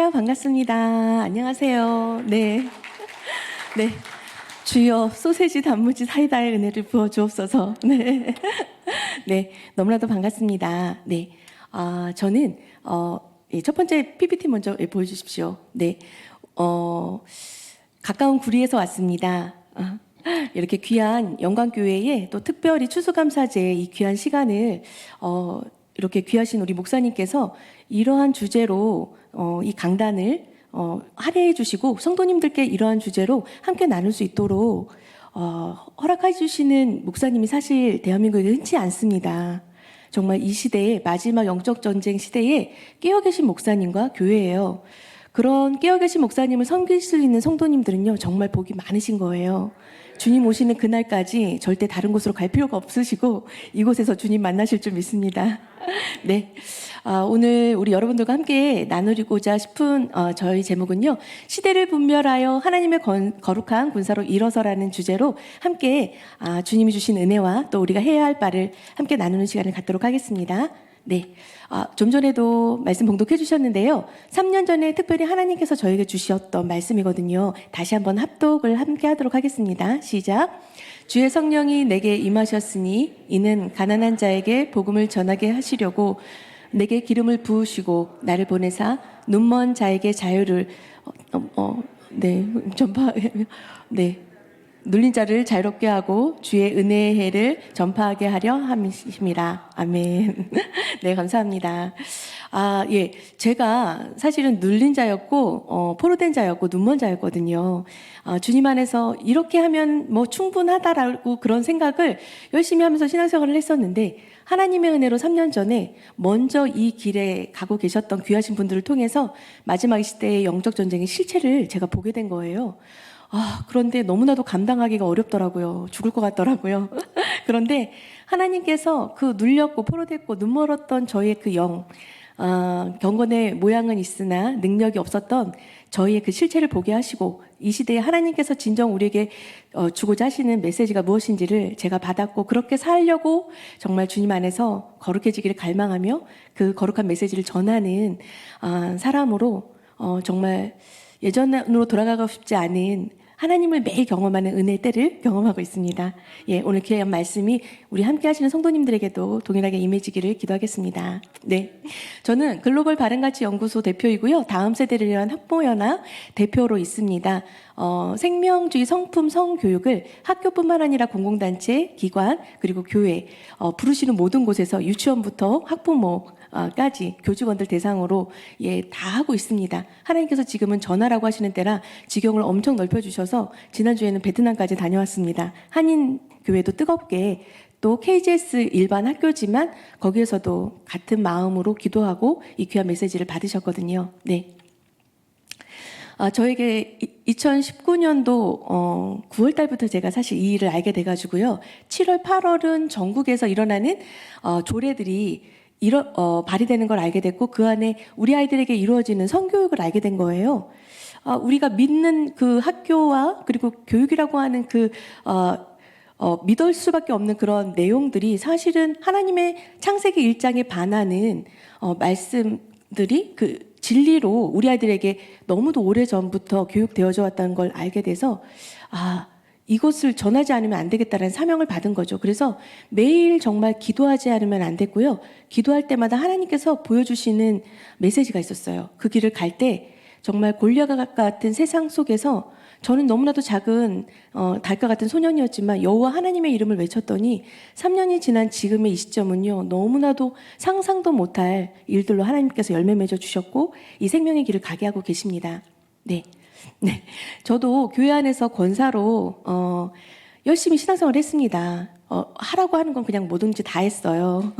안녕하세요. 반갑습니다. 안녕하세요. 네. 네. 주여 소세지 단무지 사이다의 은혜를 부어 주옵소서. 네. 네. 너무나도 반갑습니다. 네. 저는 첫 번째 PPT 먼저 보여주십시오. 네. 가까운 구리에서 왔습니다. 이렇게 귀한 영광교회에 또 특별히 추수감사제 이 귀한 시간을 이렇게 귀하신 우리 목사님께서 이러한 주제로 이 강단을 할애해 주시고 성도님들께 이러한 주제로 함께 나눌 수 있도록 허락해 주시는 목사님이 사실 대한민국에 흔치 않습니다. 정말 이 시대에 마지막 영적 전쟁 시대에 깨어 계신 목사님과 교회예요. 그런 깨어 계신 목사님을 섬길 수 있는 성도님들은요 정말 복이 많으신 거예요. 주님 오시는 그날까지 절대 다른 곳으로 갈 필요가 없으시고 이곳에서 주님 만나실 줄 믿습니다. 네, 오늘 우리 여러분들과 함께 나누고자 싶은 저희 제목은요, 시대를 분별하여 하나님의 거룩한 군사로 일어서라는 주제로 함께 주님이 주신 은혜와 또 우리가 해야 할 바를 함께 나누는 시간을 갖도록 하겠습니다. 네, 좀 전에도 말씀 봉독해 주셨는데요. 3년 전에 특별히 하나님께서 저에게 주셨던 말씀이거든요. 다시 한번 합독을 함께 하도록 하겠습니다. 시작. 주의 성령이 내게 임하셨으니 이는 가난한 자에게 복음을 전하게 하시려고 내게 기름을 부으시고 나를 보내사 눈먼 자에게 자유를 눌린 자를 자유롭게 하고 주의 은혜의 해를 전파하게 하려 함이십니다. 아멘. 네, 감사합니다. 예. 제가 사실은 눌린 자였고, 포로된 자였고, 눈먼 자였거든요. 주님 안에서 이렇게 하면 뭐 충분하다라고 그런 생각을 열심히 하면서 신앙생활을 했었는데, 하나님의 은혜로 3년 전에 먼저 이 길에 가고 계셨던 귀하신 분들을 통해서 마지막 시대의 영적 전쟁의 실체를 제가 보게 된 거예요. 그런데 너무나도 감당하기가 어렵더라고요. 죽을 것 같더라고요. 그런데 하나님께서 그 눌렸고 포로됐고 눈멀었던 저의 그 경건의 모양은 있으나 능력이 없었던 저희의 그 실체를 보게 하시고 이 시대에 하나님께서 진정 우리에게 주고자 하시는 메시지가 무엇인지를 제가 받았고 그렇게 살려고 정말 주님 안에서 거룩해지기를 갈망하며 그 거룩한 메시지를 전하는 사람으로 정말 예전으로 돌아가고 싶지 않은 하나님을 매일 경험하는 은혜의 때를 경험하고 있습니다. 예, 오늘 귀한 말씀이 우리 함께 하시는 성도님들에게도 동일하게 임해지기를 기도하겠습니다. 네, 저는 글로벌 바른가치 연구소 대표이고요. 다음 세대를 위한 학부연합 대표로 있습니다. 생명주의 성품 성교육을 학교뿐만 아니라 공공단체, 기관, 그리고 교회, 부르시는 모든 곳에서 유치원부터 학부모까지 교직원들 대상으로 다 하고 있습니다. 하나님께서 지금은 전하라고 하시는 때라 지경을 엄청 넓혀주셔서 지난주에는 베트남까지 다녀왔습니다. 한인 교회도 뜨겁게 또 KGS 일반 학교지만 거기에서도 같은 마음으로 기도하고 이 귀한 메시지를 받으셨거든요. 네. 저에게 2019년도 9월 달부터 제가 사실 이 일을 알게 돼가지고요. 7월, 8월은 전국에서 일어나는 조례들이 발의되는 걸 알게 됐고 그 안에 우리 아이들에게 이루어지는 성교육을 알게 된 거예요. 우리가 믿는 그 학교와 그리고 교육이라고 하는 믿을 수밖에 없는 그런 내용들이 사실은 하나님의 창세기 1장에 반하는 말씀들이 그 진리로 우리 아이들에게 너무도 오래전부터 교육되어져 왔다는 걸 알게 돼서 이것을 전하지 않으면 안 되겠다는 사명을 받은 거죠. 그래서 매일 정말 기도하지 않으면 안 됐고요. 기도할 때마다 하나님께서 보여주시는 메시지가 있었어요. 그 길을 갈 때 정말 골리앗 같은 세상 속에서 저는 너무나도 작은 달과 같은 소년이었지만 여호와 하나님의 이름을 외쳤더니 3년이 지난 지금의 이 시점은요. 너무나도 상상도 못할 일들로 하나님께서 열매 맺어 주셨고 이 생명의 길을 가게 하고 계십니다. 네. 네, 저도 교회 안에서 권사로 열심히 신앙생활을 했습니다. 하라고 하는 건 그냥 뭐든지 다 했어요.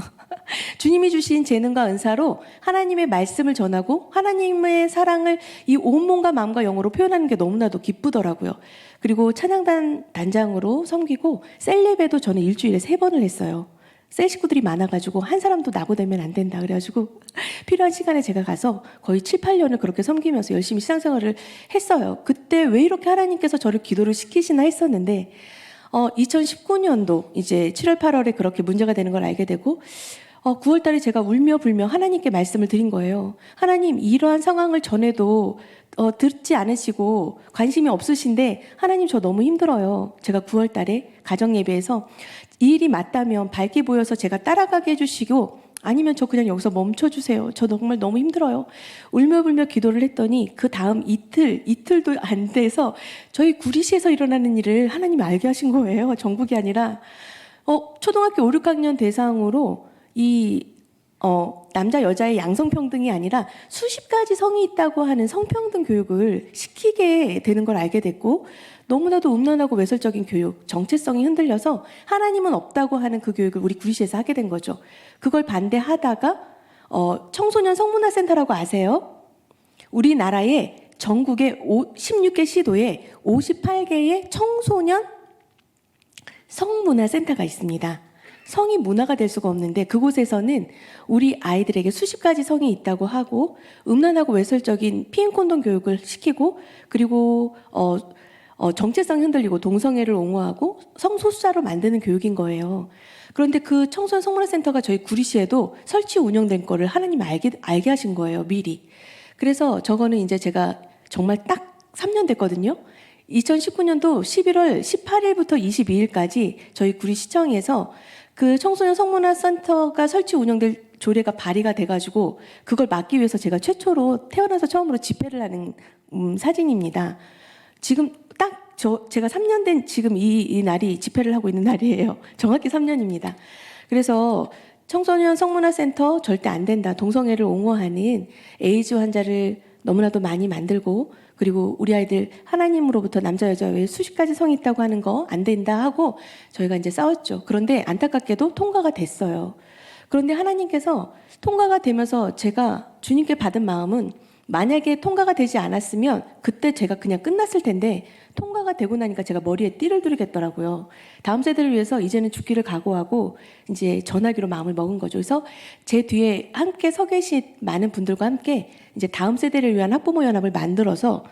주님이 주신 재능과 은사로 하나님의 말씀을 전하고 하나님의 사랑을 이 온몸과 마음과 영으로 표현하는 게 너무나도 기쁘더라고요. 그리고 찬양단 단장으로 섬기고 셀레배도 저는 일주일에 3번을 했어요. 셀 식구들이 많아가지고 한 사람도 낙오되면 안 된다 그래가지고 필요한 시간에 제가 가서 거의 7, 8년을 그렇게 섬기면서 열심히 신앙생활을 했어요. 그때 왜 이렇게 하나님께서 저를 기도를 시키시나 했었는데 2019년도 이제 7월, 8월에 그렇게 문제가 되는 걸 알게 되고 9월 달에 제가 울며 불며 하나님께 말씀을 드린 거예요. 하나님, 이러한 상황을 전에도 듣지 않으시고 관심이 없으신데 하나님 저 너무 힘들어요. 제가 9월 달에 가정 예배에서 이 일이 맞다면 밝게 보여서 제가 따라가게 해주시고 아니면 저 그냥 여기서 멈춰주세요. 저 정말 너무 힘들어요. 울며 불며 기도를 했더니 그 다음 이틀도 안 돼서 저희 구리시에서 일어나는 일을 하나님이 알게 하신 거예요. 전국이 아니라. 초등학교 5, 6학년 대상으로 남자 여자의 양성평등이 아니라 수십 가지 성이 있다고 하는 성평등 교육을 시키게 되는 걸 알게 됐고, 너무나도 음란하고 외설적인 교육, 정체성이 흔들려서 하나님은 없다고 하는 그 교육을 우리 구리시에서 하게 된 거죠. 그걸 반대하다가 청소년 성문화센터라고 아세요? 우리나라의 전국의 16개 시도에 58개의 청소년 성문화센터가 있습니다. 성이 문화가 될 수가 없는데 그곳에서는 우리 아이들에게 수십 가지 성이 있다고 하고 음란하고 외설적인 피임 콘돔 교육을 시키고, 그리고 정체성이 흔들리고 동성애를 옹호하고 성소수자로 만드는 교육인 거예요. 그런데 그 청소년 성문화센터가 저희 구리시에도 설치 운영된 거를 하나님 알게 하신 거예요, 미리. 그래서 저거는 이제 제가 정말 딱 3년 됐거든요. 2019년도 11월 18일부터 22일까지 저희 구리시청에서 그 청소년 성문화센터가 설치 운영될 조례가 발의가 돼가지고 그걸 막기 위해서 제가 최초로 태어나서 처음으로 집회를 하는 사진입니다. 지금 딱 제가 3년 된 지금 이 날이 집회를 하고 있는 날이에요. 정확히 3년입니다. 그래서 청소년 성문화센터 절대 안 된다. 동성애를 옹호하는 에이즈 환자를 너무나도 많이 만들고, 그리고 우리 아이들 하나님으로부터 남자 여자 외에 수십 가지 성이 있다고 하는 거 안 된다 하고 저희가 이제 싸웠죠. 그런데 안타깝게도 통과가 됐어요. 그런데 하나님께서 통과가 되면서 제가 주님께 받은 마음은, 만약에 통과가 되지 않았으면 그때 제가 그냥 끝났을 텐데 통과가 되고 나니까 제가 머리에 띠를 두르겠더라고요. 다음 세대를 위해서 이제는 죽기를 각오하고 이제 전하기로 마음을 먹은 거죠. 그래서 제 뒤에 함께 서 계신 많은 분들과 함께 이제 다음 세대를 위한 학부모 연합을 만들어서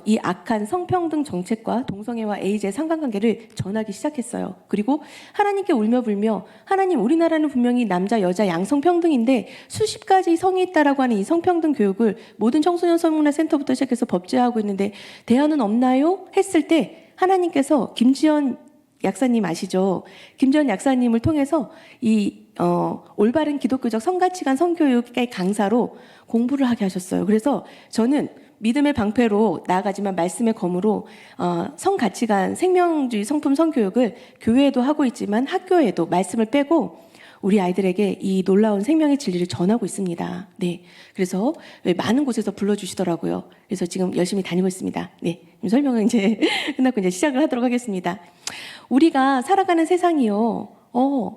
이 악한 성평등 정책과 동성애와 에이즈의 상관관계를 전하기 시작했어요. 그리고 하나님께 울며 불며, 하나님, 우리나라는 분명히 남자 여자 양성평등인데 수십 가지 성이 있다라고 하는 이 성평등 교육을 모든 청소년 성문화센터부터 시작해서 법제화하고 있는데 대안은 없나요? 했을 때 하나님께서 김지연 약사님 아시죠? 김지연 약사님을 통해서 올바른 기독교적 성가치관 성교육의 강사로 공부를 하게 하셨어요. 그래서 저는 믿음의 방패로 나아가지만 말씀의 검으로 성가치관, 생명주의, 성품, 성교육을 교회에도 하고 있지만 학교에도 말씀을 빼고 우리 아이들에게 이 놀라운 생명의 진리를 전하고 있습니다. 네, 그래서 많은 곳에서 불러주시더라고요. 그래서 지금 열심히 다니고 있습니다. 네, 설명은 이제 끝났고 이제 시작을 하도록 하겠습니다. 우리가 살아가는 세상이요.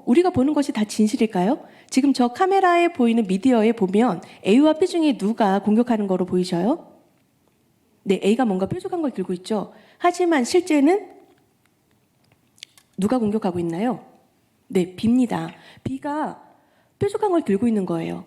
우리가 보는 것이 다 진실일까요? 지금 저 카메라에 보이는 미디어에 보면 A와 B 중에 누가 공격하는 거로 보이셔요? 네, A가 뭔가 뾰족한 걸 들고 있죠. 하지만 실제는 누가 공격하고 있나요? 네, B입니다. B가 뾰족한 걸 들고 있는 거예요.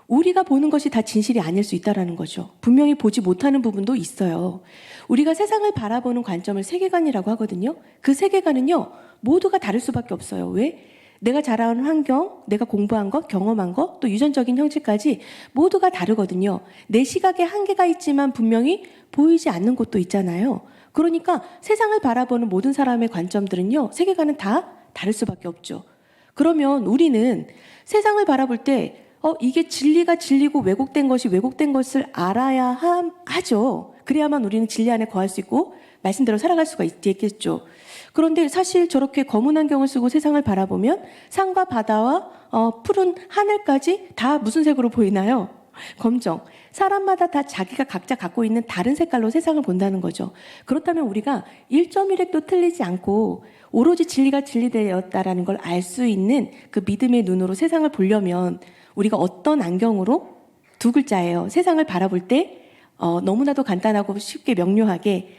우리가 보는 것이 다 진실이 아닐 수 있다는 거죠. 분명히 보지 못하는 부분도 있어요. 우리가 세상을 바라보는 관점을 세계관이라고 하거든요. 그 세계관은요, 모두가 다를 수밖에 없어요. 왜? 내가 자라온 환경, 내가 공부한 것, 경험한 것, 또 유전적인 형질까지 모두가 다르거든요. 내 시각에 한계가 있지만 분명히 보이지 않는 곳도 있잖아요. 그러니까 세상을 바라보는 모든 사람의 관점들은요, 세계관은 다 다를 수밖에 없죠. 그러면 우리는 세상을 바라볼 때 이게 진리가 진리고 왜곡된 것이 왜곡된 것을 알아야 하죠. 그래야만 우리는 진리 안에 거할 수 있고 말씀대로 살아갈 수가 있겠죠. 그런데 사실 저렇게 검은 안경을 쓰고 세상을 바라보면 산과 바다와 푸른 하늘까지 다 무슨 색으로 보이나요? 검정. 사람마다 다 자기가 각자 갖고 있는 다른 색깔로 세상을 본다는 거죠. 그렇다면 우리가 1.1핵도 틀리지 않고 오로지 진리가 진리되었다라는 걸 알 수 있는 그 믿음의 눈으로 세상을 보려면 우리가 어떤 안경으로, 두 글자예요. 세상을 바라볼 때 너무나도 간단하고 쉽게 명료하게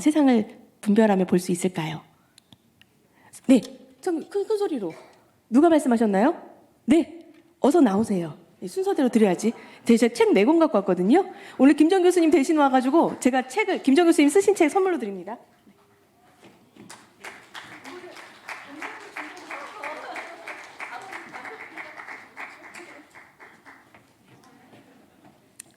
세상을 분별하며 볼 수 있을까요? 네, 좀 큰 소리로. 누가 말씀하셨나요? 네, 어서 나오세요. 네, 순서대로 드려야지. 제가 책 4권 갖고 왔거든요. 오늘 김정 교수님 대신 와가지고 제가 책을, 김정 교수님 쓰신 책 선물로 드립니다.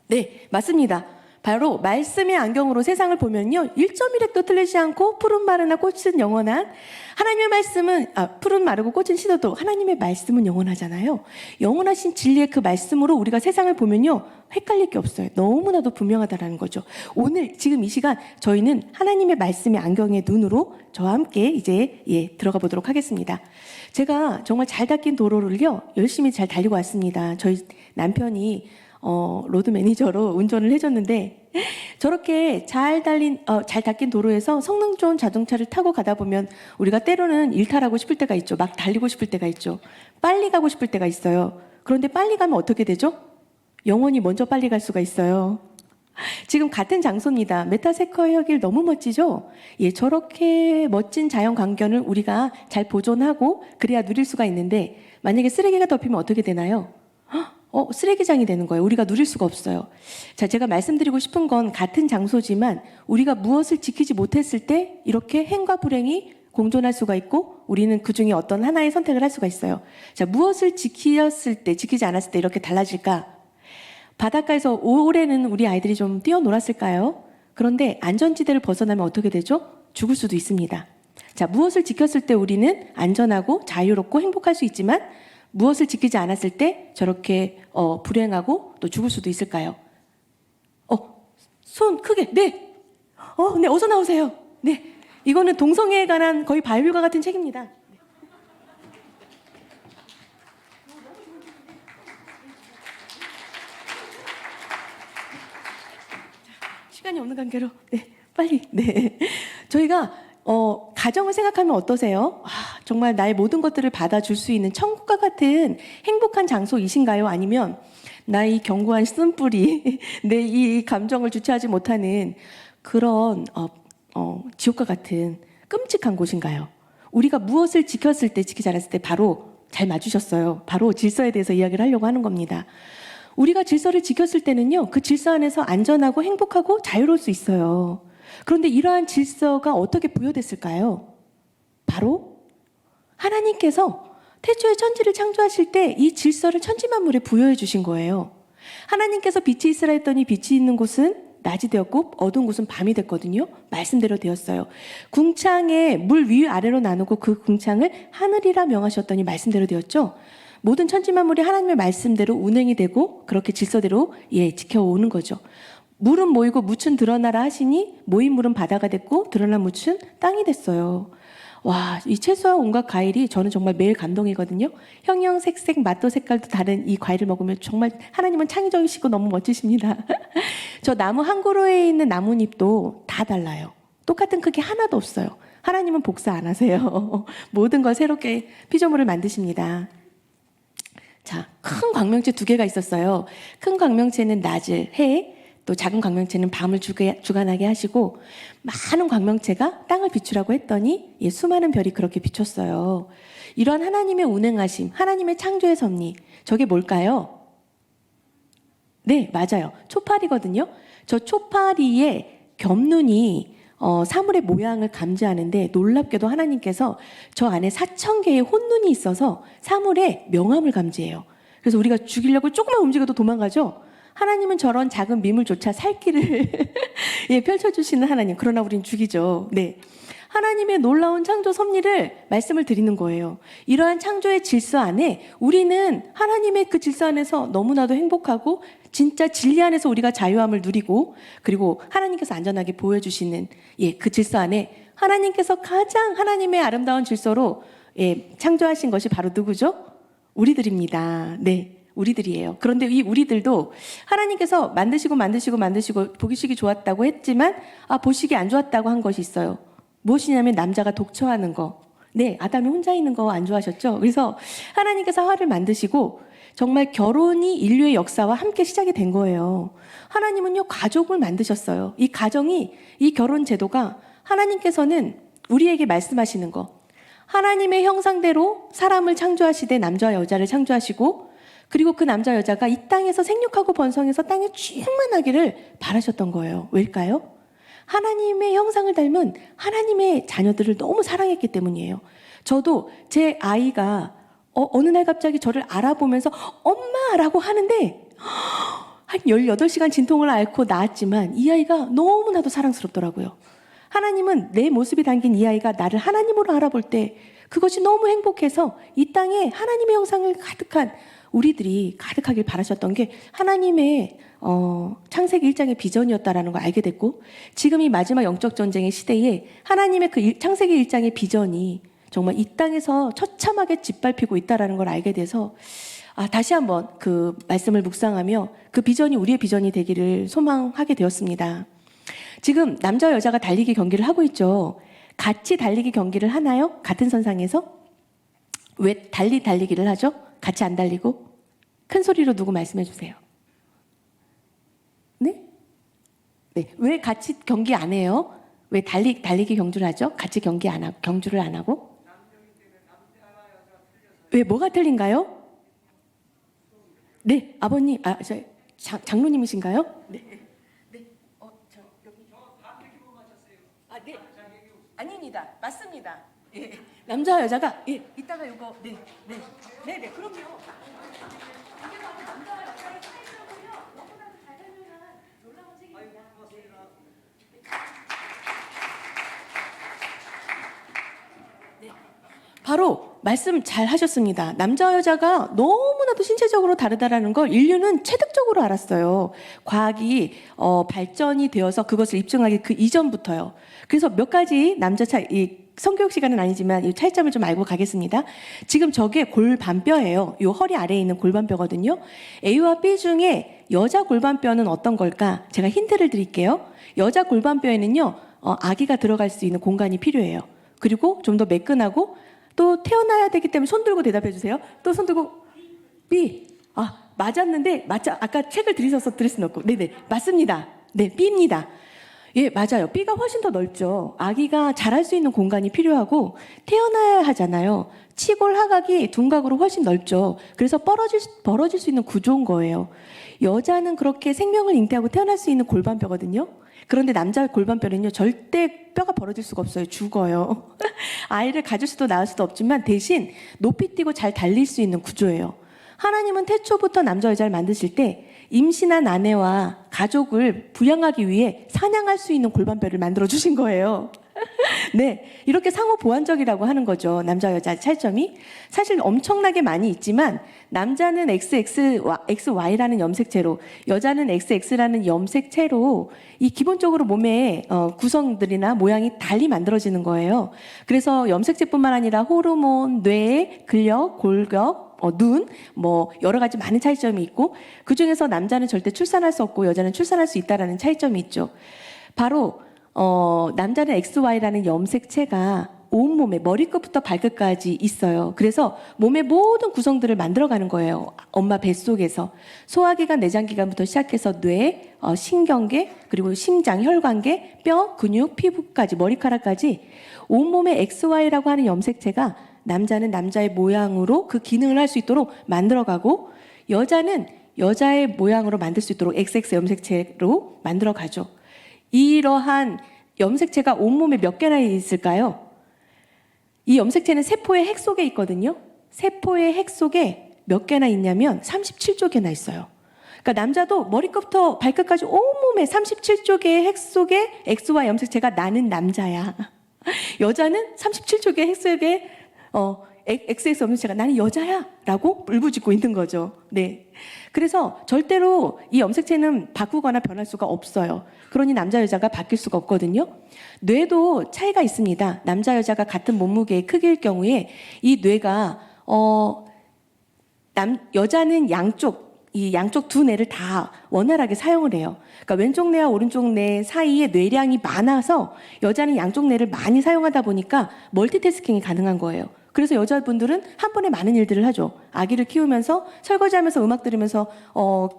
네, 맞습니다. 바로 말씀의 안경으로 세상을 보면요. 1.1획도 틀리지 않고 푸른 마르나 꽃은 영원한 하나님의 말씀은 푸른 마르고 꽃은 시들어도 하나님의 말씀은 영원하잖아요. 영원하신 진리의 그 말씀으로 우리가 세상을 보면요. 헷갈릴 게 없어요. 너무나도 분명하다라는 거죠. 오늘 지금 이 시간 저희는 하나님의 말씀의 안경의 눈으로 저와 함께 이제 들어가 보도록 하겠습니다. 제가 정말 잘 닦인 도로를요. 열심히 잘 달리고 왔습니다. 저희 남편이 로드 매니저로 운전을 해줬는데 저렇게 잘 닦인 도로에서 성능 좋은 자동차를 타고 가다 보면 우리가 때로는 일탈하고 싶을 때가 있죠. 막 달리고 싶을 때가 있죠. 빨리 가고 싶을 때가 있어요. 그런데 빨리 가면 어떻게 되죠? 영원히 먼저 빨리 갈 수가 있어요. 지금 같은 장소입니다. 메타세커이어 길 너무 멋지죠? 예, 저렇게 멋진 자연 광경을 우리가 잘 보존하고 그래야 누릴 수가 있는데 만약에 쓰레기가 덮이면 어떻게 되나요? 쓰레기장이 되는 거예요. 우리가 누릴 수가 없어요. 자, 제가 말씀드리고 싶은 건 같은 장소지만 우리가 무엇을 지키지 못했을 때 이렇게 행과 불행이 공존할 수가 있고 우리는 그 중에 어떤 하나의 선택을 할 수가 있어요. 자, 무엇을 지키었을 때, 지키지 않았을 때 이렇게 달라질까? 바닷가에서 올해는 우리 아이들이 좀 뛰어놀았을까요? 그런데 안전지대를 벗어나면 어떻게 되죠? 죽을 수도 있습니다. 자, 무엇을 지켰을 때 우리는 안전하고 자유롭고 행복할 수 있지만 무엇을 지키지 않았을 때 저렇게 불행하고 또 죽을 수도 있을까요? 손 크게. 네. 네, 어서 나오세요. 네. 이거는 동성애에 관한 거의 바이블과 같은 책입니다. 시간이 없는 관계로 빨리. 저희가 가정을 생각하면 어떠세요? 정말 나의 모든 것들을 받아줄 수 있는 천국과 같은 행복한 장소이신가요? 아니면 나의 견고한 쓴뿌리, 내 이 감정을 주체하지 못하는 그런 지옥과 같은 끔찍한 곳인가요? 우리가 무엇을 지켰을 때, 지키지 않았을 때 바로 잘 맞으셨어요. 바로 질서에 대해서 이야기를 하려고 하는 겁니다. 우리가 질서를 지켰을 때는요, 그 질서 안에서 안전하고 행복하고 자유로울 수 있어요. 그런데 이러한 질서가 어떻게 부여됐을까요? 바로 하나님께서 태초에 천지를 창조하실 때 이 질서를 천지만물에 부여해 주신 거예요. 하나님께서 빛이 있으라 했더니 빛이 있는 곳은 낮이 되었고 어두운 곳은 밤이 됐거든요. 말씀대로 되었어요. 궁창에 물 위아래로 나누고 그 궁창을 하늘이라 명하셨더니 말씀대로 되었죠. 모든 천지만물이 하나님의 말씀대로 운행이 되고 그렇게 질서대로 지켜오는 거죠. 물은 모이고 묻은 드러나라 하시니 모인 물은 바다가 됐고 드러난 묻은 땅이 됐어요. 와, 이 채소와 온갖 과일이 저는 정말 매일 감동이거든요. 형형색색 맛도 색깔도 다른 이 과일을 먹으면 정말 하나님은 창의적이시고 너무 멋지십니다. 저 나무 한 그루에 있는 나뭇잎도 다 달라요. 똑같은 크기 하나도 없어요. 하나님은 복사 안 하세요. 모든 걸 새롭게 피조물을 만드십니다. 자, 큰 광명체 2개가 있었어요. 큰 광명체는 낮을, 해, 또 작은 광명체는 밤을 주관하게 하시고 많은 광명체가 땅을 비추라고 했더니 수많은 별이 그렇게 비췄어요. 이러한 하나님의 운행하심, 하나님의 창조의 섭리, 저게 뭘까요? 네, 맞아요. 초파리거든요. 저 초파리의 겹눈이 사물의 모양을 감지하는데 놀랍게도 하나님께서 저 안에 4,000개의 혼눈이 있어서 사물의 명암을 감지해요. 그래서 우리가 죽이려고 조금만 움직여도 도망가죠. 하나님은 저런 작은 미물조차 살 길을 펼쳐주시는 하나님. 그러나 우린 죽이죠. 네. 하나님의 놀라운 창조 섭리를 말씀을 드리는 거예요. 이러한 창조의 질서 안에 우리는 하나님의 그 질서 안에서 너무나도 행복하고 진짜 진리 안에서 우리가 자유함을 누리고 그리고 하나님께서 안전하게 보여주시는 그 질서 안에 하나님께서 가장 하나님의 아름다운 질서로 창조하신 것이 바로 누구죠? 우리들입니다. 네. 우리들이에요. 그런데 이 우리들도 하나님께서 만드시고 보시기 좋았다고 했지만 보시기 안 좋았다고 한 것이 있어요. 무엇이냐면 남자가 독처하는 거. 네, 아담이 혼자 있는 거 안 좋아하셨죠? 그래서 하나님께서 하와를 만드시고 정말 결혼이 인류의 역사와 함께 시작이 된 거예요. 하나님은요, 가족을 만드셨어요. 이 가정이, 이 결혼 제도가 하나님께서는 우리에게 말씀하시는 거. 하나님의 형상대로 사람을 창조하시되 남자와 여자를 창조하시고 그리고 그 남자 여자가 이 땅에서 생육하고 번성해서 땅에 충만하기를 바라셨던 거예요. 왜일까요? 하나님의 형상을 닮은 하나님의 자녀들을 너무 사랑했기 때문이에요. 저도 제 아이가 어느 날 갑자기 저를 알아보면서 엄마라고 하는데 한 18시간 진통을 앓고 낳았지만 이 아이가 너무나도 사랑스럽더라고요. 하나님은 내 모습이 담긴 이 아이가 나를 하나님으로 알아볼 때 그것이 너무 행복해서 이 땅에 하나님의 형상을 가득한 우리들이 가득하길 바라셨던 게 하나님의 창세기 1장의 비전이었다라는 걸 알게 됐고, 지금 이 마지막 영적 전쟁의 시대에 하나님의 그 창세기 1장의 비전이 정말 이 땅에서 처참하게 짓밟히고 있다라는 걸 알게 돼서 다시 한번 그 말씀을 묵상하며 그 비전이 우리의 비전이 되기를 소망하게 되었습니다. 지금 남자와 여자가 달리기 경기를 하고 있죠. 같이 달리기 경기를 하나요? 같은 선상에서? 왜 달리기를 하죠? 같이 안 달리고? 큰 소리로 누구 말씀해 주세요. 네? 네. 왜 같이 경기 안 해요? 왜 달리기 경주를 하죠? 같이 경주를 안 하고? 왜 뭐가 틀린가요? 네, 아버님, 장로님이신가요? 네. 네. 네. 아닙니다. 맞습니다. 예. 남자와 여자가 이따가 이거 네, 그럼요. 이게 바로 남자와 여자의 차이점이고요. 너무나도 잘 설명한 놀라운 책입니다. 네. 바로 말씀 잘 하셨습니다. 남자와 여자가 너무나도 신체적으로 다르다라는 걸 인류는 체득적으로 알았어요. 과학이 발전이 되어서 그것을 입증하기 그 이전부터요. 그래서 몇 가지 성교육 시간은 아니지만 이 차이점을 좀 알고 가겠습니다. 지금 저게 골반뼈예요. 이 허리 아래에 있는 골반뼈거든요. A와 B 중에 여자 골반뼈는 어떤 걸까? 제가 힌트를 드릴게요. 여자 골반뼈에는요, 아기가 들어갈 수 있는 공간이 필요해요. 그리고 좀 더 매끈하고 또 태어나야 되기 때문에 손 들고 대답해 주세요. 또 손 들고 B. 맞았는데 아까 책을 들이셔서 들을 수는 없고. 네네, 맞습니다. 네, B입니다. 예, 맞아요. B가 훨씬 더 넓죠. 아기가 자랄 수 있는 공간이 필요하고 태어나야 하잖아요. 치골 하각이 둔각으로 훨씬 넓죠. 그래서 벌어질 수 있는 구조인 거예요. 여자는 그렇게 생명을 잉태하고 태어날 수 있는 골반뼈거든요. 그런데 남자 골반뼈는요, 절대 뼈가 벌어질 수가 없어요. 죽어요. 아이를 가질 수도 낳을 수도 없지만 대신 높이 뛰고 잘 달릴 수 있는 구조예요. 하나님은 태초부터 남자 여자를 만드실 때 임신한 아내와 가족을 부양하기 위해 사냥할 수 있는 골반뼈를 만들어 주신 거예요. 네, 이렇게 상호 보완적이라고 하는 거죠. 남자 여자 차이점이 사실 엄청나게 많이 있지만 남자는 XY라는 염색체로, 여자는 XX라는 염색체로 이 기본적으로 몸의 구성들이나 모양이 달리 만들어지는 거예요. 그래서 염색체뿐만 아니라 호르몬, 뇌, 근력, 골격, 눈, 여러 가지 많은 차이점이 있고, 그 중에서 남자는 절대 출산할 수 없고 여자는 출산할 수 있다라는 차이점이 있죠. 바로 남자는 XY라는 염색체가 온몸에 머리끝부터 발끝까지 있어요. 그래서 몸의 모든 구성들을 만들어가는 거예요. 엄마 뱃속에서 소화기관, 내장기관부터 시작해서 뇌, 신경계, 그리고 심장, 혈관계, 뼈, 근육, 피부까지, 머리카락까지 온몸에 XY라고 하는 염색체가 남자는 남자의 모양으로 그 기능을 할 수 있도록 만들어가고, 여자는 여자의 모양으로 만들 수 있도록 XX 염색체로 만들어가죠. 이러한 염색체가 온몸에 몇 개나 있을까요? 이 염색체는 세포의 핵 속에 있거든요. 세포의 핵 속에 몇 개나 있냐면 37조 개나 있어요. 그러니까 남자도 머리끝부터 발끝까지 온몸에 37조 개의 핵 속에 XY 염색체가 나는 남자야. 여자는 37조 개의 핵 속에 XX 염색체가 나는 여자야 라고 울부짖고 있는 거죠. 네. 그래서 절대로 이 염색체는 바꾸거나 변할 수가 없어요. 그러니 남자 여자가 바뀔 수가 없거든요. 뇌도 차이가 있습니다. 남자 여자가 같은 몸무게의 크기일 경우에 이 뇌가 여자는 양쪽 두 뇌를 다 원활하게 사용을 해요. 그러니까 왼쪽 뇌와 오른쪽 뇌 사이에 뇌량이 많아서 여자는 양쪽 뇌를 많이 사용하다 보니까 멀티태스킹이 가능한 거예요. 그래서 여자분들은 한 번에 많은 일들을 하죠. 아기를 키우면서, 설거지하면서, 음악 들으면서,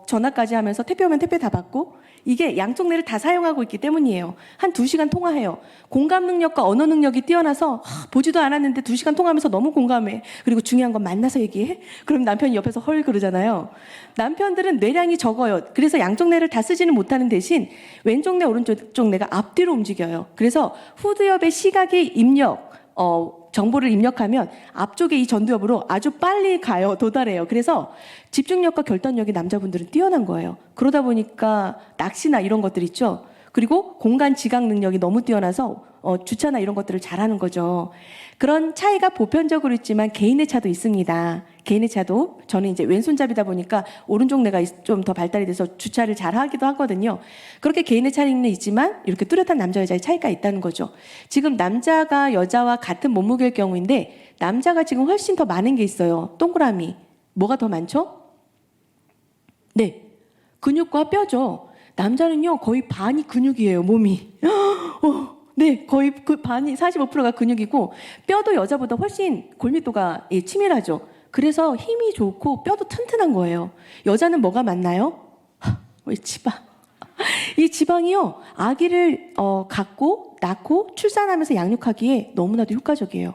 전화까지 하면서, 택배 오면 택배 다 받고, 이게 양쪽 뇌를 다 사용하고 있기 때문이에요. 한 2시간 통화해요. 공감 능력과 언어 능력이 뛰어나서 보지도 않았는데 2시간 통화하면서 너무 공감해. 그리고 중요한 건 만나서 얘기해. 그럼 남편이 옆에서 헐 그러잖아요. 남편들은 뇌량이 적어요. 그래서 양쪽 뇌를 다 쓰지는 못하는 대신 왼쪽 뇌, 오른쪽 뇌가 앞뒤로 움직여요. 그래서 후두엽의 시각의 입력, 정보를 입력하면 앞쪽에 이 전두엽으로 아주 빨리 가요. 도달해요. 그래서 집중력과 결단력이 남자분들은 뛰어난 거예요. 그러다 보니까 낚시나 이런 것들 있죠. 그리고 공간 지각 능력이 너무 뛰어나서 주차나 이런 것들을 잘하는 거죠. 그런 차이가 보편적으로 있지만 개인의 차도 있습니다. 개인의 차도 저는 이제 왼손잡이다 보니까 오른쪽 뇌가 좀 더 발달이 돼서 주차를 잘 하기도 하거든요. 그렇게 개인의 차이는 있지만 이렇게 뚜렷한 남자 여자의 차이가 있다는 거죠. 지금 남자가 여자와 같은 몸무게일 경우인데 남자가 지금 훨씬 더 많은 게 있어요. 동그라미. 뭐가 더 많죠? 네. 근육과 뼈죠. 남자는요 거의 반이 근육이에요. 몸이. 네, 거의 그 반이 45%가 근육이고 뼈도 여자보다 훨씬 골밀도가 치밀하죠. 그래서 힘이 좋고 뼈도 튼튼한 거예요. 여자는 뭐가 많나요? 지방. 이 지방이요 아기를 갖고 낳고 출산하면서 양육하기에 너무나도 효과적이에요.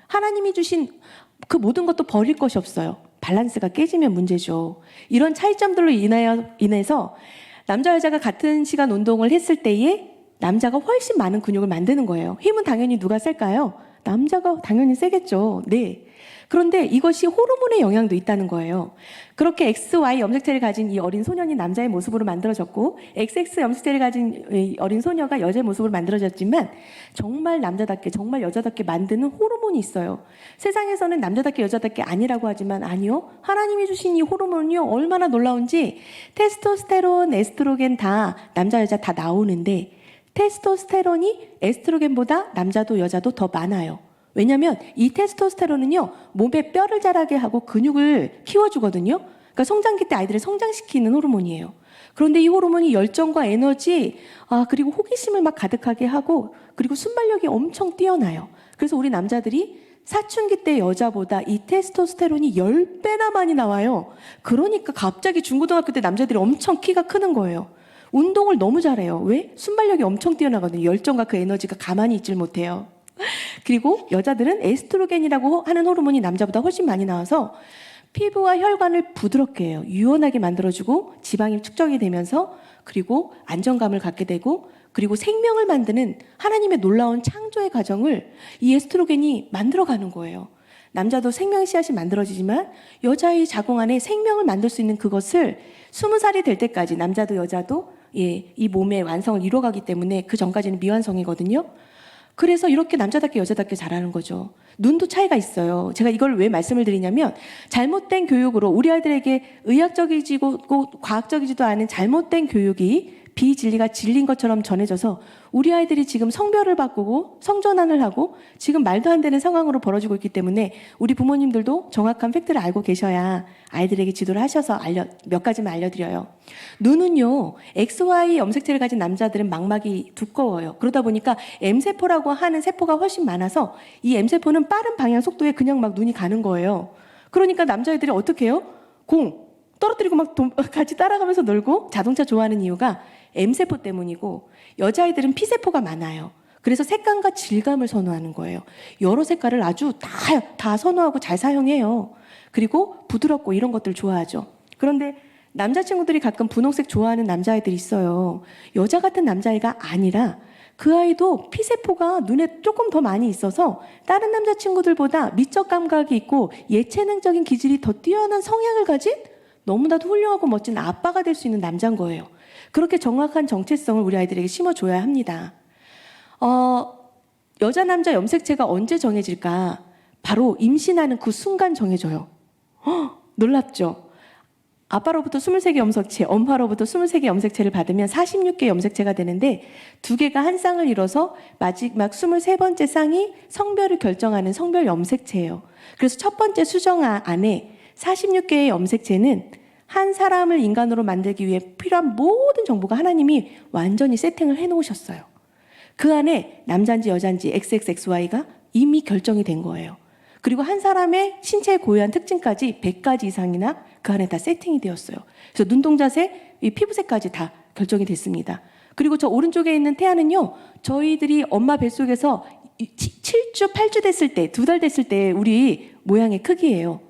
하나님이 주신 그 모든 것도 버릴 것이 없어요. 밸런스가 깨지면 문제죠. 이런 차이점들로 인해서 남자 여자가 같은 시간 운동을 했을 때에 남자가 훨씬 많은 근육을 만드는 거예요. 힘은 당연히 누가 셀까요? 남자가 당연히 세겠죠. 네. 그런데 이것이 호르몬의 영향도 있다는 거예요. 그렇게 XY 염색체를 가진 이 어린 소년이 남자의 모습으로 만들어졌고 XX 염색체를 가진 이 어린 소녀가 여자의 모습으로 만들어졌지만 정말 남자답게 정말 여자답게 만드는 호르몬이 있어요. 세상에서는 남자답게 여자답게 아니라고 하지만 아니요. 하나님이 주신 이 호르몬은요 얼마나 놀라운지 테스토스테론, 에스트로겐 다 남자 여자 다 나오는데 테스토스테론이 에스트로겐보다 남자도 여자도 더 많아요. 왜냐하면 이 테스토스테론은요 몸에 뼈를 자라게 하고 근육을 키워주거든요. 그러니까 성장기 때 아이들을 성장시키는 호르몬이에요. 그런데 이 호르몬이 열정과 에너지 그리고 호기심을 막 가득하게 하고 그리고 순발력이 엄청 뛰어나요. 그래서 우리 남자들이 사춘기 때 여자보다 이 테스토스테론이 10배나 많이 나와요. 그러니까 갑자기 중고등학교 때 남자들이 엄청 키가 크는 거예요. 운동을 너무 잘해요. 왜? 순발력이 엄청 뛰어나거든요. 열정과 그 에너지가 가만히 있질 못해요. 그리고 여자들은 에스트로겐이라고 하는 호르몬이 남자보다 훨씬 많이 나와서 피부와 혈관을 부드럽게 해요. 유연하게 만들어주고 지방이 축적이 되면서 그리고 안정감을 갖게 되고 그리고 생명을 만드는 하나님의 놀라운 창조의 과정을 이 에스트로겐이 만들어가는 거예요. 남자도 생명의 씨앗이 만들어지지만 여자의 자궁 안에 생명을 만들 수 있는 그것을 20살이 될 때까지 남자도 여자도 이 몸의 완성을 이뤄가기 때문에 그 전까지는 미완성이거든요. 그래서 이렇게 남자답게 여자답게 자라는 거죠. 눈도 차이가 있어요. 제가 이걸 왜 말씀을 드리냐면 잘못된 교육으로 우리 아이들에게 의학적이지고 과학적이지도 않은 잘못된 교육이 비진리가 진리인 것처럼 전해져서 우리 아이들이 지금 성별을 바꾸고 성전환을 하고 지금 말도 안 되는 상황으로 벌어지고 있기 때문에 우리 부모님들도 정확한 팩트를 알고 계셔야 아이들에게 지도를 하셔서 몇 가지만 알려드려요. 눈은요 XY 염색체를 가진 남자들은 망막이 두꺼워요. 그러다 보니까 M세포라고 하는 세포가 훨씬 많아서 이 M세포는 빠른 방향 속도에 그냥 막 눈이 가는 거예요. 그러니까 남자애들이 어떻게 해요? 공 떨어뜨리고 막 같이 따라가면서 놀고 자동차 좋아하는 이유가 M세포 때문이고 여자아이들은 P세포가 많아요. 그래서 색감과 질감을 선호하는 거예요. 여러 색깔을 아주 다 선호하고 잘 사용해요. 그리고 부드럽고 이런 것들 좋아하죠. 그런데 남자친구들이 가끔 분홍색 좋아하는 남자아이들이 있어요. 여자 같은 남자아이가 아니라 그 아이도 P세포가 눈에 조금 더 많이 있어서 다른 남자친구들보다 미적 감각이 있고 예체능적인 기질이 더 뛰어난 성향을 가진 너무나도 훌륭하고 멋진 아빠가 될 수 있는 남자인 거예요. 그렇게 정확한 정체성을 우리 아이들에게 심어줘야 합니다. 여자 남자 염색체가 언제 정해질까? 바로 임신하는 그 순간 정해져요. 놀랍죠? 아빠로부터 23개 염색체, 엄마로부터 23개 염색체를 받으면 46개 염색체가 되는데 2개가 한 쌍을 이뤄서 마지막 23번째 쌍이 성별을 결정하는 성별 염색체예요. 그래서 첫 번째 수정 안에 46개의 염색체는 한 사람을 인간으로 만들기 위해 필요한 모든 정보가 하나님이 완전히 세팅을 해놓으셨어요. 그 안에 남자인지 여자인지 XXXY가 이미 결정이 된 거예요. 그리고 한 사람의 신체의 고유한 특징까지 100가지 이상이나 그 안에 다 세팅이 되었어요. 그래서 눈동자색, 이 피부색까지 다 결정이 됐습니다. 그리고 저 오른쪽에 있는 태아는요, 저희들이 엄마 뱃속에서 7주, 8주 됐을 때, 2달 됐을 때 우리 모양의 크기예요.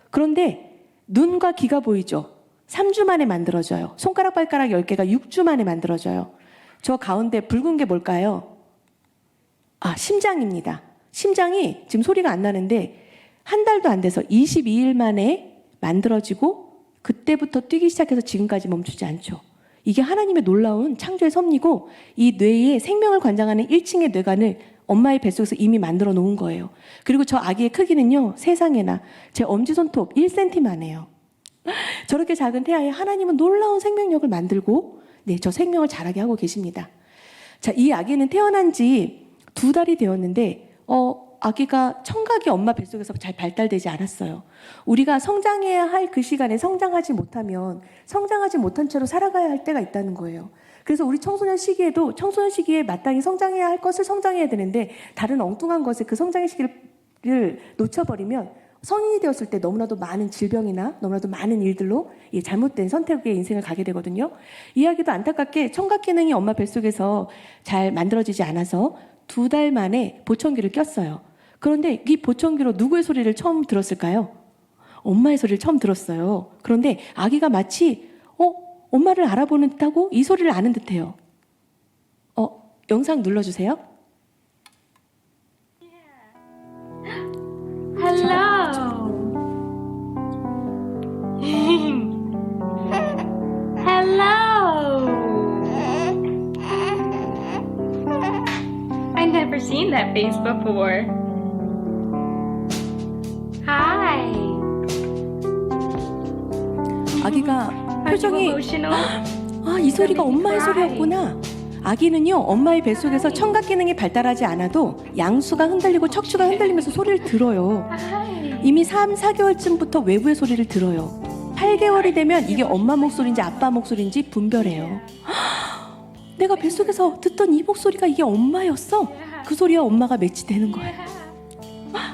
그런데 눈과 귀가 보이죠? 3주 만에 만들어져요. 손가락, 발가락 10개가 6주 만에 만들어져요. 저 가운데 붉은 게 뭘까요? 심장입니다. 심장이 지금 소리가 안 나는데 한 달도 안 돼서 22일 만에 만들어지고 그때부터 뛰기 시작해서 지금까지 멈추지 않죠. 이게 하나님의 놀라운 창조의 섭리고 이 뇌에 생명을 관장하는 1층의 뇌관을 엄마의 뱃속에서 이미 만들어 놓은 거예요. 그리고 저 아기의 크기는요, 세상에나 제 엄지손톱 1cm만 해요. 저렇게 작은 태아에 하나님은 놀라운 생명력을 만들고 네, 저 생명을 자라게 하고 계십니다. 자, 이 아기는 태어난 지 2달이 되었는데 아기가 청각이 엄마 뱃속에서 잘 발달되지 않았어요. 우리가 성장해야 할 그 시간에 성장하지 못하면 성장하지 못한 채로 살아가야 할 때가 있다는 거예요. 그래서 우리 청소년 시기에도 청소년 시기에 마땅히 성장해야 할 것을 성장해야 되는데 다른 엉뚱한 것에 그 성장의 시기를 놓쳐버리면 성인이 되었을 때 너무나도 많은 질병이나 너무나도 많은 일들로 잘못된 선택의 인생을 가게 되거든요. 이 아기도 안타깝게 청각 기능이 엄마 뱃속에서 잘 만들어지지 않아서 2달 만에 보청기를 꼈어요. 그런데 이 보청기로 누구의 소리를 처음 들었을까요? 엄마의 소리를 처음 들었어요. 그런데 아기가 마치 엄마를 알아보는 듯하고 이 소리를 아는 듯해요. 영상 눌러주세요. Hello. Hello. I never seen that face before. Hi. 아기가 Are you 표정이 emotional? 이 소리가 엄마의 소리였구나. 아기는요, 엄마의 뱃속에서 청각 기능이 발달하지 않아도 양수가 흔들리고 척추가 흔들리면서 소리를 들어요. Hi. 이미 3, 4개월쯤부터 외부의 소리를 들어요. 8개월이 되면 이게 엄마 목소리인지 아빠 목소리인지 분별해요. 내가 뱃속에서 듣던 이 목소리가 이게 엄마였어. 그 소리와 엄마가 매치되는 거예요.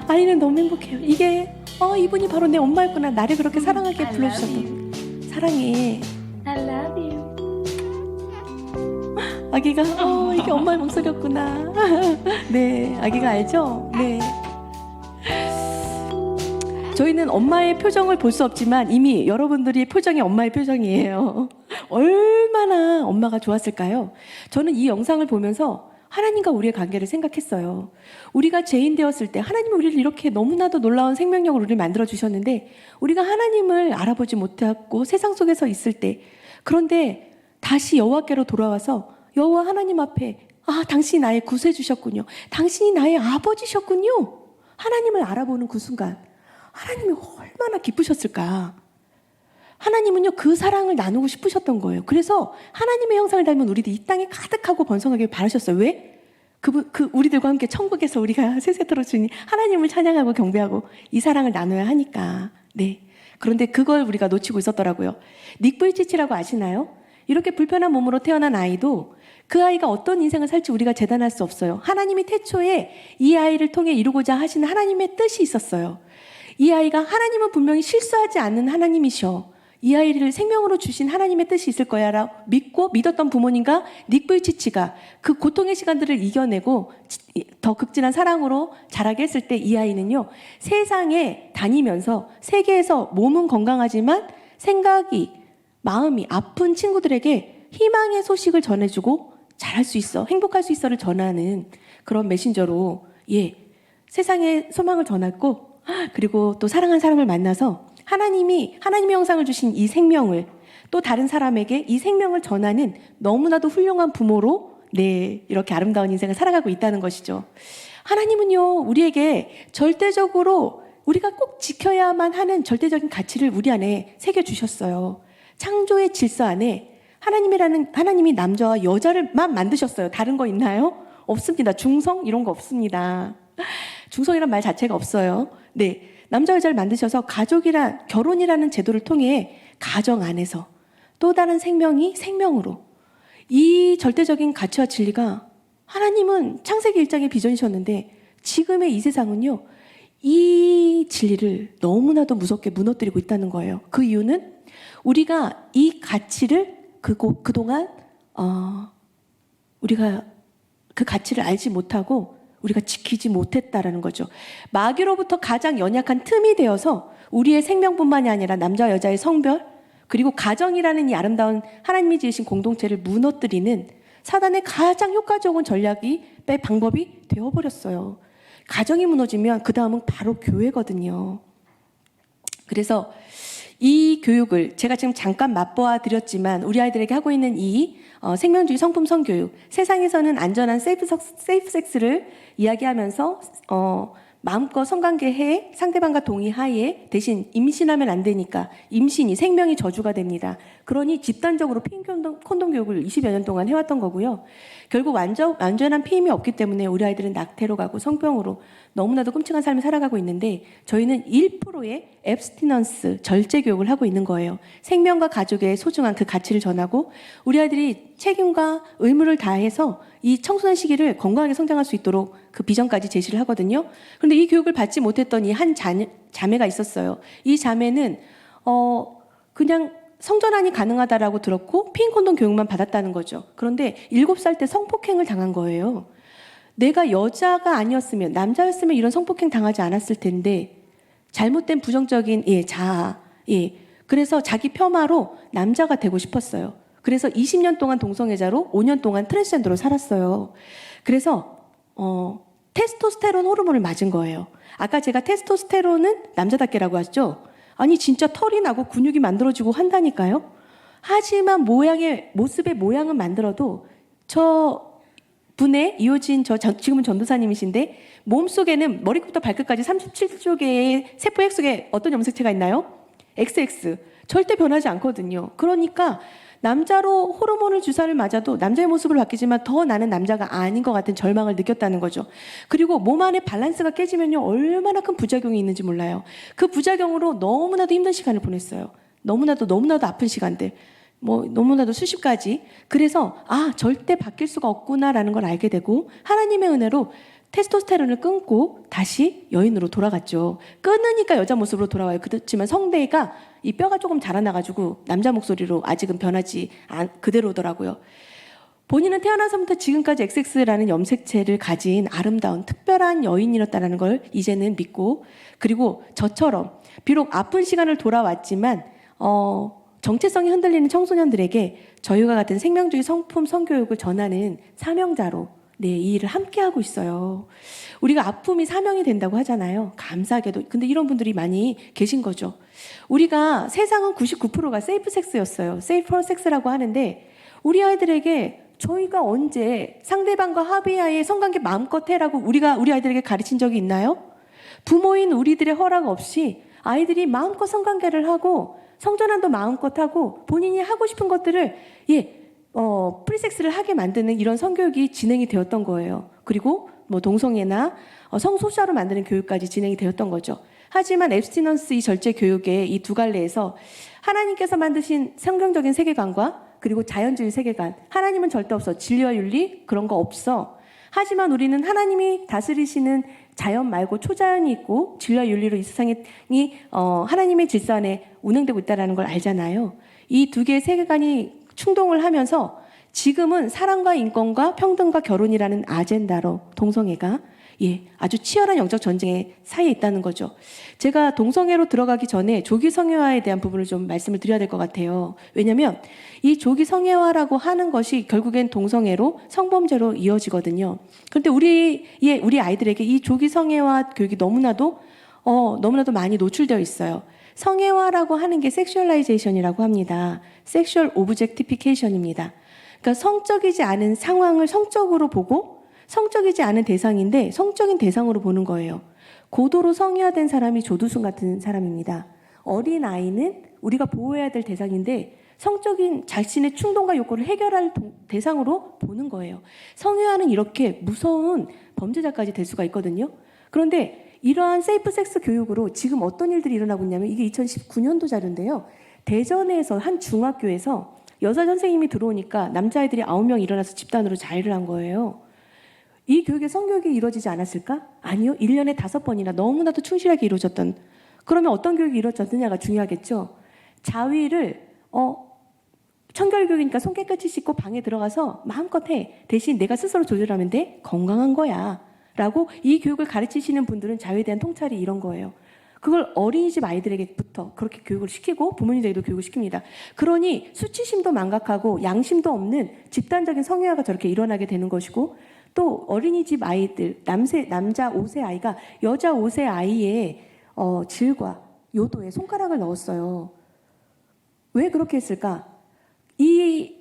아이는 너무 행복해요. 이게 이분이 바로 내 엄마였구나. 나를 그렇게 사랑하게 불러주셨던. 사랑해. I love you. 아기가 이게 엄마의 목소리였구나. 네, 아기가 알죠? 네. 저희는 엄마의 표정을 볼 수 없지만 이미 여러분들이 표정이 엄마의 표정이에요. 얼마나 엄마가 좋았을까요? 저는 이 영상을 보면서 하나님과 우리의 관계를 생각했어요. 우리가 죄인 되었을 때 하나님은 우리를 이렇게 너무나도 놀라운 생명력으로 우리를 만들어주셨는데 우리가 하나님을 알아보지 못하고 세상 속에서 있을 때 그런데 다시 여호와께로 돌아와서 여호와 하나님 앞에 당신이 나의 구세주셨군요. 당신이 나의 아버지셨군요. 하나님을 알아보는 그 순간 하나님이 얼마나 기쁘셨을까. 하나님은요 그 사랑을 나누고 싶으셨던 거예요. 그래서 하나님의 형상을 닮은 우리들이 이 땅에 가득하고 번성하게 바라셨어요. 왜? 우리들과 함께 천국에서 우리가 세세토록 주님 하나님을 찬양하고 경배하고 이 사랑을 나눠야 하니까. 네. 그런데 그걸 우리가 놓치고 있었더라고요. 닉 부이치치라고 아시나요? 이렇게 불편한 몸으로 태어난 아이도 그 아이가 어떤 인생을 살지 우리가 재단할 수 없어요. 하나님이 태초에 이 아이를 통해 이루고자 하신 하나님의 뜻이 있었어요. 이 아이가 하나님은 분명히 실수하지 않는 하나님이셔. 이 아이를 생명으로 주신 하나님의 뜻이 있을 거야 라고 믿었던 부모님과 닉 부이치치가 그 고통의 시간들을 이겨내고 더 극진한 사랑으로 자라게 했을 때 이 아이는요 세상에 다니면서 세계에서 몸은 건강하지만 생각이 마음이 아픈 친구들에게 희망의 소식을 전해주고 잘할 수 있어 행복할 수 있어를 전하는 그런 메신저로 세상에 소망을 전했고 그리고 또 사랑하는 사람을 만나서 하나님의 형상을 주신 이 생명을 또 다른 사람에게 이 생명을 전하는 너무나도 훌륭한 부모로 이렇게 아름다운 인생을 살아가고 있다는 것이죠. 하나님은요 우리에게 절대적으로 우리가 꼭 지켜야만 하는 절대적인 가치를 우리 안에 새겨주셨어요. 창조의 질서 안에 하나님이 남자와 여자를만 만드셨어요. 다른 거 있나요? 없습니다. 중성 이런 거 없습니다. 중성이란 말 자체가 없어요. 남자 여자를 만드셔서 결혼이라는 제도를 통해 가정 안에서 또 다른 생명으로 이 절대적인 가치와 진리가 하나님은 창세기 1장의 비전이셨는데 지금의 이 세상은요 이 진리를 너무나도 무섭게 무너뜨리고 있다는 거예요. 그 이유는 우리가 이 가치를 그동안 우리가 그 가치를 알지 못하고 우리가 지키지 못했다라는 거죠. 마귀로부터 가장 연약한 틈이 되어서 우리의 생명뿐만이 아니라 남자와 여자의 성별 그리고 가정이라는 이 아름다운 하나님이 지으신 공동체를 무너뜨리는 사단의 가장 효과적인 방법이 되어버렸어요. 가정이 무너지면 그 다음은 바로 교회거든요. 그래서 이 교육을 제가 지금 잠깐 맛보아 드렸지만 우리 아이들에게 하고 있는 이 생명주의 성품 성교육, 세상에서는 안전한 세이프 섹스를 이야기하면서 마음껏 성관계해 상대방과 동의하에 대신 임신하면 안 되니까 임신이 생명이 저주가 됩니다. 그러니 집단적으로 피임 콘돔 교육을 20여 년 동안 해왔던 거고요. 결국 완전한 피임이 없기 때문에 우리 아이들은 낙태로 가고 성병으로 너무나도 끔찍한 삶을 살아가고 있는데 저희는 1%의 앱스티넌스 절제 교육을 하고 있는 거예요. 생명과 가족의 소중한 그 가치를 전하고 우리 아이들이 책임과 의무를 다해서 이 청소년 시기를 건강하게 성장할 수 있도록 그 비전까지 제시를 하거든요. 그런데 이 교육을 받지 못했던 이 한 자매가 있었어요. 이 자매는 그냥 성전환이 가능하다라고 들었고 피임 콘돔 교육만 받았다는 거죠. 그런데 7살 때 성폭행을 당한 거예요. 내가 여자가 아니었으면 남자였으면 이런 성폭행 당하지 않았을 텐데 잘못된 부정적인 자아. 그래서 자기 폄하로 남자가 되고 싶었어요. 그래서 20년 동안 동성애자로 5년 동안 트랜스젠더로 살았어요. 그래서 테스토스테론 호르몬을 맞은 거예요. 아까 제가 테스토스테론은 남자답게라고 하죠. 아니 진짜 털이 나고 근육이 만들어지고 한다니까요. 하지만 모습의 모양은 만들어도 저 분의 이호진 지금은 전도사님이신데 몸속에는 머리부터 발끝까지 37조 개의 세포 핵속에 어떤 염색체가 있나요? XX. 절대 변하지 않거든요. 그러니까 남자로 호르몬을 주사를 맞아도 남자의 모습을 바뀌지만 더 나는 남자가 아닌 것 같은 절망을 느꼈다는 거죠. 그리고 몸 안에 밸런스가 깨지면요 얼마나 큰 부작용이 있는지 몰라요. 그 부작용으로 너무나도 힘든 시간을 보냈어요. 너무나도 아픈 시간들. 너무나도 수십 가지. 그래서 절대 바뀔 수가 없구나라는 걸 알게 되고 하나님의 은혜로 테스토스테론을 끊고 다시 여인으로 돌아갔죠. 끊으니까 여자 모습으로 돌아와요. 그렇지만 성대가 이 뼈가 조금 자라나가지고 남자 목소리로 아직은 변하지 그대로더라고요. 본인은 태어나서부터 지금까지 XX라는 염색체를 가진 아름다운 특별한 여인이었다는 걸 이제는 믿고 그리고 저처럼 비록 아픈 시간을 돌아왔지만 정체성이 흔들리는 청소년들에게 저희와 같은 생명주의 성품 성교육을 전하는 사명자로 이 일을 함께 하고 있어요. 우리가 아픔이 사명이 된다고 하잖아요. 감사하게도. 근데 이런 분들이 많이 계신 거죠. 우리가 세상은 99%가 세이프 섹스였어요. 세이프 섹스라고 하는데 우리 아이들에게 저희가 언제 상대방과 합의하에 성관계 마음껏 해라고 우리 아이들에게 가르친 적이 있나요? 부모인 우리들의 허락 없이 아이들이 마음껏 성관계를 하고 성전환도 마음껏 하고 본인이 하고 싶은 것들을 프리섹스를 하게 만드는 이런 성교육이 진행이 되었던 거예요. 그리고 동성애나 성소수자로 만드는 교육까지 진행이 되었던 거죠. 하지만 앱스티넌스 이 절제 교육의 이 두 갈래에서 하나님께서 만드신 성경적인 세계관과 그리고 자연주의 세계관, 하나님은 절대 없어. 진리와 윤리 그런 거 없어. 하지만 우리는 하나님이 다스리시는 자연 말고 초자연이 있고 진리와 윤리로 이 세상이 하나님의 질서 안에 운행되고 있다는 걸 알잖아요. 이 두 개의 세계관이 충동을 하면서 지금은 사랑과 인권과 평등과 결혼이라는 아젠다로 동성애가 아주 치열한 영적 전쟁의 사이에 있다는 거죠. 제가 동성애로 들어가기 전에 조기 성애화에 대한 부분을 좀 말씀을 드려야 될 것 같아요. 왜냐하면 이 조기 성애화라고 하는 것이 결국엔 동성애로 성범죄로 이어지거든요. 그런데 우리 아이들에게 이 조기 성애화 교육이 너무나도 많이 노출되어 있어요. 성애화라고 하는 게 섹슈얼라이제이션이라고 합니다. 섹슈얼 오브젝티피케이션입니다. 그러니까 성적이지 않은 상황을 성적으로 보고 성적이지 않은 대상인데 성적인 대상으로 보는 거예요. 고도로 성애화된 사람이 조두순 같은 사람입니다. 어린 아이는 우리가 보호해야 될 대상인데 성적인 자신의 충동과 욕구를 해결할 대상으로 보는 거예요. 성애화는 이렇게 무서운 범죄자까지 될 수가 있거든요. 그런데 이러한 세이프 섹스 교육으로 지금 어떤 일들이 일어나고 있냐면 이게 2019년도 자료인데요. 대전에서 한 중학교에서 여자 선생님이 들어오니까 남자아이들이 9명 일어나서 집단으로 자해를 한 거예요. 이 교육에 성교육이 이루어지지 않았을까? 아니요. 1년에 5번이나 너무나도 충실하게 이루어졌던. 그러면 어떤 교육이 이루어졌느냐가 중요하겠죠. 자위를 청결교육이니까 손 깨끗이 씻고 방에 들어가서 마음껏 해. 대신 내가 스스로 조절하면 돼. 건강한 거야. 라고 이 교육을 가르치시는 분들은 자유에 대한 통찰이 이런 거예요. 그걸 어린이집 아이들에게부터 그렇게 교육을 시키고 부모님들에게도 교육을 시킵니다. 그러니 수치심도 망각하고 양심도 없는 집단적인 성애화가 저렇게 일어나게 되는 것이고 또 어린이집 아이들, 남자 5세 아이가 여자 5세 아이의 질과 요도에 손가락을 넣었어요. 왜 그렇게 했을까? 이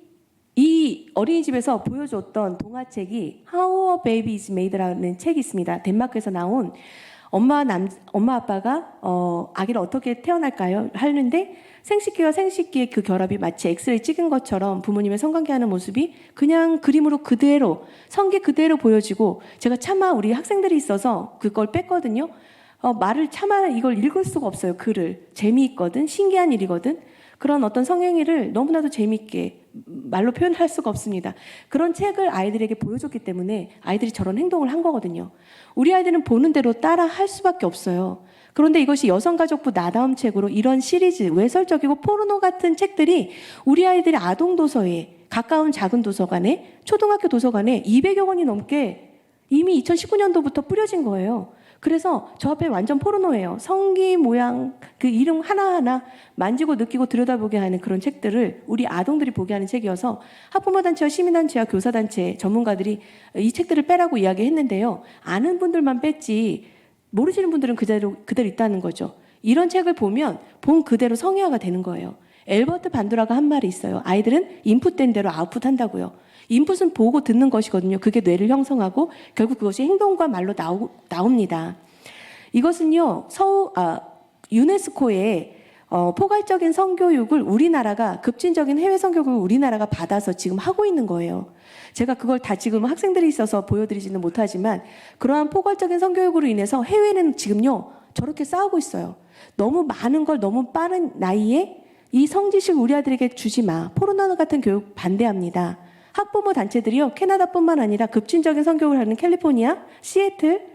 어린이집에서 보여줬던 동화책이 How a Baby is Made라는 책이 있습니다. 덴마크에서 나온 엄마 아빠가 아기를 어떻게 태어날까요? 하는데 생식기와 생식기의 그 결합이 마치 엑스레이 찍은 것처럼 부모님의 성관계하는 모습이 그냥 그림으로 그대로 성계 그대로 보여지고 제가 차마 우리 학생들이 있어서 그걸 뺐거든요. 말을 차마 이걸 읽을 수가 없어요. 글을. 재미있거든. 신기한 일이거든. 그런 어떤 성행위를 너무나도 재미있게 말로 표현할 수가 없습니다. 그런 책을 아이들에게 보여줬기 때문에 아이들이 저런 행동을 한 거거든요. 우리 아이들은 보는 대로 따라 할 수밖에 없어요. 그런데 이것이 여성가족부 나다움 책으로 이런 시리즈, 외설적이고 포르노 같은 책들이 우리 아이들의 아동도서에 가까운 작은 도서관에 초등학교 도서관에 200여 권이 넘게 이미 2019년도부터 뿌려진 거예요. 그래서 저 앞에 완전 포르노예요. 성기 모양 그 이름 하나하나 만지고 느끼고 들여다보게 하는 그런 책들을 우리 아동들이 보게 하는 책이어서 학부모단체와 시민단체와 교사단체 전문가들이 이 책들을 빼라고 이야기했는데요. 아는 분들만 뺐지 모르시는 분들은 그대로 있다는 거죠. 이런 책을 보면 본 그대로 성애화가 되는 거예요. 엘버트 반도라가 한 말이 있어요. 아이들은 인풋된 대로 아웃풋 한다고요. 인풋은 보고 듣는 것이거든요. 그게 뇌를 형성하고 결국 그것이 행동과 말로 나옵니다. 이것은요, 유네스코의 포괄적인 성교육을 우리나라가 급진적인 해외 성교육을 우리나라가 받아서 지금 하고 있는 거예요. 제가 그걸 다 지금 학생들이 있어서 보여드리지는 못하지만 그러한 포괄적인 성교육으로 인해서 해외는 지금요 저렇게 싸우고 있어요. 너무 많은 걸 너무 빠른 나이에 이 성지식 우리 아들에게 주지 마. 포르노 같은 교육 반대합니다. 학부모 단체들이요 캐나다뿐만 아니라 급진적인 성교육을 하는 캘리포니아, 시애틀,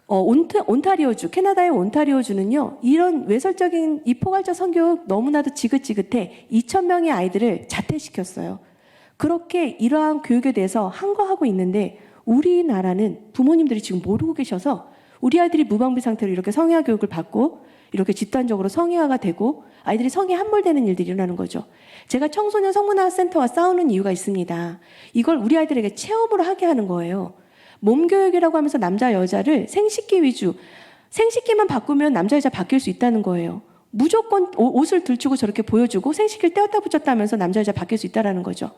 온타리오주, 캐나다의 온타리오주는요 이런 외설적인 이 포괄적 성교육 너무나도 지긋지긋해 2,000명의 아이들을 자퇴시켰어요. 그렇게 이러한 교육에 대해서 항거하고 있는데 우리나라는 부모님들이 지금 모르고 계셔서 우리 아이들이 무방비 상태로 이렇게 성애화 교육을 받고 이렇게 집단적으로 성애화가 되고 아이들이 성에 함몰되는 일들이 일어나는 거죠. 제가 청소년 성문화센터와 싸우는 이유가 있습니다. 이걸 우리 아이들에게 체험으로 하게 하는 거예요. 몸교육이라고 하면서 남자 여자를 생식기 위주, 생식기만 바꾸면 남자 여자 바뀔 수 있다는 거예요. 무조건 옷을 들추고 저렇게 보여주고 생식기를 떼었다 붙였다 하면서 남자 여자 바뀔 수 있다는 거죠.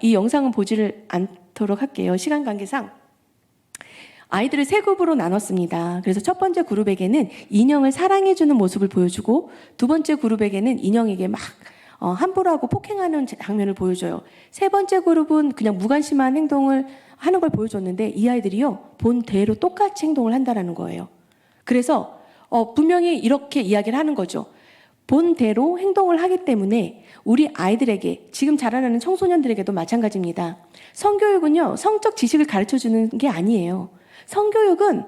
이 영상은 보지를 않도록 할게요. 시간 관계상. 아이들을 세 그룹으로 나눴습니다. 그래서 첫 번째 그룹에게는 인형을 사랑해주는 모습을 보여주고 두 번째 그룹에게는 인형에게 막 함부로 하고 폭행하는 장면을 보여줘요. 세 번째 그룹은 그냥 무관심한 행동을 하는 걸 보여줬는데 이 아이들이요 본대로 똑같이 행동을 한다는 거예요. 그래서 분명히 이렇게 이야기를 하는 거죠. 본대로 행동을 하기 때문에 우리 아이들에게 지금 자라나는 청소년들에게도 마찬가지입니다. 성교육은요 성적 지식을 가르쳐주는 게 아니에요. 성교육은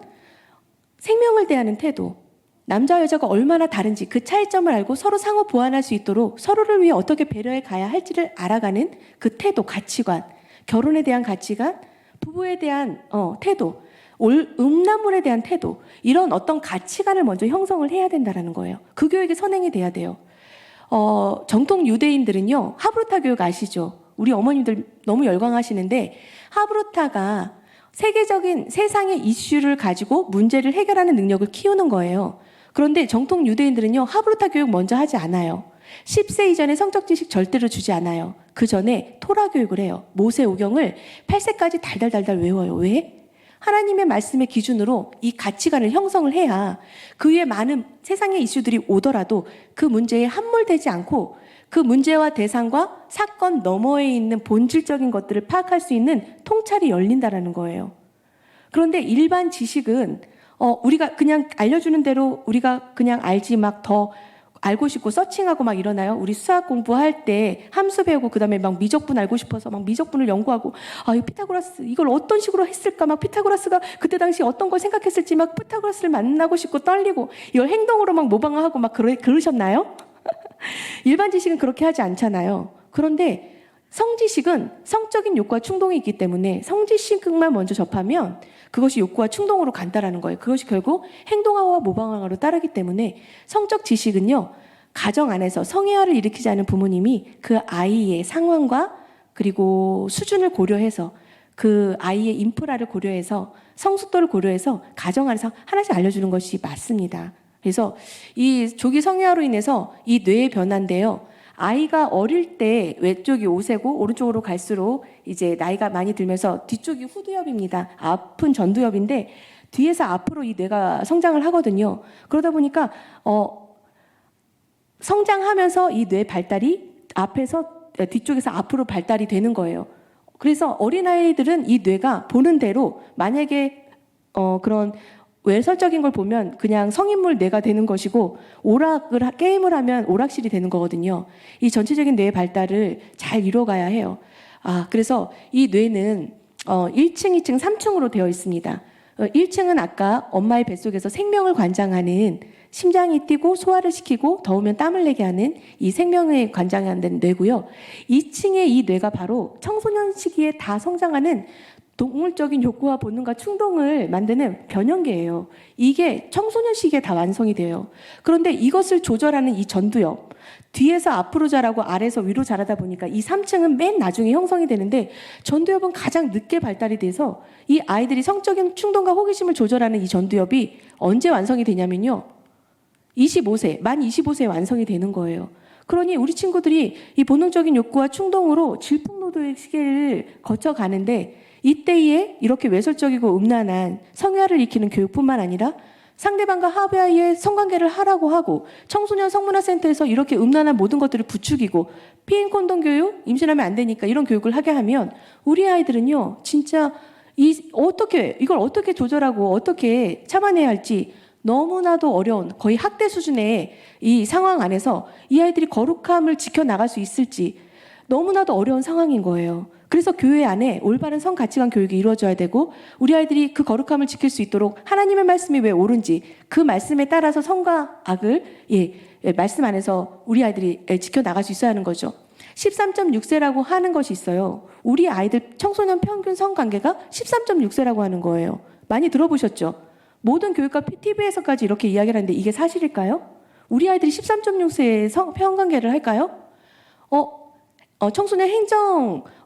생명을 대하는 태도, 남자 여자가 얼마나 다른지 그 차이점을 알고 서로 상호 보완할 수 있도록 서로를 위해 어떻게 배려해 가야 할지를 알아가는 그 태도, 가치관, 결혼에 대한 가치관, 부부에 대한 태도, 음란물에 대한 태도, 이런 어떤 가치관을 먼저 형성을 해야 된다는 거예요. 그 교육이 선행이 돼야 돼요. 정통 유대인들은요 하브루타 교육 아시죠? 우리 어머님들 너무 열광하시는데 하브루타가 세계적인 세상의 이슈를 가지고 문제를 해결하는 능력을 키우는 거예요. 그런데 정통 유대인들은요 하브루타 교육 먼저 하지 않아요. 10세 이전에 성적 지식 절대로 주지 않아요. 그 전에 토라 교육을 해요. 모세오경을 8세까지 달달달달 외워요. 왜? 하나님의 말씀의 기준으로 이 가치관을 형성을 해야 그 위에 많은 세상의 이슈들이 오더라도 그 문제에 함몰되지 않고 그 문제와 대상과 사건 너머에 있는 본질적인 것들을 파악할 수 있는 통찰이 열린다라는 거예요. 그런데 일반 지식은 우리가 그냥 알려주는 대로 우리가 그냥 알지 막 더 알고 싶고 서칭하고 막 이러나요? 우리 수학 공부할 때 함수 배우고 그다음에 막 미적분 알고 싶어서 막 미적분을 연구하고 이 피타고라스 이걸 어떤 식으로 했을까 막 피타고라스가 그때 당시 어떤 걸 생각했을지 막 피타고라스를 만나고 싶고 떨리고 이걸 행동으로 막 모방하고 막 그러셨나요? 일반 지식은 그렇게 하지 않잖아요. 그런데 성지식은 성적인 욕구와 충동이 있기 때문에 성지식만 먼저 접하면 그것이 욕구와 충동으로 간다라는 거예요. 그것이 결국 행동화와 모방화로 따르기 때문에 성적 지식은요 가정 안에서 성애화를 일으키지 않은 부모님이 그 아이의 상황과 그리고 수준을 고려해서 그 아이의 인프라를 고려해서 성숙도를 고려해서 가정 안에서 하나씩 알려주는 것이 맞습니다. 그래서 이 조기 성유화로 인해서 이 뇌의 변화인데요. 아이가 어릴 때 왼쪽이 5세고 오른쪽으로 갈수록 이제 나이가 많이 들면서 뒤쪽이 후두엽입니다. 앞은 전두엽인데 뒤에서 앞으로 이 뇌가 성장을 하거든요. 그러다 보니까 성장하면서 이 뇌 발달이 뒤쪽에서 앞으로 발달이 되는 거예요. 그래서 어린아이들은 이 뇌가 보는 대로 만약에 그런 외설적인 걸 보면 그냥 성인물 뇌가 되는 것이고 게임을 하면 오락실이 되는 거거든요. 이 전체적인 뇌의 발달을 잘 이뤄가야 해요. 그래서 이 뇌는 1층, 2층, 3층으로 되어 있습니다. 1층은 아까 엄마의 뱃속에서 생명을 관장하는 심장이 뛰고 소화를 시키고 더우면 땀을 내게 하는 이 생명을 관장하는 뇌고요. 2층의 이 뇌가 바로 청소년 시기에 다 성장하는 동물적인 욕구와 본능과 충동을 만드는 변형계예요. 이게 청소년 시기에 다 완성이 돼요. 그런데 이것을 조절하는 이 전두엽, 뒤에서 앞으로 자라고 아래에서 위로 자라다 보니까 이 3층은 맨 나중에 형성이 되는데 전두엽은 가장 늦게 발달이 돼서 이 아이들이 성적인 충동과 호기심을 조절하는 이 전두엽이 언제 완성이 되냐면요. 25세, 만 25세에 완성이 되는 거예요. 그러니 우리 친구들이 이 본능적인 욕구와 충동으로 질풍노도의 시기를 거쳐가는데 이때에 이렇게 외설적이고 음란한 성애를 익히는 교육뿐만 아니라 상대방과 합의하에 성관계를 하라고 하고 청소년 성문화센터에서 이렇게 음란한 모든 것들을 부추기고 피임 콘돔 교육, 임신하면 안 되니까 이런 교육을 하게 하면 우리 아이들은요 진짜 이걸 어떻게 조절하고 어떻게 참아내야 할지 너무나도 어려운 거의 학대 수준의 이 상황 안에서 이 아이들이 거룩함을 지켜나갈 수 있을지 너무나도 어려운 상황인 거예요. 그래서 교회 안에 올바른 성 가치관 교육이 이루어져야 되고 우리 아이들이 그 거룩함을 지킬 수 있도록 하나님의 말씀이 왜 옳은지 그 말씀에 따라서 성과 악을 말씀 안에서 우리 아이들이 지켜나갈 수 있어야 하는 거죠. 13.6세라고 하는 것이 있어요. 우리 아이들 청소년 평균 성관계가 13.6세라고 하는 거예요. 많이 들어보셨죠? 모든 교육과 TV에서까지 이렇게 이야기를 하는데 이게 사실일까요? 우리 아이들이 13.6세에 성관계를 할까요? 청소년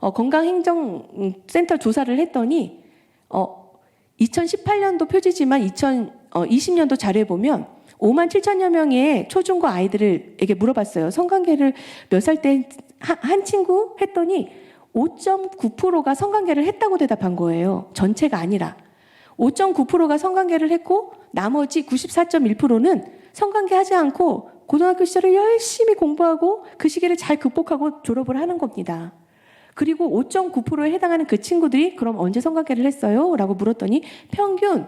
건강행정센터 조사를 했더니 2018년도 표지지만 2020년도 자료에 보면 5만 7천여 명의 초중고 아이들에게 물어봤어요. 성관계를 몇 살 때 한 친구 했더니 5.9%가 성관계를 했다고 대답한 거예요. 전체가 아니라. 5.9%가 성관계를 했고 나머지 94.1%는 성관계 하지 않고 고등학교 시절에 열심히 공부하고 그 시기를 잘 극복하고 졸업을 하는 겁니다. 그리고 5.9%에 해당하는 그 친구들이 그럼 언제 성관계를 했어요? 라고 물었더니 평균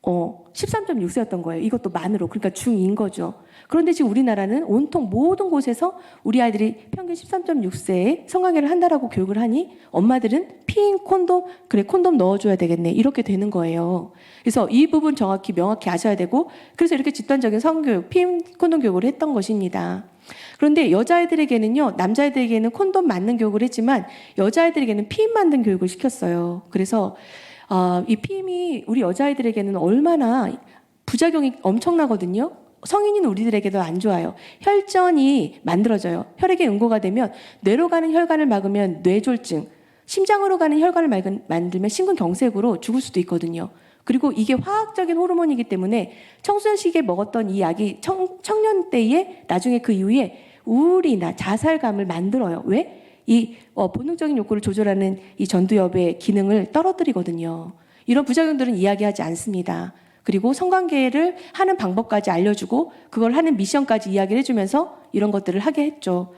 13.6세였던 거예요. 이것도 만으로. 그러니까 중2인 거죠. 그런데 지금 우리나라는 온통 모든 곳에서 우리 아이들이 평균 13.6세에 성관계를 한다라고 교육을 하니 엄마들은 피임 콘돔, 그래 콘돔 넣어줘야 되겠네. 이렇게 되는 거예요. 그래서 이 부분 명확히 아셔야 되고 그래서 이렇게 집단적인 성교육, 피임 콘돔 교육을 했던 것입니다. 그런데 여자아이들에게는요, 남자아이들에게는 콘돔 맞는 교육을 했지만 여자아이들에게는 피임 맞는 교육을 시켰어요. 그래서 이 피임이 우리 여자아이들에게는 얼마나 부작용이 엄청나거든요. 성인인 우리들에게도 안 좋아요. 혈전이 만들어져요. 혈액의 응고가 되면 뇌로 가는 혈관을 막으면 뇌졸중, 심장으로 가는 혈관을 만들면 심근경색으로 죽을 수도 있거든요. 그리고 이게 화학적인 호르몬이기 때문에 청소년 시기에 먹었던 이 약이 청년 때에 나중에 그 이후에 우울이나 자살감을 만들어요. 왜? 이 본능적인 욕구를 조절하는 이 전두엽의 기능을 떨어뜨리거든요. 이런 부작용들은 이야기하지 않습니다. 그리고 성관계를 하는 방법까지 알려주고 그걸 하는 미션까지 이야기를 해주면서 이런 것들을 하게 했죠.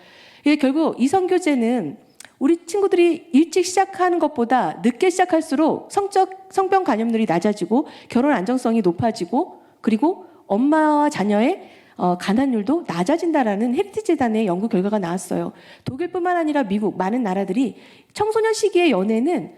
결국 이 성교제는 우리 친구들이 일찍 시작하는 것보다 늦게 시작할수록 성병 간염률이 낮아지고 결혼 안정성이 높아지고 그리고 엄마와 자녀의 가난율도 낮아진다라는 헤리티지 재단의 연구 결과가 나왔어요. 독일뿐만 아니라 미국 많은 나라들이 청소년 시기의 연애는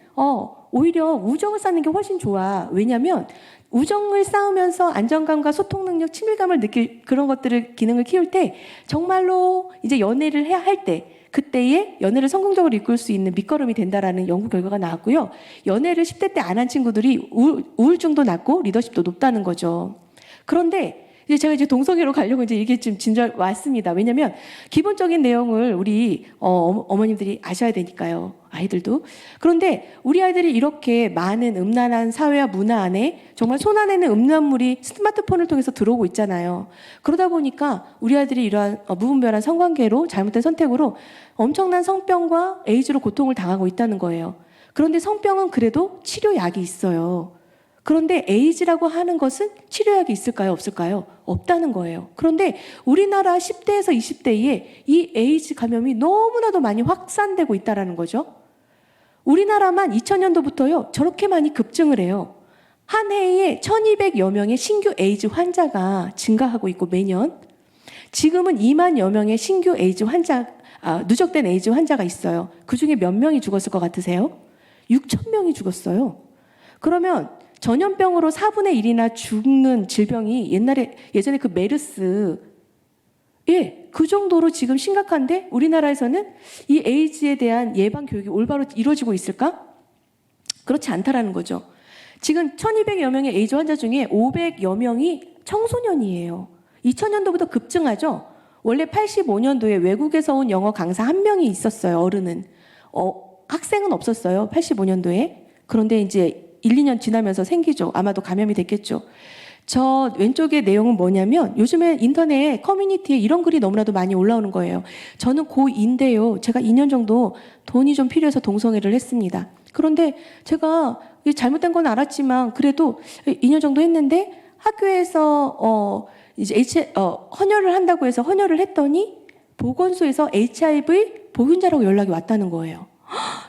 오히려 우정을 쌓는 게 훨씬 좋아. 왜냐하면 우정을 쌓으면서 안정감과 소통 능력, 친밀감을 느낄 그런 기능을 키울 때 정말로 이제 연애를 해야 할 때 그때에 연애를 성공적으로 이끌 수 있는 밑거름이 된다라는 연구 결과가 나왔고요. 연애를 10대 때 안 한 친구들이 우울증도 낮고 리더십도 높다는 거죠. 그런데 제가 이제 동성애로 가려고 이제 이게 지금 진절 왔습니다. 왜냐면 기본적인 내용을 우리 어머님들이 아셔야 되니까요. 아이들도. 그런데 우리 아이들이 이렇게 많은 음란한 사회와 문화 안에 정말 손 안에는 음란물이 스마트폰을 통해서 들어오고 있잖아요. 그러다 보니까 우리 아이들이 이러한 무분별한 성관계로 잘못된 선택으로 엄청난 성병과 에이즈로 고통을 당하고 있다는 거예요. 그런데 성병은 그래도 치료약이 있어요. 그런데 에이즈라고 하는 것은 치료약이 있을까요? 없을까요? 없다는 거예요. 그런데 우리나라 10대에서 20대에 이 에이즈 감염이 너무나도 많이 확산되고 있다는 거죠. 우리나라만 2000년도부터요, 저렇게 많이 급증을 해요. 한 해에 1200여 명의 신규 에이즈 환자가 증가하고 있고 매년 지금은 2만여 명의 신규 에이즈 누적된 에이즈 환자가 있어요. 그중에 몇 명이 죽었을 것 같으세요? 6,000명이 죽었어요. 그러면 전염병으로 4분의 1이나 죽는 질병이 예전에 그 메르스, 그 정도로 지금 심각한데 우리나라에서는 이 에이즈에 대한 예방 교육이 올바로 이루어지고 있을까? 그렇지 않다라는 거죠. 지금 1200여 명의 에이즈 환자 중에 500여 명이 청소년이에요. 2000년도부터 급증하죠. 원래 85년도에 외국에서 온 영어 강사 한 명이 있었어요. 어른은. 학생은 없었어요. 85년도에. 그런데 이제 1, 2년 지나면서 생기죠. 아마도 감염이 됐겠죠. 저 왼쪽의 내용은 뭐냐면 요즘에 인터넷 커뮤니티에 이런 글이 너무나도 많이 올라오는 거예요. 저는 고2인데요. 제가 2년 정도 돈이 좀 필요해서 동성애를 했습니다. 그런데 제가 잘못된 건 알았지만 그래도 2년 정도 했는데 학교에서 이제 헌혈을 한다고 해서 헌혈을 했더니 보건소에서 HIV 보균자라고 연락이 왔다는 거예요.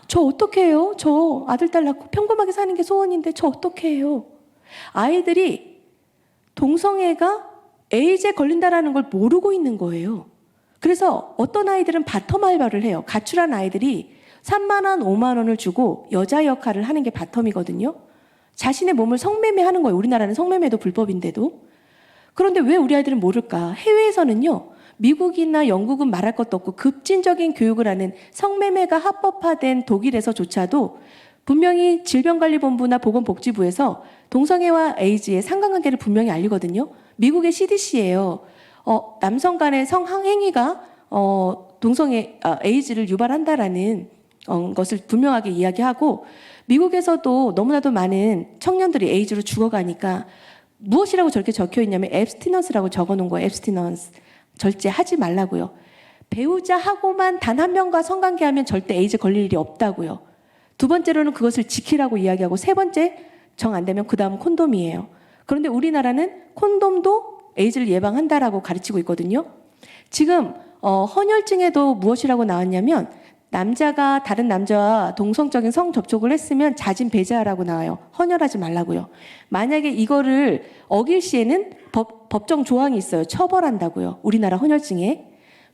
저 어떻게 해요? 저 아들 딸 낳고 평범하게 사는 게 소원인데 저 어떻게 해요? 아이들이 동성애가 에이즈에 걸린다라는 걸 모르고 있는 거예요. 그래서 어떤 아이들은 바텀 알바를 해요. 가출한 아이들이 3만 원, 5만 원을 주고 여자 역할을 하는 게 바텀이거든요. 자신의 몸을 성매매하는 거예요. 우리나라는 성매매도 불법인데도. 그런데 왜 우리 아이들은 모를까? 해외에서는요. 미국이나 영국은 말할 것도 없고 급진적인 교육을 하는 성매매가 합법화된 독일에서조차도 분명히 질병관리본부나 보건복지부에서 동성애와 에이즈의 상관관계를 분명히 알리거든요. 미국의 CDC예요. 남성 간의 성행위가 에이즈를 유발한다라는 것을 분명하게 이야기하고 미국에서도 너무나도 많은 청년들이 에이즈로 죽어가니까 무엇이라고 저렇게 적혀 있냐면 앱스티넌스라고 적어놓은 거예요. 앱스티넌스. 절제하지 말라고요. 배우자하고만 단 한 명과 성관계하면 절대 에이즈 걸릴 일이 없다고요. 두 번째로는 그것을 지키라고 이야기하고 세 번째 정 안 되면 그 다음 콘돔이에요. 그런데 우리나라는 콘돔도 에이즈를 예방한다라고 가르치고 있거든요. 지금 헌혈증에도 무엇이라고 나왔냐면 남자가 다른 남자와 동성적인 성접촉을 했으면 자진 배제하라고 나와요. 헌혈하지 말라고요. 만약에 이거를 어길 시에는 법정 조항이 있어요. 처벌한다고요. 우리나라 헌혈증에.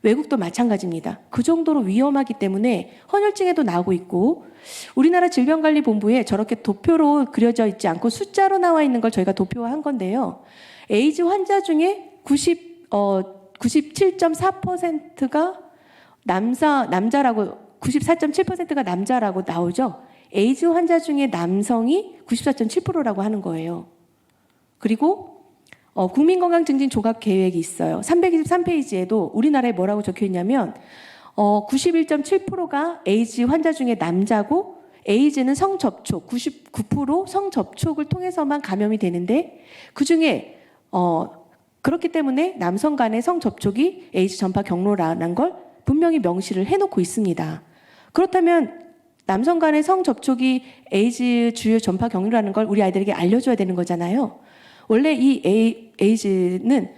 외국도 마찬가지입니다. 그 정도로 위험하기 때문에 헌혈증에도 나오고 있고 우리나라 질병관리본부에 저렇게 도표로 그려져 있지 않고 숫자로 나와 있는 걸 저희가 도표화한 건데요. 에이즈 환자 중에 97.4%가 남자라고 94.7%가 남자라고 나오죠. 에이즈 환자 중에 남성이 94.7%라고 하는 거예요. 그리고 국민건강증진 종합계획이 있어요. 323페이지에도 우리나라에 뭐라고 적혀 있냐면 91.7%가 에이즈 환자 중에 남자고 에이즈는 성접촉, 99% 성접촉을 통해서만 감염이 되는데 그중에 그렇기 때문에 남성 간의 성접촉이 에이즈 전파 경로라는 걸 분명히 명시를 해놓고 있습니다. 그렇다면 남성 간의 성접촉이 에이즈 주요 전파 경로라는 걸 우리 아이들에게 알려줘야 되는 거잖아요. 원래 이 에이즈는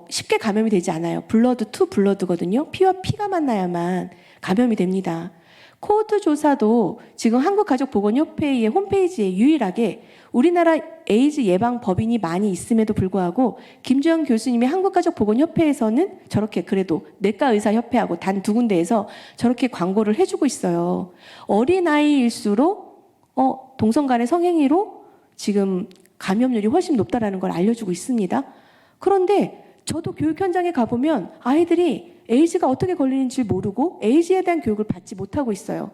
쉽게 감염이 되지 않아요. 블러드 투 블러드거든요. 피와 피가 만나야만 감염이 됩니다. 코호트 조사도 지금 한국가족보건협회의 홈페이지에 유일하게 우리나라 에이즈 예방 법인이 많이 있음에도 불구하고 김주영 교수님의 한국가족보건협회에서는 저렇게 그래도 내과의사협회하고 단 2군데에서 저렇게 광고를 해주고 있어요. 어린아이일수록 동성 간의 성행위로 지금 감염률이 훨씬 높다라는 걸 알려주고 있습니다. 그런데 저도 교육 현장에 가보면 아이들이 에이즈가 어떻게 걸리는지 모르고 에이즈에 대한 교육을 받지 못하고 있어요.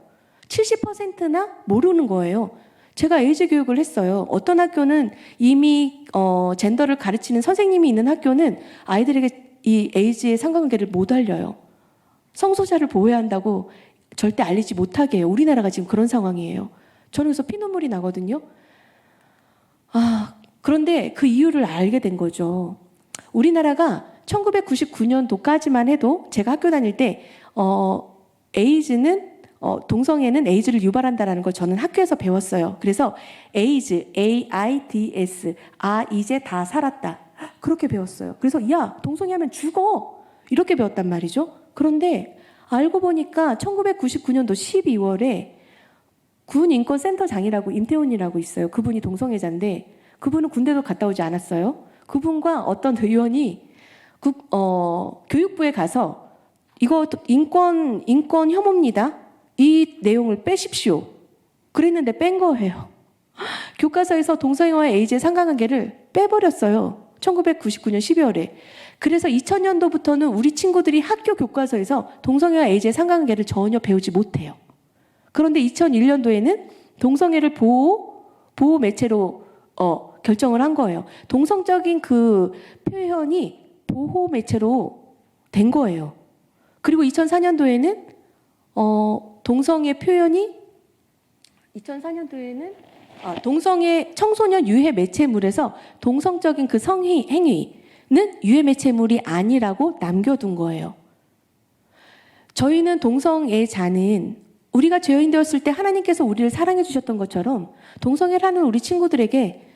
70%나 모르는 거예요. 제가 에이즈 교육을 했어요. 어떤 학교는 이미 젠더를 가르치는 선생님이 있는 학교는 아이들에게 이 에이즈의 상관관계를 못 알려요. 성소자를 보호해야 한다고 절대 알리지 못하게 해요. 우리나라가 지금 그런 상황이에요. 저는 그래서 피눈물이 나거든요. 그런데 그 이유를 알게 된 거죠. 우리나라가 1999년도까지만 해도 제가 학교 다닐 때 에이즈는 동성애는 에이즈를 유발한다라는 걸 저는 학교에서 배웠어요. 그래서 에이즈, AIDS, 이제 다 살았다. 그렇게 배웠어요. 그래서 야, 동성애하면 죽어. 이렇게 배웠단 말이죠. 그런데 알고 보니까 1999년도 12월에 군인권센터장이라고 임태훈이라고 있어요. 그분이 동성애자인데 그분은 군대도 갔다 오지 않았어요. 그분과 어떤 의원이 교육부에 가서 이거 인권 혐오입니다. 이 내용을 빼십시오. 그랬는데 뺀 거예요. 교과서에서 동성애와 에이즈의 상관관계를 빼버렸어요. 1999년 12월에. 그래서 2000년도부터는 우리 친구들이 학교 교과서에서 동성애와 에이즈의 상관관계를 전혀 배우지 못해요. 그런데 2001년도에는 동성애를 보호 매체로 결정을 한 거예요. 동성적인 그 표현이 보호 매체로 된 거예요. 그리고 2004년도에는 동성애 표현이 2004년도에는 동성애 청소년 유해 매체물에서 동성적인 그 행위는 유해 매체물이 아니라고 남겨둔 거예요. 저희는 동성애자는 우리가 죄인 되었을 때 하나님께서 우리를 사랑해 주셨던 것처럼 동성애를 하는 우리 친구들에게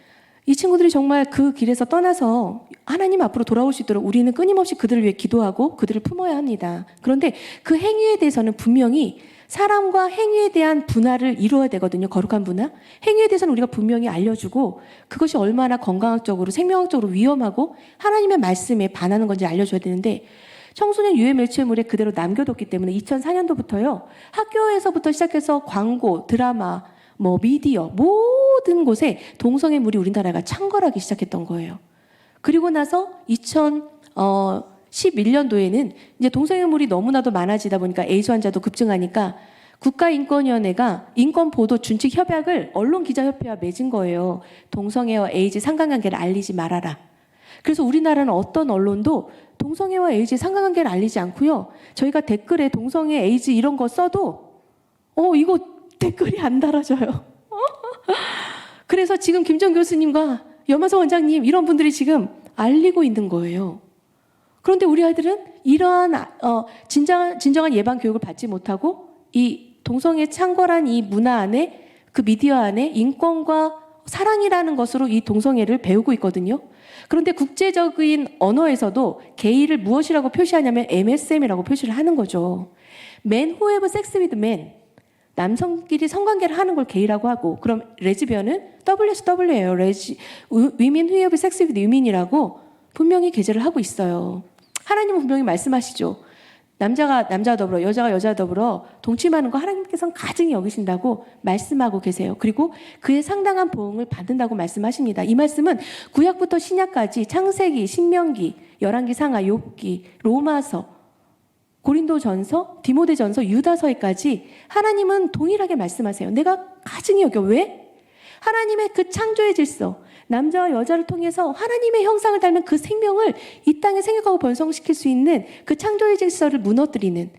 이 친구들이 정말 그 길에서 떠나서 하나님 앞으로 돌아올 수 있도록 우리는 끊임없이 그들을 위해 기도하고 그들을 품어야 합니다. 그런데 그 행위에 대해서는 분명히 사람과 행위에 대한 분할을 이루어야 되거든요. 거룩한 분할. 행위에 대해서는 우리가 분명히 알려주고 그것이 얼마나 건강학적으로 생명학적으로 위험하고 하나님의 말씀에 반하는 건지 알려줘야 되는데 청소년 유해 매체물에 그대로 남겨뒀기 때문에 2004년도부터요. 학교에서부터 시작해서 광고, 드라마, 미디어 모든 곳에 동성애물이 우리나라가 창궐하기 시작했던 거예요. 그리고 나서 2011년도에는 이제 동성애물이 너무나도 많아지다 보니까 에이즈 환자도 급증하니까 국가인권위원회가 인권보도 준칙 협약을 언론기자협회와 맺은 거예요. 동성애와 에이즈 상관관계를 알리지 말아라. 그래서 우리나라는 어떤 언론도 동성애와 에이즈 상관관계를 알리지 않고요. 저희가 댓글에 동성애, 에이즈 이런 거 써도 이거 댓글이 안 달아져요. 그래서 지금 김정 교수님과 염화성 원장님 이런 분들이 지금 알리고 있는 거예요. 그런데 우리 아이들은 이러한 진정한 예방 교육을 받지 못하고 이 동성애 창궐한 이 문화 안에 그 미디어 안에 인권과 사랑이라는 것으로 이 동성애를 배우고 있거든요. 그런데 국제적인 언어에서도 게이를 무엇이라고 표시하냐면 MSM이라고 표시를 하는 거죠. Men who have sex with men. 남성끼리 성관계를 하는 걸 게이라고 하고 그럼 레즈비언은 WSW예요. Women who have sex with women이라고 분명히 게재를 하고 있어요. 하나님은 분명히 말씀하시죠. 남자가 더불어 여자가 여자 더불어 동침하는 거 하나님께서는 가증히 여기신다고 말씀하고 계세요. 그리고 그의 상당한 보응을 받는다고 말씀하십니다. 이 말씀은 구약부터 신약까지 창세기, 신명기, 열왕기, 상하, 욥기, 로마서, 고린도전서, 디모데전서, 유다서에까지 하나님은 동일하게 말씀하세요. 내가 가증히 여겨. 왜? 하나님의 그 창조의 질서, 남자와 여자를 통해서 하나님의 형상을 닮은 그 생명을 이 땅에 생육하고 번성시킬 수 있는 그 창조의 질서를 무너뜨리는,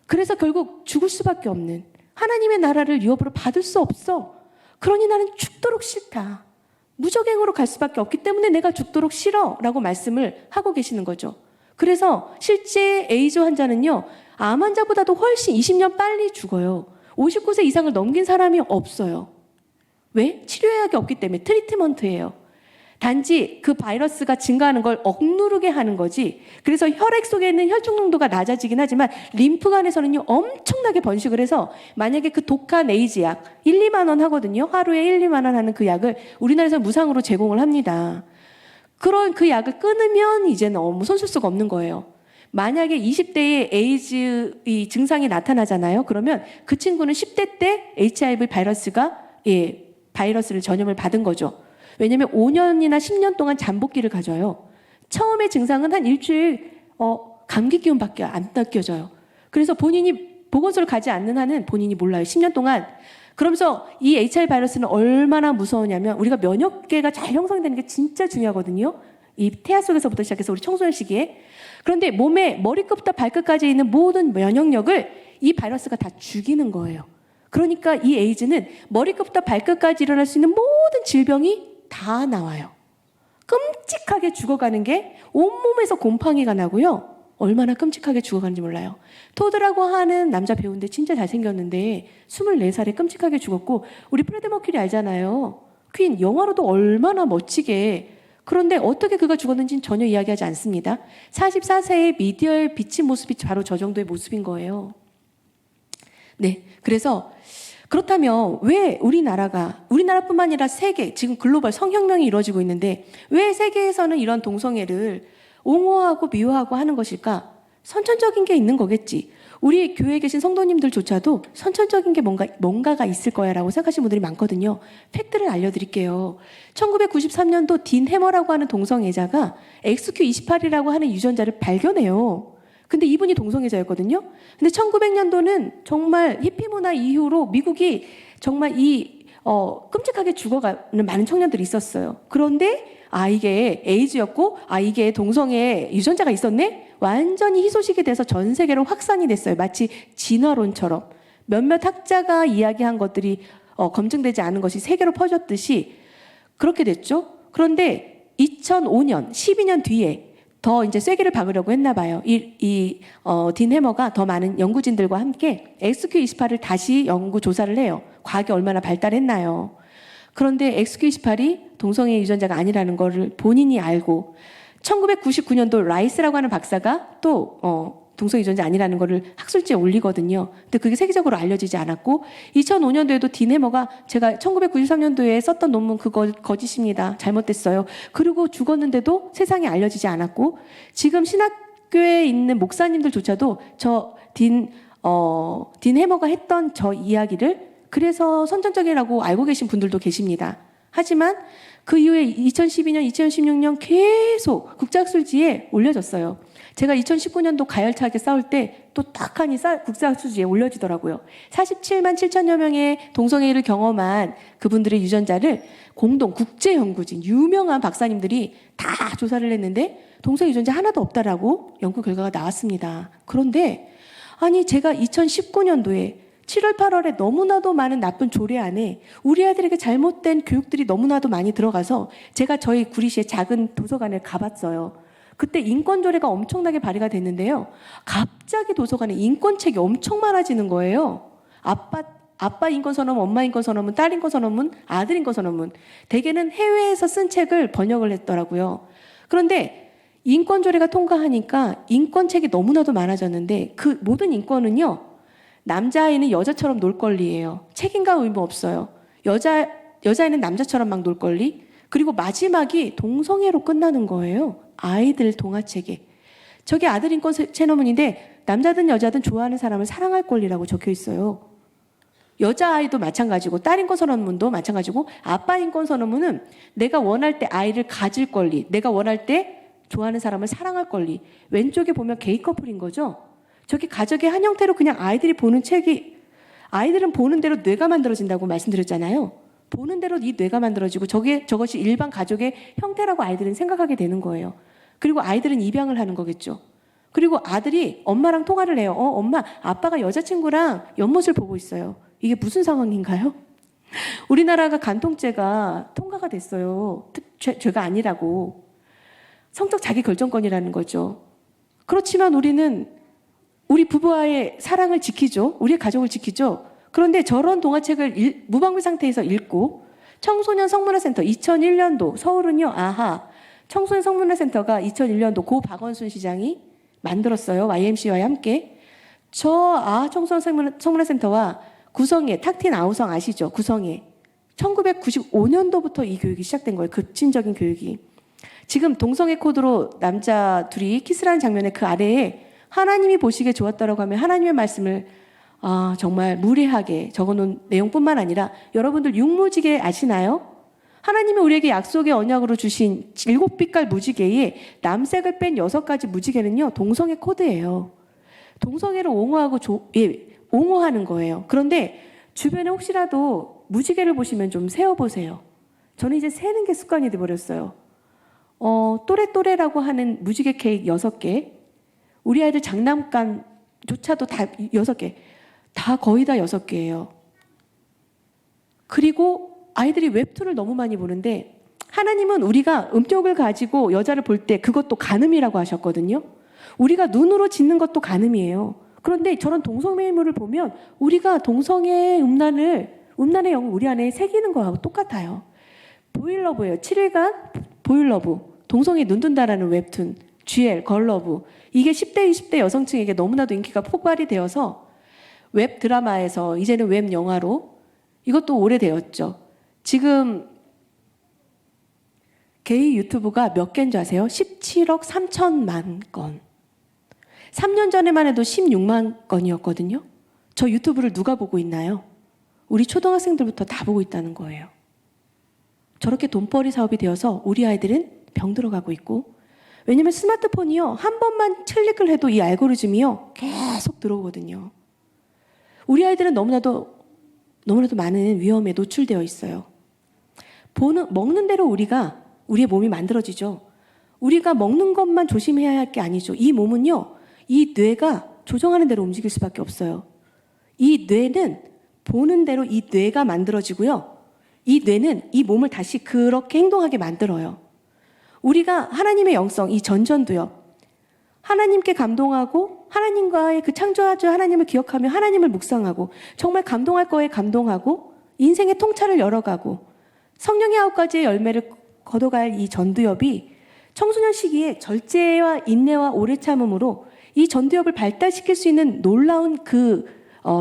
그래서 결국 죽을 수밖에 없는, 하나님의 나라를 유업으로 받을 수 없어. 그러니 나는 죽도록 싫다. 무적행으로 갈 수밖에 없기 때문에 내가 죽도록 싫어 라고 말씀을 하고 계시는 거죠. 그래서 실제 에이즈 환자는요, 암 환자보다도 훨씬 20년 빨리 죽어요. 59세 이상을 넘긴 사람이 없어요. 왜? 치료약이 없기 때문에. 트리트먼트예요. 단지 그 바이러스가 증가하는 걸 억누르게 하는 거지. 그래서 혈액 속에 있는 혈중 농도가 낮아지긴 하지만 림프관에서는요 엄청나게 번식을 해서 만약에 그 독한 에이즈 약 1, 2만 원 하거든요. 하루에 1, 2만 원 하는 그 약을 우리나라에서 무상으로 제공을 합니다. 그런 그 약을 끊으면 이제 너무 손쓸 수가 없는 거예요. 만약에 20대에 에이즈 이 증상이 나타나잖아요. 그러면 그 친구는 10대 때 HIV 바이러스를 전염을 받은 거죠. 왜냐하면 5년이나 10년 동안 잠복기를 가져요. 처음에 증상은 한 일주일 감기 기운밖에 안 느껴져요. 그래서 본인이 보건소를 가지 않는 한은 본인이 몰라요. 10년 동안 그러면서 이 HIV 바이러스는 얼마나 무서우냐면 우리가 면역계가 잘 형성되는 게 진짜 중요하거든요. 이 태아 속에서부터 시작해서 우리 청소년 시기에. 그런데 몸에 머리끝부터 발끝까지 있는 모든 면역력을 이 바이러스가 다 죽이는 거예요. 그러니까 이 에이즈는 머리끝부터 발끝까지 일어날 수 있는 모든 질병이 다 나와요. 끔찍하게 죽어가는 게 온몸에서 곰팡이가 나고요. 얼마나 끔찍하게 죽어가는지 몰라요. 토드라고 하는 남자 배우인데 진짜 잘생겼는데 24살에 끔찍하게 죽었고, 우리 프레드 머큐리 알잖아요. 퀸 영화로도 얼마나 멋지게. 그런데 어떻게 그가 죽었는지는 전혀 이야기하지 않습니다. 44세의 미디어에 비친 모습이 바로 저 정도의 모습인 거예요. 네, 그래서 그렇다면 왜 우리나라뿐만 아니라 세계, 지금 글로벌 성혁명이 이루어지고 있는데 왜 세계에서는 이런 동성애를 옹호하고 미워하고 하는 것일까? 선천적인 게 있는 거겠지. 우리 교회에 계신 성도님들조차도 선천적인 게 뭔가가 있을 거야라고 생각하시는 분들이 많거든요. 팩트를 알려드릴게요. 1993년도 딘 해머라고 하는 동성애자가 XQ28이라고 하는 유전자를 발견해요. 근데 이분이 동성애자였거든요. 근데 1900년도는 정말 히피 문화 이후로 미국이 정말 끔찍하게 죽어가는 많은 청년들이 있었어요. 그런데 이게 에이즈였고 이게 동성애 유전자가 있었네? 완전히 희소식이 돼서 전 세계로 확산이 됐어요. 마치 진화론처럼 몇몇 학자가 이야기한 것들이 검증되지 않은 것이 세계로 퍼졌듯이 그렇게 됐죠. 그런데 2005년, 12년 뒤에 더 이제 쐐기를 박으려고 했나 봐요. 딘 해머가 더 많은 연구진들과 함께 XQ28을 다시 연구 조사를 해요. 과학이 얼마나 발달했나요? 그런데 XQ28이 동성애 유전자가 아니라는 것을 본인이 알고 1999년도 라이스라고 하는 박사가 또 동성애 유전자 아니라는 것을 학술지에 올리거든요. 근데 그게 세계적으로 알려지지 않았고 2005년도에도 딘 해머가 제가 1993년도에 썼던 논문 그거 거짓입니다. 잘못됐어요. 그리고 죽었는데도 세상에 알려지지 않았고 지금 신학교에 있는 목사님들조차도 딘 해머가 했던 저 이야기를 그래서 선천적이라고 알고 계신 분들도 계십니다. 하지만 그 이후에 2012년, 2016년 계속 국제학술지에 올려졌어요. 제가 2019년도 가열차게 싸울 때 또 딱하니 국제학술지에 올려지더라고요. 47만 7천여 명의 동성애를 경험한 그분들의 유전자를 공동 국제연구진 유명한 박사님들이 다 조사를 했는데 동성애 유전자 하나도 없다라고 연구 결과가 나왔습니다. 그런데 제가 2019년도에 7월, 8월에 너무나도 많은 나쁜 조례 안에 우리 아들에게 잘못된 교육들이 너무나도 많이 들어가서 제가 저희 구리시의 작은 도서관을 가봤어요. 그때 인권조례가 엄청나게 발의가 됐는데요. 갑자기 도서관에 인권책이 엄청 많아지는 거예요. 아빠 인권선언문, 엄마 인권선언문, 딸 인권선언문, 아들 인권선언문. 대개는 해외에서 쓴 책을 번역을 했더라고요. 그런데 인권조례가 통과하니까 인권책이 너무나도 많아졌는데 그 모든 인권은요. 남자아이는 여자처럼 놀 권리예요. 책임과 의무 없어요. 여자아이는 남자처럼 막 놀 권리. 그리고 마지막이 동성애로 끝나는 거예요. 아이들 동화책에. 저게 아들 인권 체너문인데 남자든 여자든 좋아하는 사람을 사랑할 권리라고 적혀 있어요. 여자아이도 마찬가지고 딸 인권 선언문도 마찬가지고 아빠 인권 선언문은 내가 원할 때 아이를 가질 권리, 내가 원할 때 좋아하는 사람을 사랑할 권리. 왼쪽에 보면 게이 커플인 거죠. 저게 가족의 한 형태로 그냥 아이들이 보는 책이 아이들은 보는 대로 뇌가 만들어진다고 말씀드렸잖아요. 보는 대로 이 뇌가 만들어지고 저것이 일반 가족의 형태라고 아이들은 생각하게 되는 거예요. 그리고 아이들은 입양을 하는 거겠죠. 그리고 아들이 엄마랑 통화를 해요. 엄마, 아빠가 여자친구랑 연못을 보고 있어요. 이게 무슨 상황인가요? 우리나라가 간통죄가 통과가 됐어요. 죄가 아니라고. 성적 자기 결정권이라는 거죠. 그렇지만 우리는 우리 부부와의 사랑을 지키죠. 우리의 가족을 지키죠. 그런데 저런 동화책을 무방비 상태에서 읽고 청소년 성문화센터 2001년도 서울은요. 청소년 성문화센터가 2001년도 고 박원순 시장이 만들었어요. YMCA와 함께. 청소년 성문화센터와 구성애, 탁틴 아우성 아시죠? 구성애. 1995년도부터 이 교육이 시작된 거예요. 급진적인 교육이. 지금 동성애 코드로 남자 둘이 키스라는 장면의 그 아래에 하나님이 보시기에 좋았다라고 하면 하나님의 말씀을 정말 무례하게 적어놓은 내용뿐만 아니라 여러분들 육무지개 아시나요? 하나님이 우리에게 약속의 언약으로 주신 7빛깔 무지개에 남색을 뺀 6가지 무지개는요. 동성애 코드예요. 동성애를 옹호하고 옹호하는 거예요. 그런데 주변에 혹시라도 무지개를 보시면 좀 세어보세요. 저는 이제 세는 게 습관이 돼버렸어요. 또래또래라고 하는 무지개 케이크 6개, 우리 아이들 장난감조차도 다 6개, 다 거의 다 6개예요. 그리고 아이들이 웹툰을 너무 많이 보는데 하나님은 우리가 음욕을 가지고 여자를 볼 때 그것도 간음이라고 하셨거든요. 우리가 눈으로 짓는 것도 간음이에요. 그런데 저런 동성매물을 보면 우리가 동성애의 음란의 영을 우리 안에 새기는 거하고 똑같아요. 보일러브예요. 7일간 보일러브, 동성애 눈뜬다라는 웹툰, GL, 걸러브. 이게 10대, 20대 여성층에게 너무나도 인기가 폭발이 되어서 웹 드라마에서 이제는 웹 영화로 이것도 오래되었죠. 지금 게이 유튜브가 몇 개인 줄 아세요? 17억 3천만 건. 3년 전에만 해도 16만 건이었거든요. 저 유튜브를 누가 보고 있나요? 우리 초등학생들부터 다 보고 있다는 거예요. 저렇게 돈벌이 사업이 되어서 우리 아이들은 병들어가고 있고, 왜냐면 스마트폰이요, 한 번만 클릭을 해도 이 알고리즘이요 계속 들어오거든요. 우리 아이들은 너무나도 많은 위험에 노출되어 있어요. 먹는 대로 우리의 몸이 만들어지죠. 우리가 먹는 것만 조심해야 할 게 아니죠. 이 몸은요, 이 뇌가 조정하는 대로 움직일 수밖에 없어요. 이 뇌는 보는 대로 이 뇌가 만들어지고요. 이 뇌는 이 몸을 다시 그렇게 행동하게 만들어요. 우리가 하나님의 영성, 이 전전도요, 하나님께 감동하고 하나님과의 그 창조하주 하나님을 기억하며 하나님을 묵상하고 정말 감동할 거에 감동하고 인생의 통찰을 열어가고 성령의 9가지의 열매를 거둬갈 이 전두엽이 청소년 시기에 절제와 인내와 오래 참음으로 이 전두엽을 발달시킬 수 있는 놀라운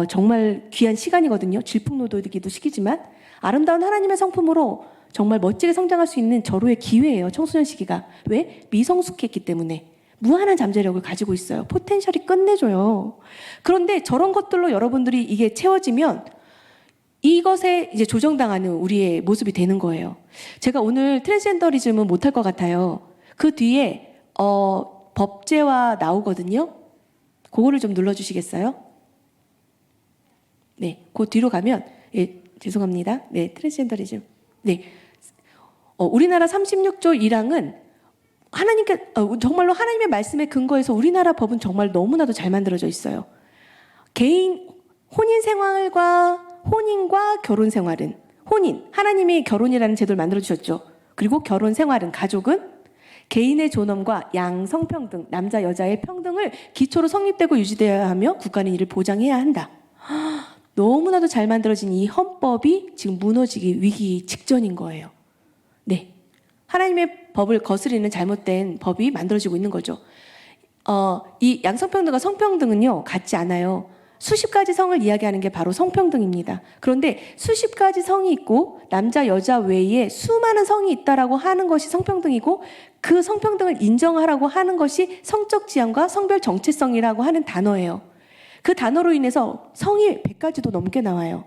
정말 귀한 시간이거든요. 질풍노도이기도 시기지만 아름다운 하나님의 성품으로 정말 멋지게 성장할 수 있는 절호의 기회예요. 청소년 시기가. 왜? 미성숙했기 때문에. 무한한 잠재력을 가지고 있어요. 포텐셜이 끝내줘요. 그런데 저런 것들로 여러분들이 이게 채워지면 이것에 이제 조정당하는 우리의 모습이 되는 거예요. 제가 오늘 트랜스젠더리즘은 못할 것 같아요. 그 뒤에 법제화 나오거든요. 그거를 좀 눌러주시겠어요? 네, 그 뒤로 가면 죄송합니다. 네, 트랜스젠더리즘. 네, 우리나라 36조 1항은 하나님께 정말로 하나님의 말씀에 근거해서 우리나라 법은 정말 너무나도 잘 만들어져 있어요. 개인 혼인과 결혼 생활은 하나님이 결혼이라는 제도를 만들어 주셨죠. 그리고 결혼 생활은 가족은 개인의 존엄과 양성평등, 남자 여자의 평등을 기초로 성립되고 유지되어야 하며 국가는 이를 보장해야 한다. 너무나도 잘 만들어진 이 헌법이 지금 무너지기 위기 직전인 거예요. 네, 하나님의 법을 거스리는 잘못된 법이 만들어지고 있는 거죠. 이 양성평등과 성평등은요 같지 않아요. 수십 가지 성을 이야기하는 게 바로 성평등입니다. 그런데 수십 가지 성이 있고 남자 여자 외에 수많은 성이 있다라고 하는 것이 성평등이고 그 성평등을 인정하라고 하는 것이 성적 지향과 성별 정체성이라고 하는 단어예요. 그 단어로 인해서 성이 100가지도 넘게 나와요.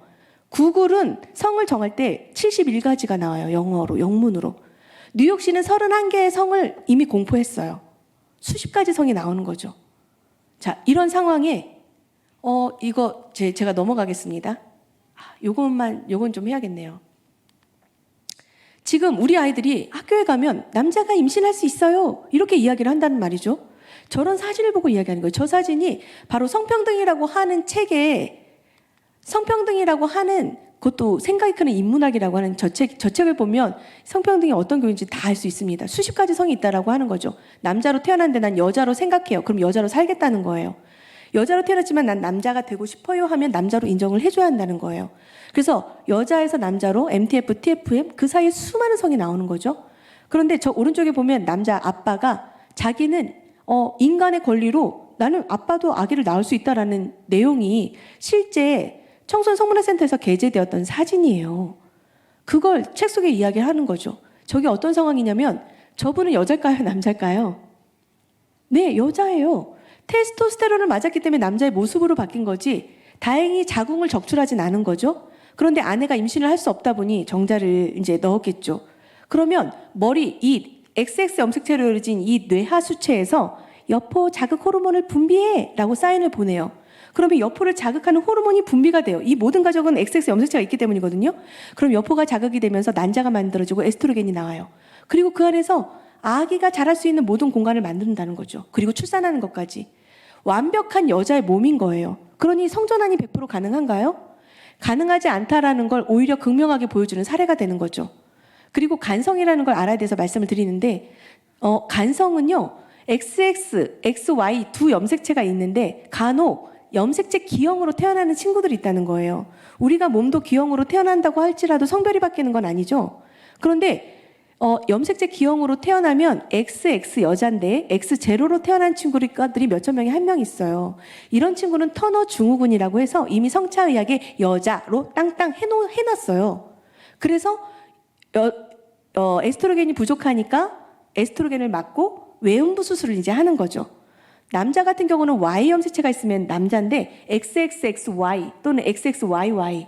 구글은 성을 정할 때 71가지가 나와요. 영문으로. 뉴욕시는 31개의 성을 이미 공포했어요. 수십 가지 성이 나오는 거죠. 자, 이런 상황에 이거 제가 넘어가겠습니다. 요건 좀 해야겠네요. 지금 우리 아이들이 학교에 가면 남자가 임신할 수 있어요. 이렇게 이야기를 한다는 말이죠. 저런 사진을 보고 이야기하는 거예요. 저 사진이 바로 성평등이라고 하는 책에 성평등이라고 하는 그것도 생각이 크는 인문학이라고 하는 저 책을 보면 성평등이 어떤 교육인지 다 알 수 있습니다. 수십 가지 성이 있다라고 하는 거죠. 남자로 태어났는데 난 여자로 생각해요. 그럼 여자로 살겠다는 거예요. 여자로 태어났지만 난 남자가 되고 싶어요 하면 남자로 인정을 해줘야 한다는 거예요. 그래서 여자에서 남자로 MTF, TFM 그 사이에 수많은 성이 나오는 거죠. 그런데 저 오른쪽에 보면 남자 아빠가 자기는 인간의 권리로 나는 아빠도 아기를 낳을 수 있다라는 내용이 실제 청소년 성문화센터에서 게재되었던 사진이에요. 그걸 책 속에 이야기를 하는 거죠. 저게 어떤 상황이냐면 저분은 여자일까요? 남자일까요? 네, 여자예요. 테스토스테론을 맞았기 때문에 남자의 모습으로 바뀐 거지 다행히 자궁을 적출하진 않은 거죠. 그런데 아내가 임신을 할 수 없다 보니 정자를 이제 넣었겠죠. 그러면 이 XX 염색체로 이루어진 이 뇌하수체에서 여포 자극 호르몬을 분비해 라고 사인을 보내요. 그러면 여포를 자극하는 호르몬이 분비가 돼요. 이 모든 가족은 XX 염색체가 있기 때문이거든요. 그럼 여포가 자극이 되면서 난자가 만들어지고 에스트로겐이 나와요. 그리고 그 안에서 아기가 자랄 수 있는 모든 공간을 만든다는 거죠. 그리고 출산하는 것까지. 완벽한 여자의 몸인 거예요. 그러니 성전환이 100% 가능한가요? 가능하지 않다라는 걸 오히려 극명하게 보여주는 사례가 되는 거죠. 그리고 간성이라는 걸 알아야 돼서 말씀을 드리는데 간성은요. XX, XY 두 염색체가 있는데 간혹 염색체 G형으로 태어나는 친구들이 있다는 거예요. 우리가 몸도 G형으로 태어난다고 할지라도 성별이 바뀌는 건 아니죠. 그런데 염색체 G형으로 태어나면 XX 여자인데 X0로 태어난 친구들이 몇천 명에 한 명 있어요. 이런 친구는 터너 증후군이라고 해서 이미 성차의학에 여자로 땅땅 해놨어요. 그래서 에스트로겐이 부족하니까 에스트로겐을 맞고 외음부 수술을 이제 하는 거죠. 남자 같은 경우는 Y 염색체가 있으면 남자인데 XXXY 또는 XXYY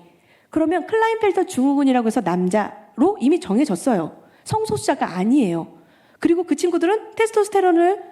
그러면 클라인펠터 증후군이라고 해서 남자로 이미 정해졌어요. 성소수자가 아니에요. 그리고 그 친구들은 테스토스테론을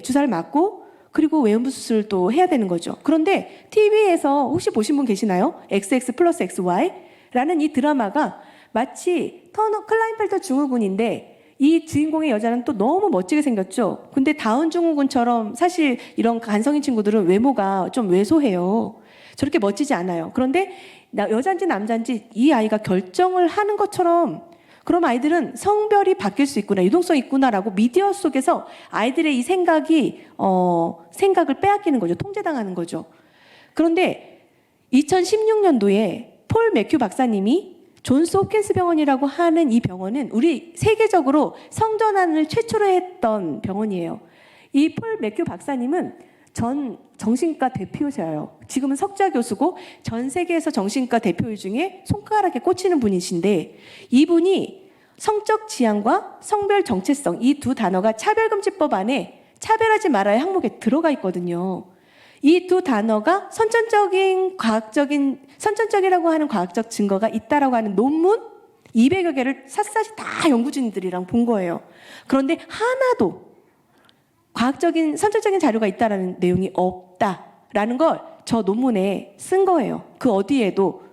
주사를 맞고 그리고 외음부 수술을 또 해야 되는 거죠. 그런데 TV에서 혹시 보신 분 계시나요? XX 플러스 XY라는 이 드라마가 마치 터너 클라인펠터 증후군인데 이 주인공의 여자는 또 너무 멋지게 생겼죠. 근데 다운 증후군처럼 사실 이런 간성인 친구들은 외모가 좀 왜소해요. 저렇게 멋지지 않아요. 그런데 여자인지 남자인지 이 아이가 결정을 하는 것처럼 그럼 아이들은 성별이 바뀔 수 있구나, 유동성이 있구나라고 미디어 속에서 아이들의 이 생각을 빼앗기는 거죠. 통제당하는 거죠. 그런데 2016년도에 폴 매큐 박사님이 존스 홉킨스 병원이라고 하는 이 병원은 우리 세계적으로 성전환을 최초로 했던 병원이에요. 이 폴 매큐 박사님은 전 정신과 대표자예요. 지금은 석좌 교수고 전 세계에서 정신과 대표 중에 손가락에 꽂히는 분이신데 이분이 성적 지향과 성별 정체성 이 두 단어가 차별금지법 안에 차별하지 말아야 항목에 들어가 있거든요. 이 두 단어가 선천적이라고 하는 과학적 증거가 있다라고 하는 논문 200여 개를 샅샅이 다 연구진들이랑 본 거예요. 그런데 하나도 과학적인 선천적인 자료가 있다라는 내용이 없다라는 걸 저 논문에 쓴 거예요. 그 어디에도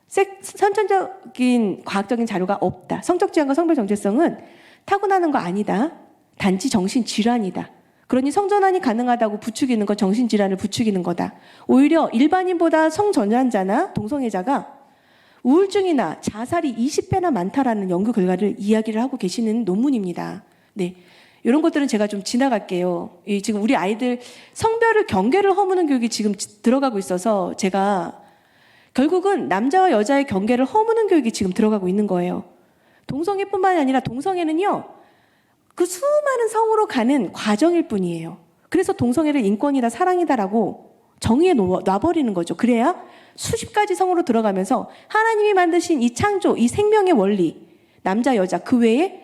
선천적인 과학적인 자료가 없다. 성적 지향과 성별 정체성은 타고나는 거 아니다. 단지 정신질환이다. 그러니 성전환이 가능하다고 부추기는 건 정신질환을 부추기는 거다. 오히려 일반인보다 성전환자나 동성애자가 우울증이나 자살이 20배나 많다라는 연구 결과를 이야기를 하고 계시는 논문입니다. 네. 이런 것들은 제가 좀 지나갈게요. 지금 우리 아이들 성별을 경계를 허무는 교육이 지금 들어가고 있어서 제가 결국은 남자와 여자의 경계를 허무는 교육이 지금 들어가고 있는 거예요. 동성애뿐만이 아니라 동성애는요. 그 수많은 성으로 가는 과정일 뿐이에요. 그래서 동성애를 인권이다 사랑이다라고 정의해 놔버리는 거죠. 그래야 수십 가지 성으로 들어가면서 하나님이 만드신 이 창조, 이 생명의 원리 남자 여자 그 외에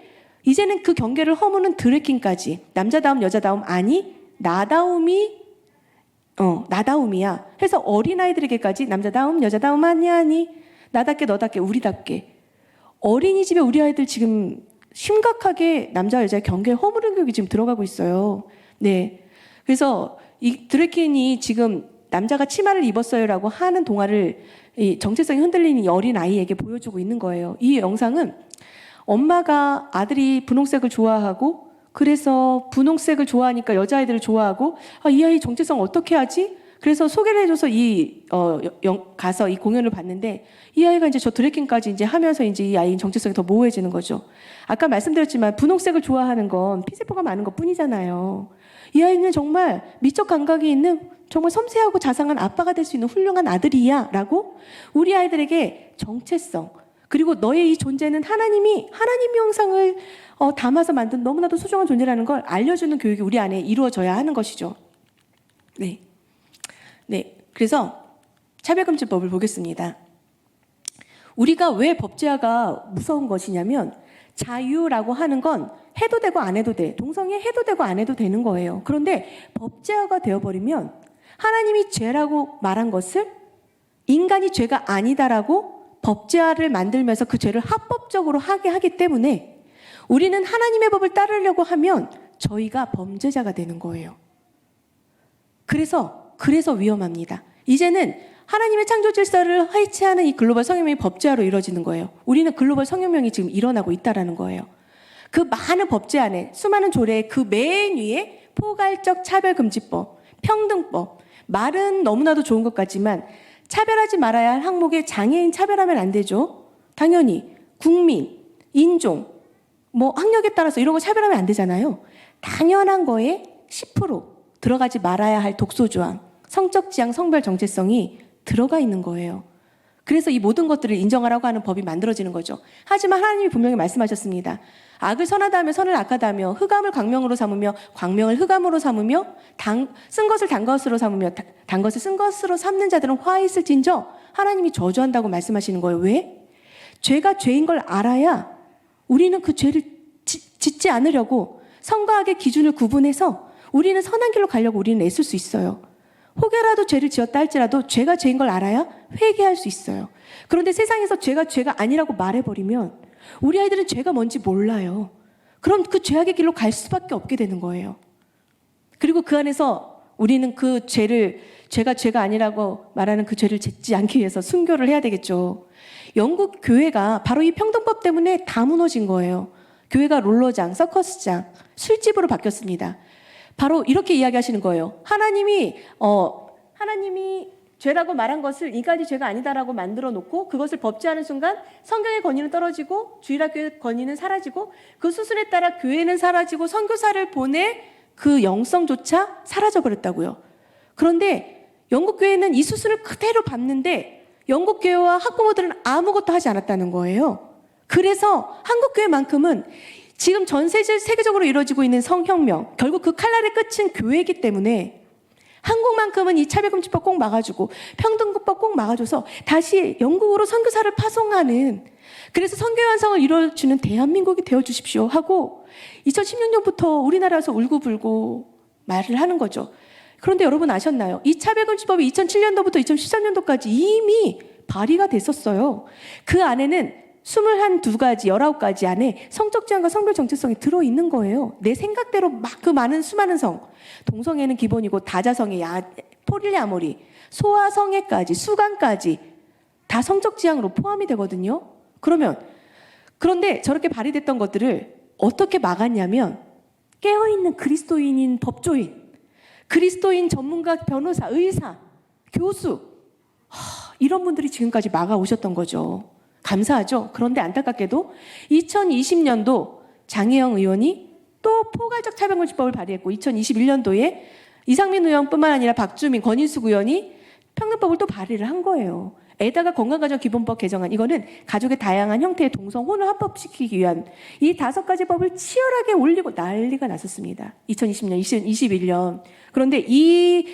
이제는 그 경계를 허무는 드래킹까지 남자다움 여자다움 아니 나다움이야 해서 어린아이들에게까지 남자다움 여자다움 아니 나답게 너답게 우리답게 어린이집에 우리 아이들 지금 심각하게 남자 여자의 경계에 허무는 교육이 지금 들어가고 있어요. 네, 그래서 이 드래킨이 지금 남자가 치마를 입었어요라고 하는 동화를 이 정체성이 흔들리는 이 어린 아이에게 보여주고 있는 거예요. 이 영상은 엄마가 아들이 분홍색을 좋아하고 그래서 분홍색을 좋아하니까 여자아이들을 좋아하고 이 아이 정체성 어떻게 하지? 그래서 소개를 해줘서 가서 이 공연을 봤는데 이 아이가 이제 저 드래킹까지 이제 하면서 이제 이 아이의 정체성이 더 모호해지는 거죠. 아까 말씀드렸지만 분홍색을 좋아하는 건 피세포가 많은 것 뿐이잖아요. 이 아이는 정말 미적 감각이 있는 정말 섬세하고 자상한 아빠가 될 수 있는 훌륭한 아들이야 라고 우리 아이들에게 정체성 그리고 너의 이 존재는 하나님 형상을 담아서 만든 너무나도 소중한 존재라는 걸 알려주는 교육이 우리 안에 이루어져야 하는 것이죠. 네. 그래서 차별금지법을 보겠습니다. 우리가 왜 법제화가 무서운 것이냐면 자유라고 하는 건 해도 되고 안 해도 돼. 동성애 해도 되고 안 해도 되는 거예요. 그런데 법제화가 되어버리면 하나님이 죄라고 말한 것을 인간이 죄가 아니다라고 법제화를 만들면서 그 죄를 합법적으로 하게 하기 때문에 우리는 하나님의 법을 따르려고 하면 저희가 범죄자가 되는 거예요. 그래서 위험합니다. 이제는 하나님의 창조 질서를 해체하는 이 글로벌 성혁명이 법제화로 이루어지는 거예요. 우리는 글로벌 성혁명이 지금 일어나고 있다라는 거예요. 그 많은 법제 안에 수많은 조례의 그 맨 위에 포괄적 차별금지법, 평등법, 말은 너무나도 좋은 것 같지만 차별하지 말아야 할 항목에 장애인 차별하면 안 되죠. 당연히 국민, 인종, 뭐 학력에 따라서 이런 거 차별하면 안 되잖아요. 당연한 거에 10% 들어가지 말아야 할 독소조항, 성적 지향, 성별 정체성이 들어가 있는 거예요. 그래서 이 모든 것들을 인정하라고 하는 법이 만들어지는 거죠. 하지만 하나님이 분명히 말씀하셨습니다. 악을 선하다 하며 선을 악하다 하며 흑암을 광명으로 삼으며 광명을 흑암으로 삼으며 쓴 것을 단 것으로 삼으며 단 것을 쓴 것으로 삼는 자들은 화 있을진저 하나님이 저주한다고 말씀하시는 거예요. 왜? 죄가 죄인 걸 알아야 우리는 그 죄를 짓지 않으려고 선과 악의 기준을 구분해서 우리는 선한 길로 가려고 우리는 애쓸 수 있어요. 혹여라도 죄를 지었다 할지라도 죄가 죄인 걸 알아야 회개할 수 있어요. 그런데 세상에서 죄가 죄가 아니라고 말해버리면 우리 아이들은 죄가 뭔지 몰라요. 그럼 그 죄악의 길로 갈 수밖에 없게 되는 거예요. 그리고 그 안에서 우리는 그 죄가 죄가 아니라고 말하는 그 죄를 짓지 않기 위해서 순교를 해야 되겠죠. 영국 교회가 바로 이 평등법 때문에 다 무너진 거예요. 교회가 롤러장, 서커스장, 술집으로 바뀌었습니다. 바로 이렇게 이야기하시는 거예요. 하나님이 죄라고 말한 것을 인간이 죄가 아니다라고 만들어 놓고 그것을 법제하는 순간 성경의 권위는 떨어지고 주일학교의 권위는 사라지고 그 수순에 따라 교회는 사라지고 선교사를 보낼 그 영성조차 사라져 버렸다고요. 그런데 영국 교회는 이 수순을 그대로 밟는데 영국 교회와 학부모들은 아무것도 하지 않았다는 거예요. 그래서 한국 교회만큼은 지금 전 세계적으로 이루어지고 있는 성혁명, 결국 그 칼날의 끝은 교회이기 때문에 한국만큼은 이 차별금지법 꼭 막아주고 평등법 꼭 막아줘서 다시 영국으로 선교사를 파송하는, 그래서 선교의 완성을 이루어주는 대한민국이 되어주십시오 하고 2016년부터 우리나라에서 울고불고 말을 하는 거죠. 그런데 여러분 아셨나요? 이 차별금지법이 2007년도부터 2013년도까지 이미 발의가 됐었어요. 그 안에는 22가지, 19가지 안에 성적 지향과 성별 정체성이 들어있는 거예요. 내 생각대로 막 그 많은 수많은 성, 동성애는 기본이고 다자성애, 폴리아모리, 소아성애까지, 수간까지 다 성적 지향으로 포함이 되거든요. 그런데 저렇게 발의됐던 것들을 어떻게 막았냐면 깨어있는 그리스도인인 법조인, 그리스도인 전문가, 변호사, 의사, 교수, 이런 분들이 지금까지 막아오셨던 거죠. 감사하죠. 그런데 안타깝게도 2020년도 장혜영 의원이 또 포괄적 차별금지법을 발의했고 2021년도에 이상민 의원뿐만 아니라 박주민, 권인숙 의원이 평등법을 또 발의를 한 거예요. 에다가 건강가정기본법 개정안, 이거는 가족의 다양한 형태의 동성혼을 합법시키기 위한 이 5가지 법을 치열하게 올리고 난리가 났었습니다. 2020년, 2021년. 그런데 이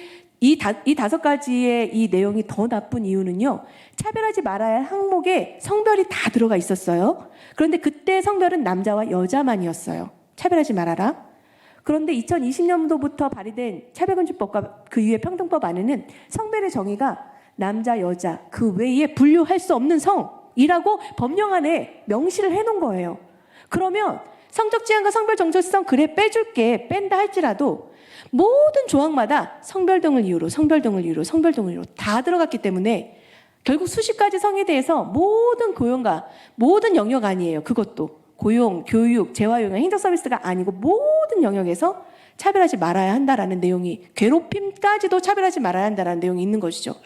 5가지의 이 내용이 더 나쁜 이유는요, 차별하지 말아야 할 항목에 성별이 다 들어가 있었어요. 그런데 그때 성별은 남자와 여자만이었어요. 차별하지 말아라. 그런데 2020년도부터 발의된 차별금지법과 그 이후의 평등법 안에는 성별의 정의가 남자, 여자, 그 외에 분류할 수 없는 성이라고 법령 안에 명시를 해놓은 거예요. 그러면 성적 지향과 성별 정체성 그래 빼줄게, 뺀다 할지라도 모든 조항마다 성별 등을 이유로 다 들어갔기 때문에 결국 수십 가지 성에 대해서 모든 고용과 모든 영역 아니에요. 그것도 고용, 교육, 재활용형, 행정서비스가 아니고 모든 영역에서 차별하지 말아야 한다라는 내용이, 괴롭힘까지도 차별하지 말아야 한다라는 내용이 있는 것이죠.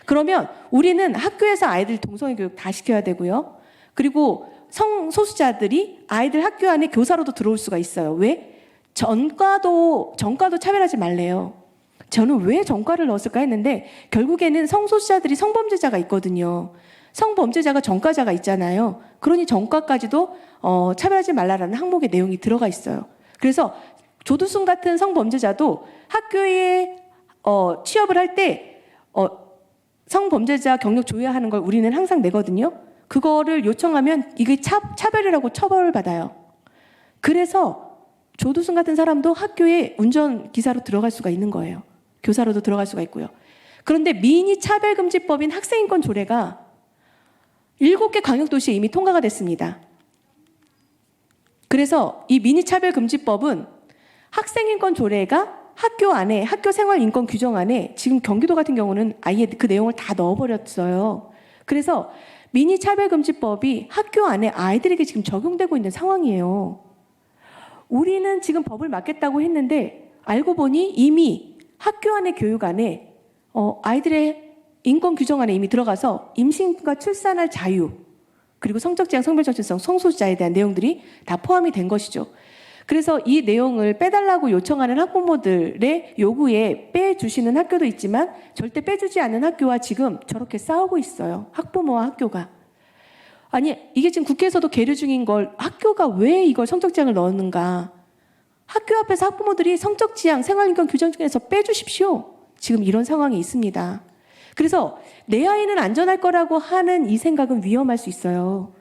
그러면 우리는 학교에서 아이들 동성애 교육 다 시켜야 되고요. 그리고 성소수자들이 아이들 학교 안에 교사로도 들어올 수가 있어요. 왜? 전과도 차별하지 말래요. 저는 왜 전과를 넣었을까 했는데 결국에는 성소수자들이 성범죄자가 있거든요. 성범죄자가 전과자가 있잖아요. 그러니 전과까지도 차별하지 말라라는 항목의 내용이 들어가 있어요. 그래서 조두순 같은 성범죄자도 학교에 취업을 할 때 성범죄자 경력 조회하는 걸 우리는 항상 내거든요. 그거를 요청하면 이게 차별이라고 처벌을 받아요. 그래서 조두순 같은 사람도 학교에 운전기사로 들어갈 수가 있는 거예요. 교사로도 들어갈 수가 있고요. 그런데 미니 차별금지법인 학생인권 조례가 7개 광역도시에 이미 통과가 됐습니다. 그래서 이 미니 차별금지법은 학생인권 조례가 학교 안에 학교 생활 인권 규정 안에 지금 경기도 같은 경우는 아예 그 내용을 다 넣어버렸어요. 그래서 미니 차별금지법이 학교 안에 아이들에게 지금 적용되고 있는 상황이에요. 우리는 지금 법을 막겠다고 했는데 알고 보니 이미 학교 안에 교육 안에 아이들의 인권 규정 안에 이미 들어가서 임신과 출산할 자유 그리고 성적 지향, 성별 정체성, 성소수자에 대한 내용들이 다 포함이 된 것이죠. 그래서 이 내용을 빼달라고 요청하는 학부모들의 요구에 빼주시는 학교도 있지만 절대 빼주지 않는 학교와 지금 저렇게 싸우고 있어요. 학부모와 학교가. 아니 이게 지금 국회에서도 계류 중인 걸 학교가 왜 이걸 성적지향을 넣었는가. 학교 앞에서 학부모들이 성적지향, 생활인권 규정 중에서 빼주십시오. 지금 이런 상황이 있습니다. 그래서 내 아이는 안전할 거라고 하는 이 생각은 위험할 수 있어요.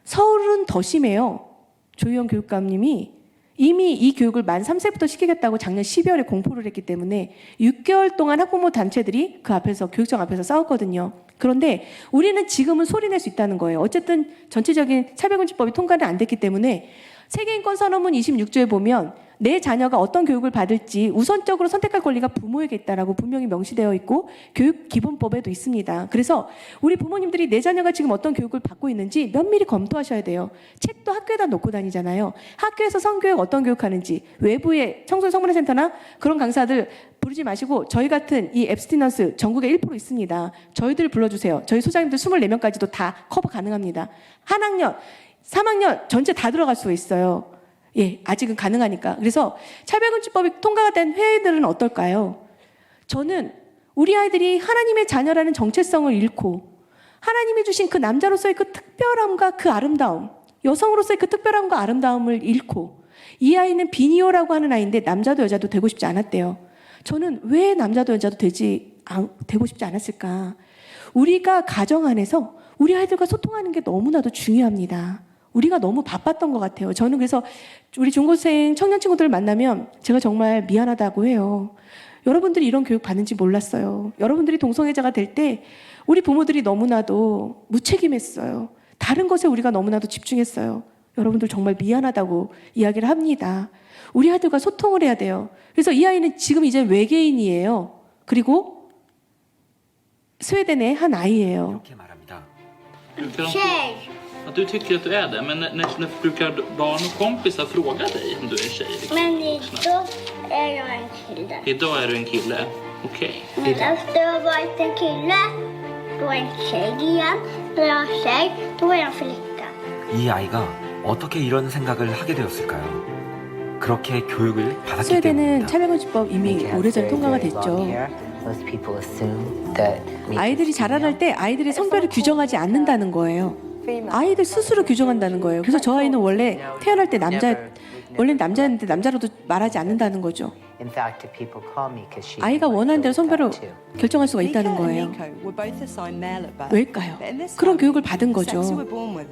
서울은 더 심해요. 조희영 교육감님이 이미 이 교육을 만 3세부터 시키겠다고 작년 12월에 공포를 했기 때문에 6개월 동안 학부모 단체들이 그 앞에서 교육청 앞에서 싸웠거든요. 그런데 우리는 지금은 소리낼 수 있다는 거예요. 어쨌든 전체적인 차별금지법이 통과는 안 됐기 때문에 세계인권선언문 26조에 보면 내 자녀가 어떤 교육을 받을지 우선적으로 선택할 권리가 부모에게 있다라고 분명히 명시되어 있고 교육기본법에도 있습니다. 그래서 우리 부모님들이 내 자녀가 지금 어떤 교육을 받고 있는지 면밀히 검토하셔야 돼요. 책도 학교에다 놓고 다니잖아요. 학교에서 성교육 어떤 교육하는지 외부의 청소년 성문화센터나 그런 강사들 부르지 마시고 저희 같은 이 앱스티넌스 전국에 1% 있습니다. 저희들 불러주세요. 저희 소장님들 24명까지도 다 커버 가능합니다. 한 학년, 3학년 전체 다 들어갈 수 있어요. 예, 아직은 가능하니까. 그래서 차별금지법이 통과가 된 회의들은 어떨까요? 저는 우리 아이들이 하나님의 자녀라는 정체성을 잃고 하나님이 주신 그 남자로서의 그 특별함과 그 아름다움, 여성으로서의 그 특별함과 아름다움을 잃고 이 아이는 비니오라고 하는 아이인데 남자도 여자도 되고 싶지 않았대요. 저는 왜 남자도 여자도 되고 싶지 않았을까? 우리가 가정 안에서 우리 아이들과 소통하는 게 너무나도 중요합니다. 우리가 너무 바빴던 것 같아요. 저는 그래서 우리 중고생 청년 친구들을 만나면 제가 정말 미안하다고 해요. 여러분들이 이런 교육 받는지 몰랐어요. 여러분들이 동성애자가 될 때 우리 부모들이 너무나도 무책임했어요. 다른 것에 우리가 너무나도 집중했어요. 여러분들 정말 미안하다고 이야기를 합니다. 우리 아이들과 소통을 해야 돼요. 그래서 이 아이는 지금 이제 외계인이에요. 그리고 스웨덴의 한 아이예요. 이렇게 말합니다. Tjej. Att du tycker att du är det, men när brukar barn och kompisar fråga dig om du är en tjej? Liksom? Men idag är jag en kille. Idag är du en kille. Okej. Men efter jag har varit en kille, då är jag en tjej igen. När jag är tjej, då är jag en flicka. 이 아이가 어떻게 이런 생각을 하게 되었을까요? 그렇게 교육을 받았기 스웨덴은 때문입니다. 차별금지법 이미 오래전에 통과가 됐죠. 아이들이 자라날 때 아이들의 성별을 규정하지 않는다는 거예요. 아이들 스스로 규정한다는 거예요. 그래서 저 아이는 원래 태어날 때 원래 남자였는데 남자로도 말하지 않는다는 거죠. 아이가 원하는 대로 성별을 결정할 수가 있다는 거예요. 왜일까요? 그런 교육을 받은 거죠.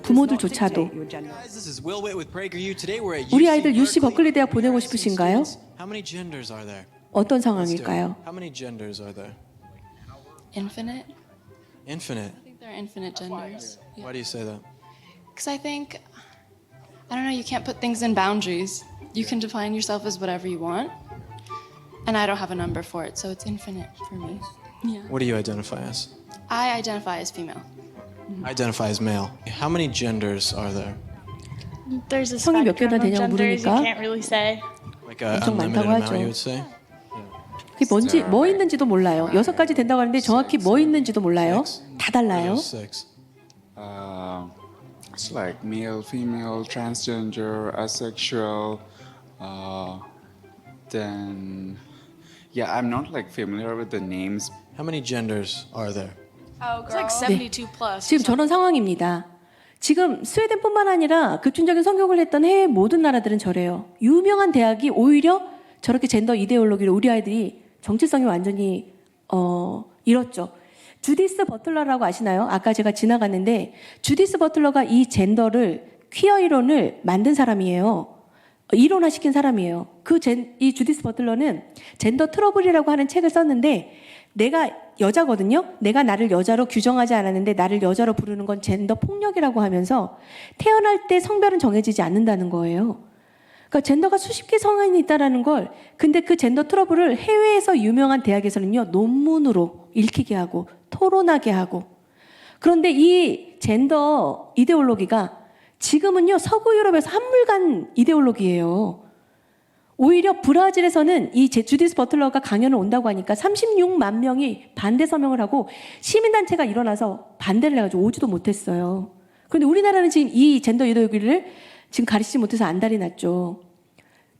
부모들조차도. 우리 아이들 UC 버클리 대학 보내고 싶으신가요? 어떤 상황일까요? How many genders are there? Infinite. Infinite. I think there are infinite genders. Why do you say that? Because I think, I don't know, you can't put things in boundaries. You can define yourself as whatever you want. And I don't have a number for it, so it's infinite for me. Yeah. What do you identify as? I identify as female. I identify as male. How many genders are there? There's a 성이 몇 개나 spectrum of 되냐고 genders. You 물으니까 can't really say. Like a 엄청 unlimited 많다고 amount, 하죠. you would say? 그게 뭔지 뭐 있는지도 몰라요. 6가지 된다고 하는데 정확히 뭐 있는지도 몰라요. 다 달라요. Six. It's like male, female, transgender, asexual. Then, yeah, I'm not like familiar with the names. How many genders are there? It's like 72 plus. 지금 저런 상황입니다. 지금 스웨덴뿐만 아니라 급진적인 성교육을 했던 해외 모든 나라들은 저래요. 유명한 대학이 오히려 저렇게 젠더 이데올로기로 우리 아이들이 정체성이 완전히 잃었죠. 주디스 버틀러라고 아시나요? 아까 제가 지나갔는데 주디스 버틀러가 이 퀴어 이론을 만든 사람이에요. 이론화시킨 사람이에요. 이 주디스 버틀러는 젠더 트러블이라고 하는 책을 썼는데 내가 여자거든요. 내가 나를 여자로 규정하지 않았는데 나를 여자로 부르는 건 젠더 폭력이라고 하면서 태어날 때 성별은 정해지지 않는다는 거예요. 그러니까 젠더가 수십 개 성향이 있다라는 걸, 근데 그 젠더 트러블을 해외에서 유명한 대학에서는요, 논문으로 읽히게 하고 토론하게 하고. 그런데 이 젠더 이데올로기가 지금은요, 서구 유럽에서 한물간 이데올로기예요. 오히려 브라질에서는 이 주디스 버틀러가 강연을 온다고 하니까 36만 명이 반대 서명을 하고 시민단체가 일어나서 반대를 해가지고 오지도 못했어요. 그런데 우리나라는 지금 이 젠더 이데올로기를 지금 가르치지 못해서 안달이 났죠.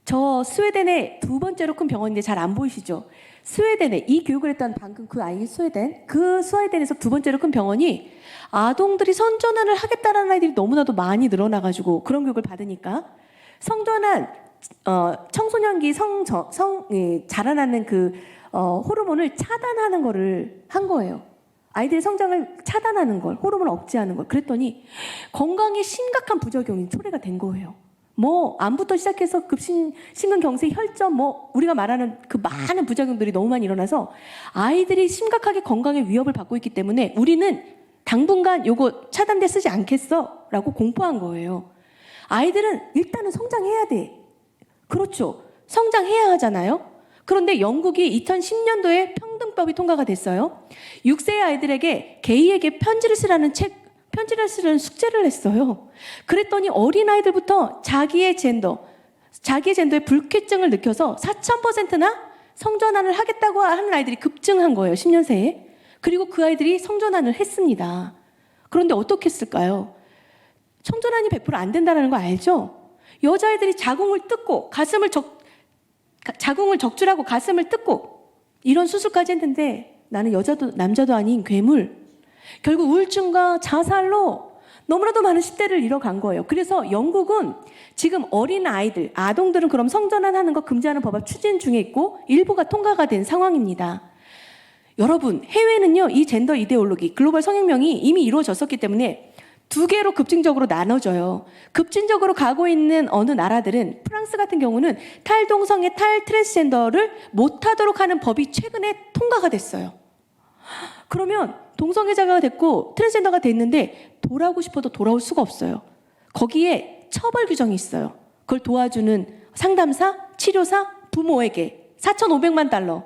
저 스웨덴의 두 번째로 큰 병원인데 잘 안 보이시죠? 스웨덴에 이 교육을 했던 방금 그 아이 스웨덴에서 두 번째로 큰 병원이 아동들이 성전환을 하겠다라는 아이들이 너무나도 많이 늘어나가지고 그런 교육을 받으니까 성전환 청소년기 자라나는 그 호르몬을 차단하는 거를 한 거예요. 아이들의 성장을 차단하는 걸, 호르몬을 억제하는 걸. 그랬더니 건강에 심각한 부작용이 초래가 된 거예요. 뭐 암부터 시작해서 심근경색, 혈전, 뭐 우리가 말하는 그 많은 부작용들이 너무 많이 일어나서 아이들이 심각하게 건강에 위협을 받고 있기 때문에 우리는 당분간 요거 차단돼 쓰지 않겠어? 라고 공포한 거예요. 아이들은 일단은 성장해야 돼. 그렇죠. 성장해야 하잖아요. 그런데 영국이 2010년도에 평등법이 통과가 됐어요. 6세 아이들에게 게이에게 편지를 쓰라는 숙제를 했어요. 그랬더니 어린아이들부터 자기의 젠더에 불쾌증을 느껴서 4000%나 성전환을 하겠다고 하는 아이들이 급증한 거예요. 10년 새에. 그리고 그 아이들이 성전환을 했습니다. 그런데 어떻게 했을까요? 성전환이 100% 안 된다는 거 알죠? 여자아이들이 자궁을 적출하고 가슴을 뜯고 이런 수술까지 했는데 나는 여자도 남자도 아닌 괴물. 결국 우울증과 자살로 너무나도 많은 10대를 잃어간 거예요. 그래서 영국은 지금 어린 아이들, 아동들은 그럼 성전환하는 거 금지하는 법안 추진 중에 있고 일부가 통과가 된 상황입니다. 여러분, 해외는요, 이 젠더 이데올로기, 글로벌 성혁명이 이미 이루어졌었기 때문에 두 개로 급진적으로 나눠져요. 급진적으로 가고 있는 어느 나라들은 프랑스 같은 경우는 탈동성애, 탈트랜스젠더를 못하도록 하는 법이 최근에 통과가 됐어요. 그러면 동성애자가 됐고 트랜스젠더가 됐는데 돌아오고 싶어도 돌아올 수가 없어요. 거기에 처벌 규정이 있어요. 그걸 도와주는 상담사, 치료사, 부모에게 4,500만 달러.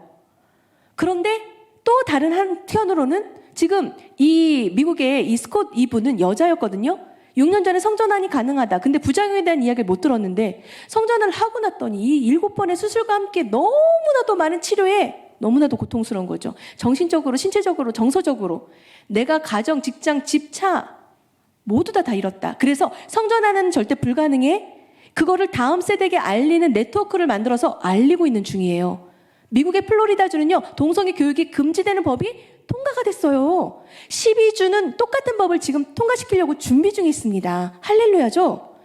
그런데 또 다른 한편으로는 지금 이 미국의 이 스콧 이브는 여자였거든요. 6년 전에 성전환이 가능하다. 근데 부작용에 대한 이야기를 못 들었는데 성전환을 하고 났더니 이 7번의 수술과 함께 너무나도 많은 치료에 너무나도 고통스러운 거죠. 정신적으로, 신체적으로, 정서적으로. 내가 가정, 직장, 집, 차 모두 다 잃었다. 그래서 성전환은 절대 불가능해. 그거를 다음 세대에게 알리는 네트워크를 만들어서 알리고 있는 중이에요. 미국의 플로리다주는요, 동성애 교육이 금지되는 법이 통과가 됐어요. 12주는 똑같은 법을 지금 통과시키려고 준비 중에 있습니다. 할렐루야죠?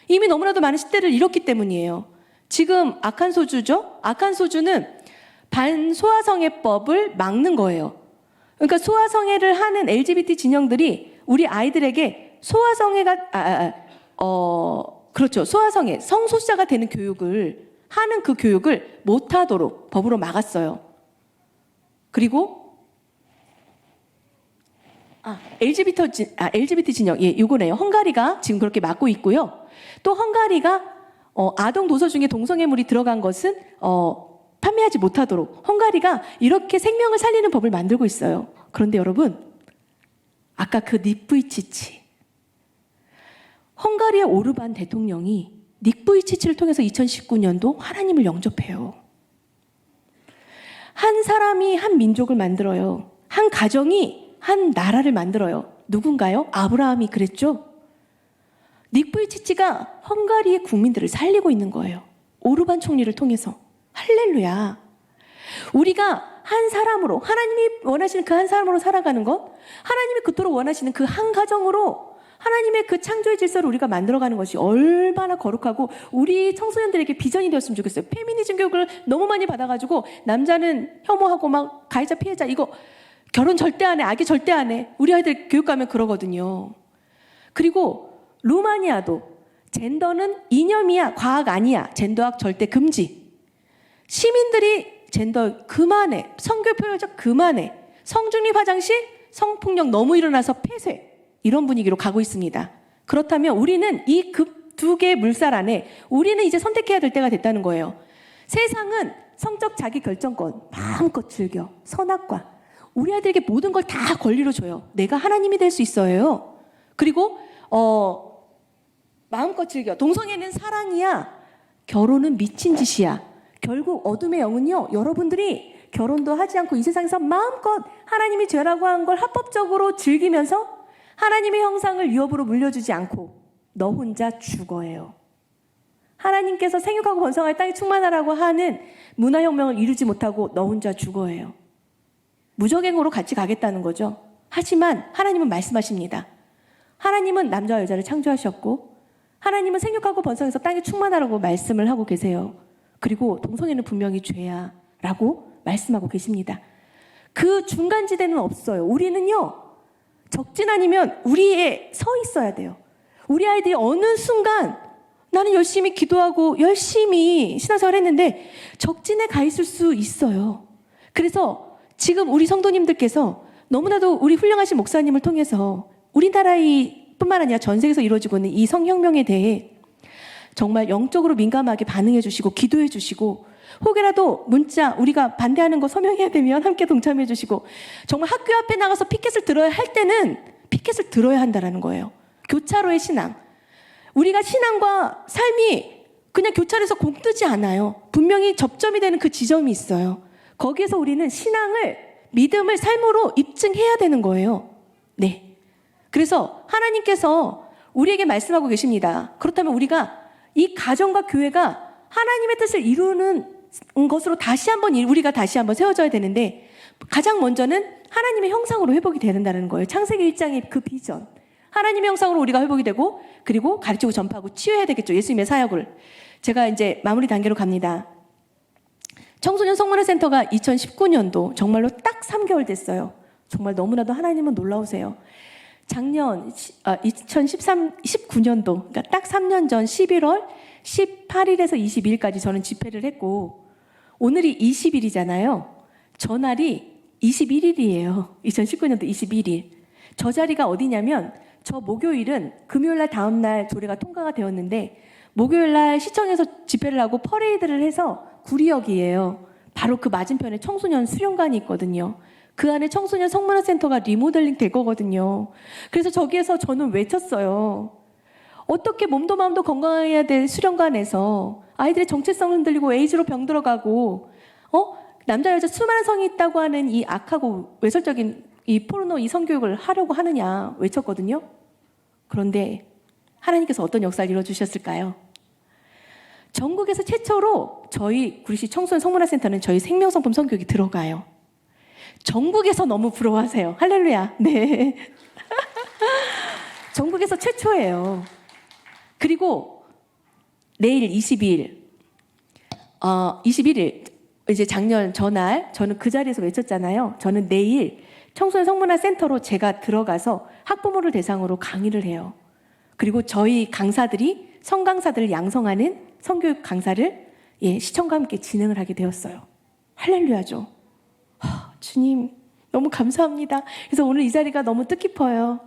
이미 너무나도 많은 10대를 잃었기 때문이에요. 지금 아칸소주죠? 아칸소주는 반소아성애법을 막는 거예요. 그러니까 소아성애를 하는 LGBT 진영들이 우리 아이들에게 그렇죠. 소아성애, 성소수자가 되는 교육을 하는 그 교육을 못하도록 법으로 막았어요. 그리고 LGBT 진영, 예, 요거네요. 헝가리가 지금 그렇게 막고 있고요. 또 헝가리가 아동 도서 중에 동성애물이 들어간 것은 판매하지 못하도록 헝가리가 이렇게 생명을 살리는 법을 만들고 있어요. 그런데 여러분, 아까 그 닉부이치치, 헝가리의 오르반 대통령이 닉부이치치를 통해서 2019년도 하나님을 영접해요. 한 사람이 한 민족을 만들어요. 한 가정이 한 나라를 만들어요. 누군가요? 아브라함이 그랬죠? 닉부이치치가 헝가리의 국민들을 살리고 있는 거예요. 오르반 총리를 통해서. 할렐루야. 우리가 한 사람으로, 하나님이 원하시는 그 한 사람으로 살아가는 것, 하나님이 그토록 원하시는 그 한 가정으로 하나님의 그 창조의 질서를 우리가 만들어가는 것이 얼마나 거룩하고 우리 청소년들에게 비전이 되었으면 좋겠어요. 페미니즘 교육을 너무 많이 받아가지고 남자는 혐오하고 막 가해자 피해자 이거 결혼 절대 안 해, 아기 절대 안 해. 우리 아이들 교육 가면 그러거든요. 그리고 루마니아도 젠더는 이념이야, 과학 아니야. 젠더학 절대 금지. 시민들이 젠더 그만해. 성교 표현적 그만해. 성중립 화장실, 성폭력 너무 일어나서 폐쇄. 이런 분위기로 가고 있습니다. 그렇다면 우리는 이 두 개의 물살 안에 우리는 이제 선택해야 될 때가 됐다는 거예요. 세상은 성적 자기 결정권 마음껏 즐겨. 선악과. 우리 아이들에게 모든 걸 다 권리로 줘요. 내가 하나님이 될 수 있어요. 그리고 마음껏 즐겨. 동성애는 사랑이야. 결혼은 미친 짓이야. 결국 어둠의 영은요, 여러분들이 결혼도 하지 않고 이 세상에서 마음껏 하나님이 죄라고 한 걸 합법적으로 즐기면서 하나님의 형상을 유업으로 물려주지 않고 너 혼자 죽어요. 하나님께서 생육하고 번성할 땅에 충만하라고 하는 문화혁명을 이루지 못하고 너 혼자 죽어요. 무적행으로 같이 가겠다는 거죠. 하지만 하나님은 말씀하십니다. 하나님은 남자와 여자를 창조하셨고 하나님은 생육하고 번성해서 땅에 충만하라고 말씀을 하고 계세요. 그리고 동성애는 분명히 죄야 라고 말씀하고 계십니다. 그 중간지대는 없어요. 우리는요, 적진 아니면 우리에 서 있어야 돼요. 우리 아이들이 어느 순간 나는 열심히 기도하고 열심히 신앙생활 했는데 적진에 가 있을 수 있어요. 그래서 지금 우리 성도님들께서 너무나도 우리 훌륭하신 목사님을 통해서 우리나라뿐만 아니라 전 세계에서 이루어지고 있는 이 성혁명에 대해 정말 영적으로 민감하게 반응해 주시고 기도해 주시고 혹이라도 문자 우리가 반대하는 거 서명해야 되면 함께 동참해 주시고 정말 학교 앞에 나가서 피켓을 들어야 할 때는 피켓을 들어야 한다는 거예요. 교차로의 신앙. 우리가 신앙과 삶이 그냥 교차로에서 공 뜨지 않아요. 분명히 접점이 되는 그 지점이 있어요. 거기에서 우리는 신앙을, 믿음을 삶으로 입증해야 되는 거예요. 네. 그래서 하나님께서 우리에게 말씀하고 계십니다. 그렇다면 우리가 이 가정과 교회가 하나님의 뜻을 이루는 것으로 우리가 다시 한번 세워져야 되는데 가장 먼저는 하나님의 형상으로 회복이 된다는 거예요. 창세기 1장의 그 비전. 하나님의 형상으로 우리가 회복이 되고 그리고 가르치고 전파하고 치유해야 되겠죠. 예수님의 사역을. 제가 이제 마무리 단계로 갑니다. 청소년 성문화센터가 2019년도 정말로 딱 3개월 됐어요. 정말 너무나도 하나님은 놀라우세요. 작년 2019년도 그러니까 딱 3년 전 11월 18일에서 22일까지 저는 집회를 했고 오늘이 20일이잖아요. 저날이 21일이에요. 2019년도 21일. 저 자리가 어디냐면 저 목요일은 금요일날 다음날 조례가 통과가 되었는데 목요일날 시청에서 집회를 하고 퍼레이드를 해서 구리역이에요. 바로 그 맞은편에 청소년 수련관이 있거든요. 그 안에 청소년 성문화센터가 리모델링 될 거거든요. 그래서 저기에서 저는 외쳤어요. 어떻게 몸도 마음도 건강해야 될 수련관에서 아이들의 정체성을 흔들리고 에이즈로 병들어가고 남자 여자 수많은 성이 있다고 하는 이 악하고 외설적인 이 포르노 이 성교육을 하려고 하느냐 외쳤거든요. 그런데 하나님께서 어떤 역사를 이루어주셨을까요? 전국에서 최초로 저희 구리시 청소년 성문화센터는 저희 생명성품 성교육이 들어가요. 전국에서 너무 부러워하세요. 할렐루야. 네. 전국에서 최초예요. 그리고 내일 22일 이제 작년 전날 저는 그 자리에서 외쳤잖아요. 저는 내일 청소년 성문화센터로 제가 들어가서 학부모를 대상으로 강의를 해요. 그리고 저희 강사들이 성강사들을 양성하는 성교육 강사를 시청과 함께 진행을 하게 되었어요. 할렐루야죠. 주님 너무 감사합니다. 그래서 오늘 이 자리가 너무 뜻깊어요.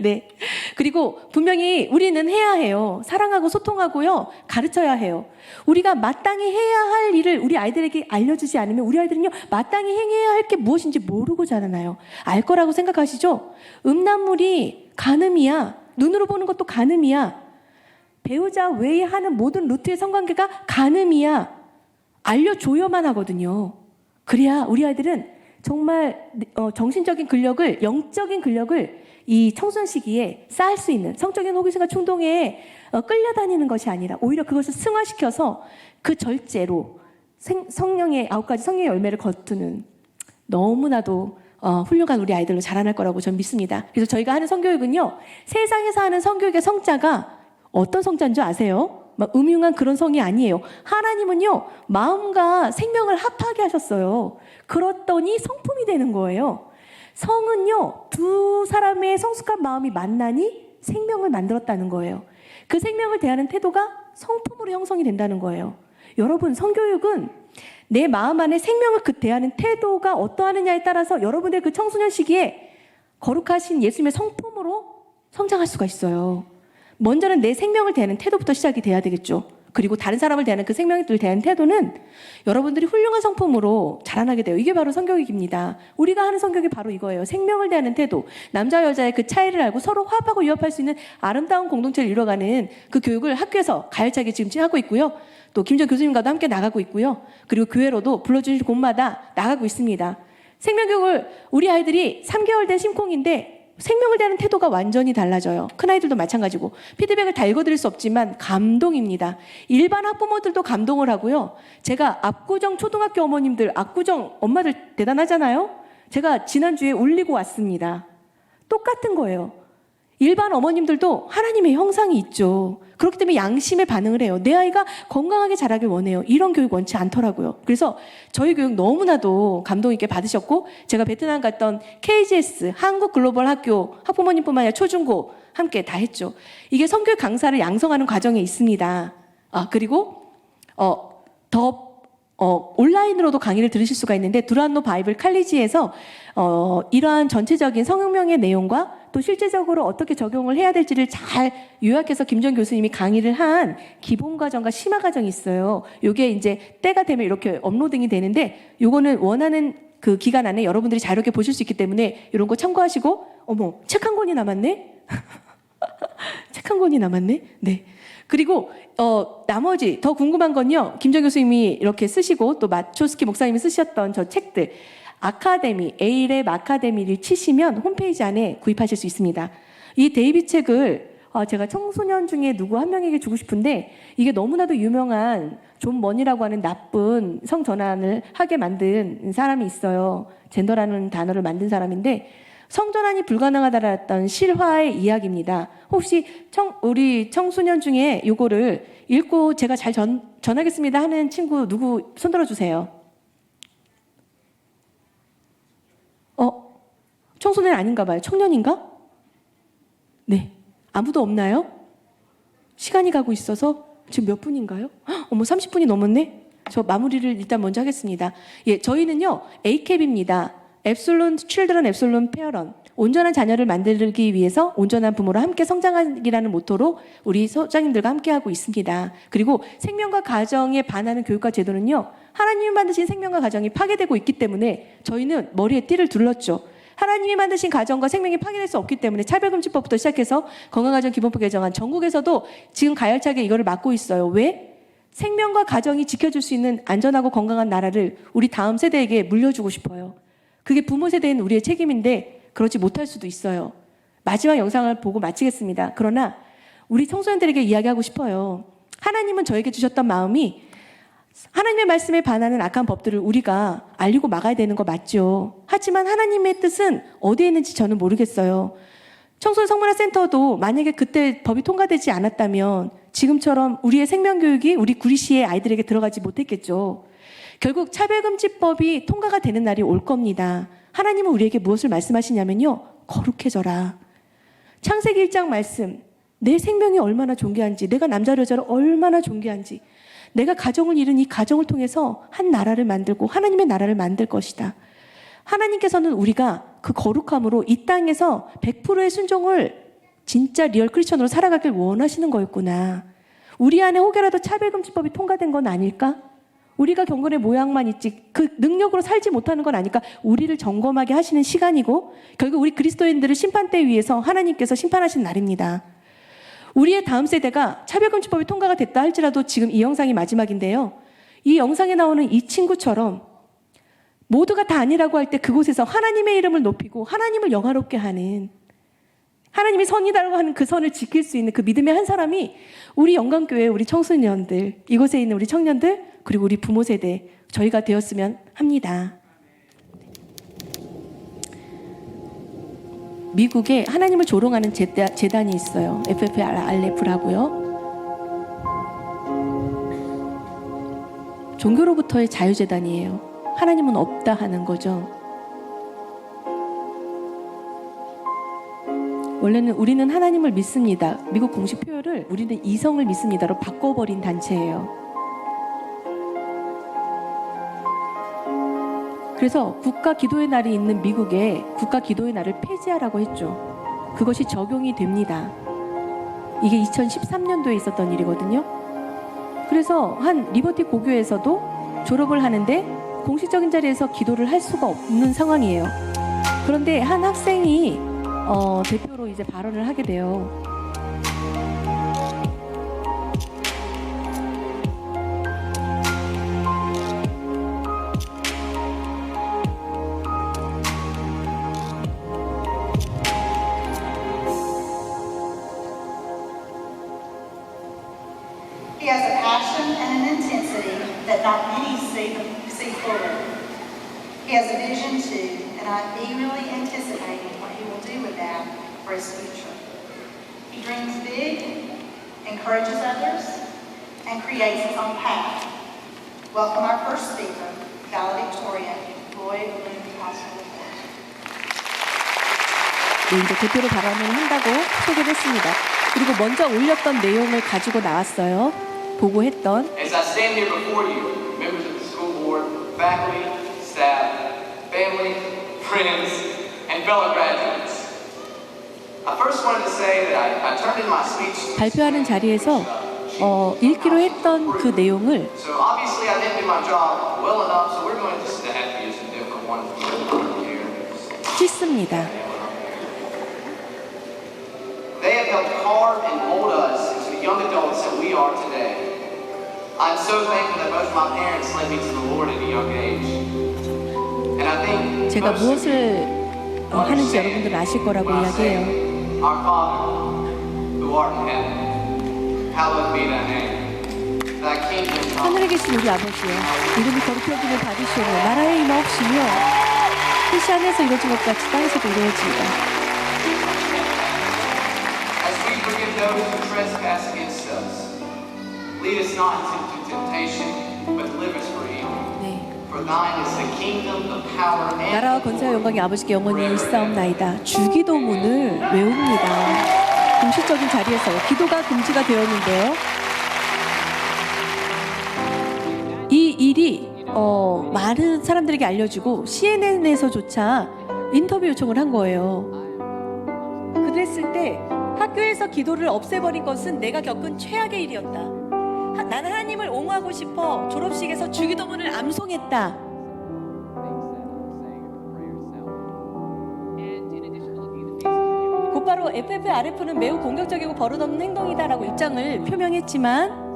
네. 그리고 분명히 우리는 해야 해요. 사랑하고 소통하고요. 가르쳐야 해요. 우리가 마땅히 해야 할 일을 우리 아이들에게 알려주지 않으면 우리 아이들은요. 마땅히 행해야 할 게 무엇인지 모르고 자라나요. 알 거라고 생각하시죠? 음란물이 간음이야. 눈으로 보는 것도 간음이야. 배우자 외에 하는 모든 루트의 성관계가 간음이야. 알려줘야만 하거든요. 그래야 우리 아이들은 정말 정신적인 근력을, 영적인 근력을 이 청소년 시기에 쌓을 수 있는 성적인 호기심과 충동에 끌려다니는 것이 아니라 오히려 그것을 승화시켜서 그 절제로 성령의 9가지 성령의 열매를 거두는 너무나도 훌륭한 우리 아이들로 자라날 거라고 저는 믿습니다. 그래서 저희가 하는 성교육은요. 세상에서 하는 성교육의 성자가 어떤 성자인 줄 아세요? 막 음흉한 그런 성이 아니에요. 하나님은요. 마음과 생명을 합하게 하셨어요. 그렇더니 성품이 되는 거예요. 성은요. 두 사람의 성숙한 마음이 만나니 생명을 만들었다는 거예요. 그 생명을 대하는 태도가 성품으로 형성이 된다는 거예요. 여러분 성교육은 내 마음 안에 생명을 대하는 태도가 어떠하느냐에 따라서 여러분들 그 청소년 시기에 거룩하신 예수님의 성품으로 성장할 수가 있어요. 먼저는 내 생명을 대하는 태도부터 시작이 돼야 되겠죠. 그리고 다른 사람을 대하는 그 생명을 대하는 태도는 여러분들이 훌륭한 성품으로 자라나게 돼요. 이게 바로 성교육입니다. 우리가 하는 성교육이 바로 이거예요. 생명을 대하는 태도. 남자 여자의 그 차이를 알고 서로 화합하고 유합할 수 있는 아름다운 공동체를 이뤄가는 그 교육을 학교에서 가열차게 지금 하고 있고요. 또 김정 교수님과도 함께 나가고 있고요. 그리고 교회로도 불러주신 곳마다 나가고 있습니다. 생명교육을 우리 아이들이 3개월 된 심콩인데 생명을 대하는 태도가 완전히 달라져요. 큰아이들도 마찬가지고. 피드백을 다 읽어드릴 수 없지만 감동입니다. 일반 학부모들도 감동을 하고요. 제가 압구정 초등학교 어머님들, 압구정 엄마들 대단하잖아요. 제가 지난주에 울리고 왔습니다. 똑같은 거예요. 일반 어머님들도 하나님의 형상이 있죠. 그렇기 때문에 양심에 반응을 해요. 내 아이가 건강하게 자라길 원해요. 이런 교육 원치 않더라고요. 그래서 저희 교육 너무나도 감동 있게 받으셨고, 제가 베트남 갔던 KGS 한국 글로벌 학교 학부모님뿐만 아니라 초중고 함께 다 했죠. 이게 성교육 강사를 양성하는 과정에 있습니다. 그리고 온라인으로도 강의를 들으실 수가 있는데, 두란노 바이블 칼리지에서 이러한 전체적인 성경의 내용과 또 실제적으로 어떻게 적용을 해야 될지를 잘 요약해서 김정 교수님이 강의를 한 기본 과정과 심화 과정이 있어요. 요게 이제 때가 되면 이렇게 업로딩이 되는데, 요거는 원하는 그 기간 안에 여러분들이 자유롭게 보실 수 있기 때문에 이런 거 참고하시고, 어머, 책 한 권이 남았네? 책 한 권이 남았네? 네. 그리고 나머지 더 궁금한 건요, 김정 교수님이 이렇게 쓰시고 또 마초스키 목사님이 쓰셨던 저 책들, 아카데미, A랩 아카데미를 치시면 홈페이지 안에 구입하실 수 있습니다. 이 데이비 책을 제가 청소년 중에 누구 한 명에게 주고 싶은데, 이게 너무나도 유명한 존 머니라고 하는 나쁜 성전환을 하게 만든 사람이 있어요. 젠더라는 단어를 만든 사람인데, 성전환이 불가능하다라던 실화의 이야기입니다. 혹시 우리 청소년 중에 요거를 읽고 제가 잘 전하겠습니다 하는 친구 누구 손들어 주세요. 청소년 아닌가 봐요. 청년인가? 네. 아무도 없나요? 시간이 가고 있어서 지금 몇 분인가요? 어머, 30분이 넘었네? 저 마무리를 일단 먼저 하겠습니다. 예, 저희는요, ACAP입니다. 앱솔룬 칠드런 앱솔룬 페어런. 온전한 자녀를 만들기 위해서 온전한 부모로 함께 성장하기라는 모토로 우리 소장님들과 함께 하고 있습니다. 그리고 생명과 가정에 반하는 교육과 제도는요, 하나님이 만드신 생명과 가정이 파괴되고 있기 때문에 저희는 머리에 띠를 둘렀죠. 하나님이 만드신 가정과 생명이 파괴될 수 없기 때문에 차별금지법부터 시작해서 건강가정 기본법 개정안, 전국에서도 지금 가열차게 이거를 막고 있어요. 왜? 생명과 가정이 지켜줄 수 있는 안전하고 건강한 나라를 우리 다음 세대에게 물려주고 싶어요. 그게 부모 세대인 우리의 책임인데 그렇지 못할 수도 있어요. 마지막 영상을 보고 마치겠습니다. 그러나 우리 청소년들에게 이야기하고 싶어요. 하나님은 저에게 주셨던 마음이 하나님의 말씀에 반하는 악한 법들을 우리가 알리고 막아야 되는 거 맞죠. 하지만 하나님의 뜻은 어디에 있는지 저는 모르겠어요. 청소년 성문화센터도 만약에 그때 법이 통과되지 않았다면 지금처럼 우리의 생명교육이 우리 구리시의 아이들에게 들어가지 못했겠죠. 결국 차별금지법이 통과가 되는 날이 올 겁니다. 하나님은 우리에게 무엇을 말씀하시냐면요, 거룩해져라. 창세기 1장 말씀, 내 생명이 얼마나 존귀한지, 내가 남자를 여자를 얼마나 존귀한지, 내가 가정을 이룬 이 가정을 통해서 한 나라를 만들고 하나님의 나라를 만들 것이다. 하나님께서는 우리가 그 거룩함으로 이 땅에서 100%의 순종을 진짜 리얼 크리스천으로 살아가길 원하시는 거였구나. 우리 안에 혹여라도 차별금지법이 통과된 건 아닐까? 우리가 경건의 모양만 있지 그 능력으로 살지 못하는 건 아닐까? 우리를 점검하게 하시는 시간이고, 결국 우리 그리스도인들을 심판대 위에서 하나님께서 심판하신 날입니다. 우리의 다음 세대가 차별금지법이 통과가 됐다 할지라도 지금 이 영상이 마지막인데요, 이 영상에 나오는 이 친구처럼 모두가 다 아니라고 할 때 그곳에서 하나님의 이름을 높이고 하나님을 영화롭게 하는, 하나님이 선이다라고 하는 그 선을 지킬 수 있는 그 믿음의 한 사람이 우리 영광교회, 우리 청소년들, 이곳에 있는 우리 청년들, 그리고 우리 부모 세대, 저희가 되었으면 합니다. 미국에 하나님을 조롱하는 재단이 있어요. FFRF라고요. 종교로부터의 자유재단이에요. 하나님은 없다 하는 거죠. 원래는 우리는 하나님을 믿습니다. 미국 공식 표현을 우리는 이성을 믿습니다로 바꿔버린 단체예요. 그래서 국가 기도의 날이 있는 미국에 국가 기도의 날을 폐지하라고 했죠. 그것이 적용이 됩니다. 이게 2013년도에 있었던 일이거든요. 그래서 한 리버티 고교에서도 졸업을 하는데 공식적인 자리에서 기도를 할 수가 없는 상황이에요. 그런데 한 학생이 대표로 이제 발언을 하게 돼요. He has a passion and an intensity that not many see fully. He has a vision too, and I'm eagerly anticipating what he will do with that for his future. He dreams big, encourages others, and creates his own path. Welcome our first speaker, valedictorian, Lloyd Bloom High School. 네, 이제 대표로 발언을 한다고 소개를 했습니다. 그리고 먼저 올렸던 내용을 가지고 나왔어요. 보고했던. As I stand here before you, members of the school board, faculty, staff, family, friends, and fellow graduates, I first wanted to say that I turned in my speech. 발표하는 자리에서 읽기로 했던 그 내용을 So obviously I didn't do my job well enough, so we're going to staff use a different one here. 찢습니다. They have helped carve and mold us into the young adults that we are today. I'm so thankful that both my parents led me to the Lord at a young age. And I think 제가 most of 무엇을 you 하는지 understand 여러분들 아실 거라고 when I say, 이야기해요. Our Father, who art in heaven, hallowed be thy name. Thy kingdom come. 하늘에 계신 우리 아버지여, 이름이 거룩히 여김을 받으시오며 나라의 임하옵시며 뜻이 하늘에서 이루어진 것 같이 땅에서도 이루어지이다. As we forgive those who trespass against us, lead us not into temptation, but deliver us from evil. 네. For thine is the kingdom, the power, and 나라와 the 권세와 glory. 영광이 아버지께 영원히 있사옵나이다. 주기도문을 외웁니다. 공식적인 자리에서 기도가 금지가 되었는데요. 이 일이 많은 사람들에게 알려지고 CNN에서조차 인터뷰 요청을 한 거예요. 그랬을 때 학교에서 기도를 없애버린 것은 내가 겪은 최악의 일이었다. 난 하나님을 옹호하고 싶어 졸업식에서 주기도문을 암송했다. 곧바로 FFRF는 매우 공격적이고 버릇없는 행동이다라고 입장을 표명했지만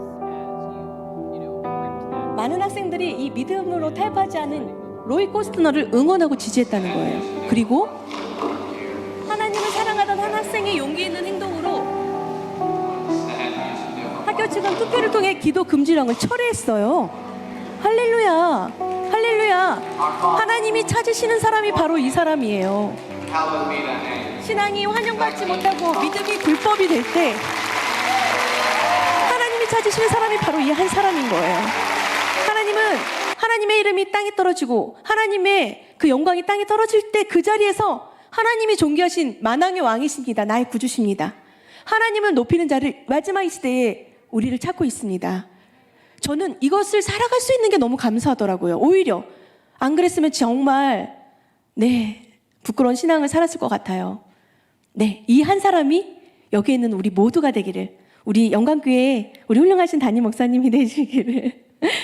많은 학생들이 이 믿음으로 탈바지 않은 로이 코스트너를 응원하고 지지했다는 거예요. 그리고 하나님을 사랑하던 한 학생의 용기 있는 행동으로 학교 측은 투표를 통해 기도 금지령을 철회했어요. 할렐루야, 할렐루야. 하나님이 찾으시는 사람이 바로 이 사람이에요. Hallowed be thy name. 신앙이 환영받지 못하고 믿음이 불법이 될 때 하나님이 찾으시는 사람이 바로 이 한 사람인 거예요. 하나님은 하나님의 이름이 땅에 떨어지고 하나님의 그 영광이 땅에 떨어질 때 그 자리에서 하나님이 존귀하신 만왕의 왕이십니다. 나의 구주십니다. 하나님을 높이는 자를 마지막 이 시대에 우리를 찾고 있습니다. 저는 이것을 살아갈 수 있는 게 너무 감사하더라고요. 오히려 안 그랬으면 정말 부끄러운 신앙을 살았을 것 같아요. 이 한 사람이 여기에 있는 우리 모두가 되기를, 우리 영광교회 우리 훌륭하신 담임 목사님이 되시기를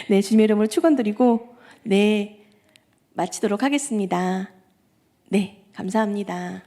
주님의 이름으로 축원드리고 마치도록 하겠습니다. 감사합니다.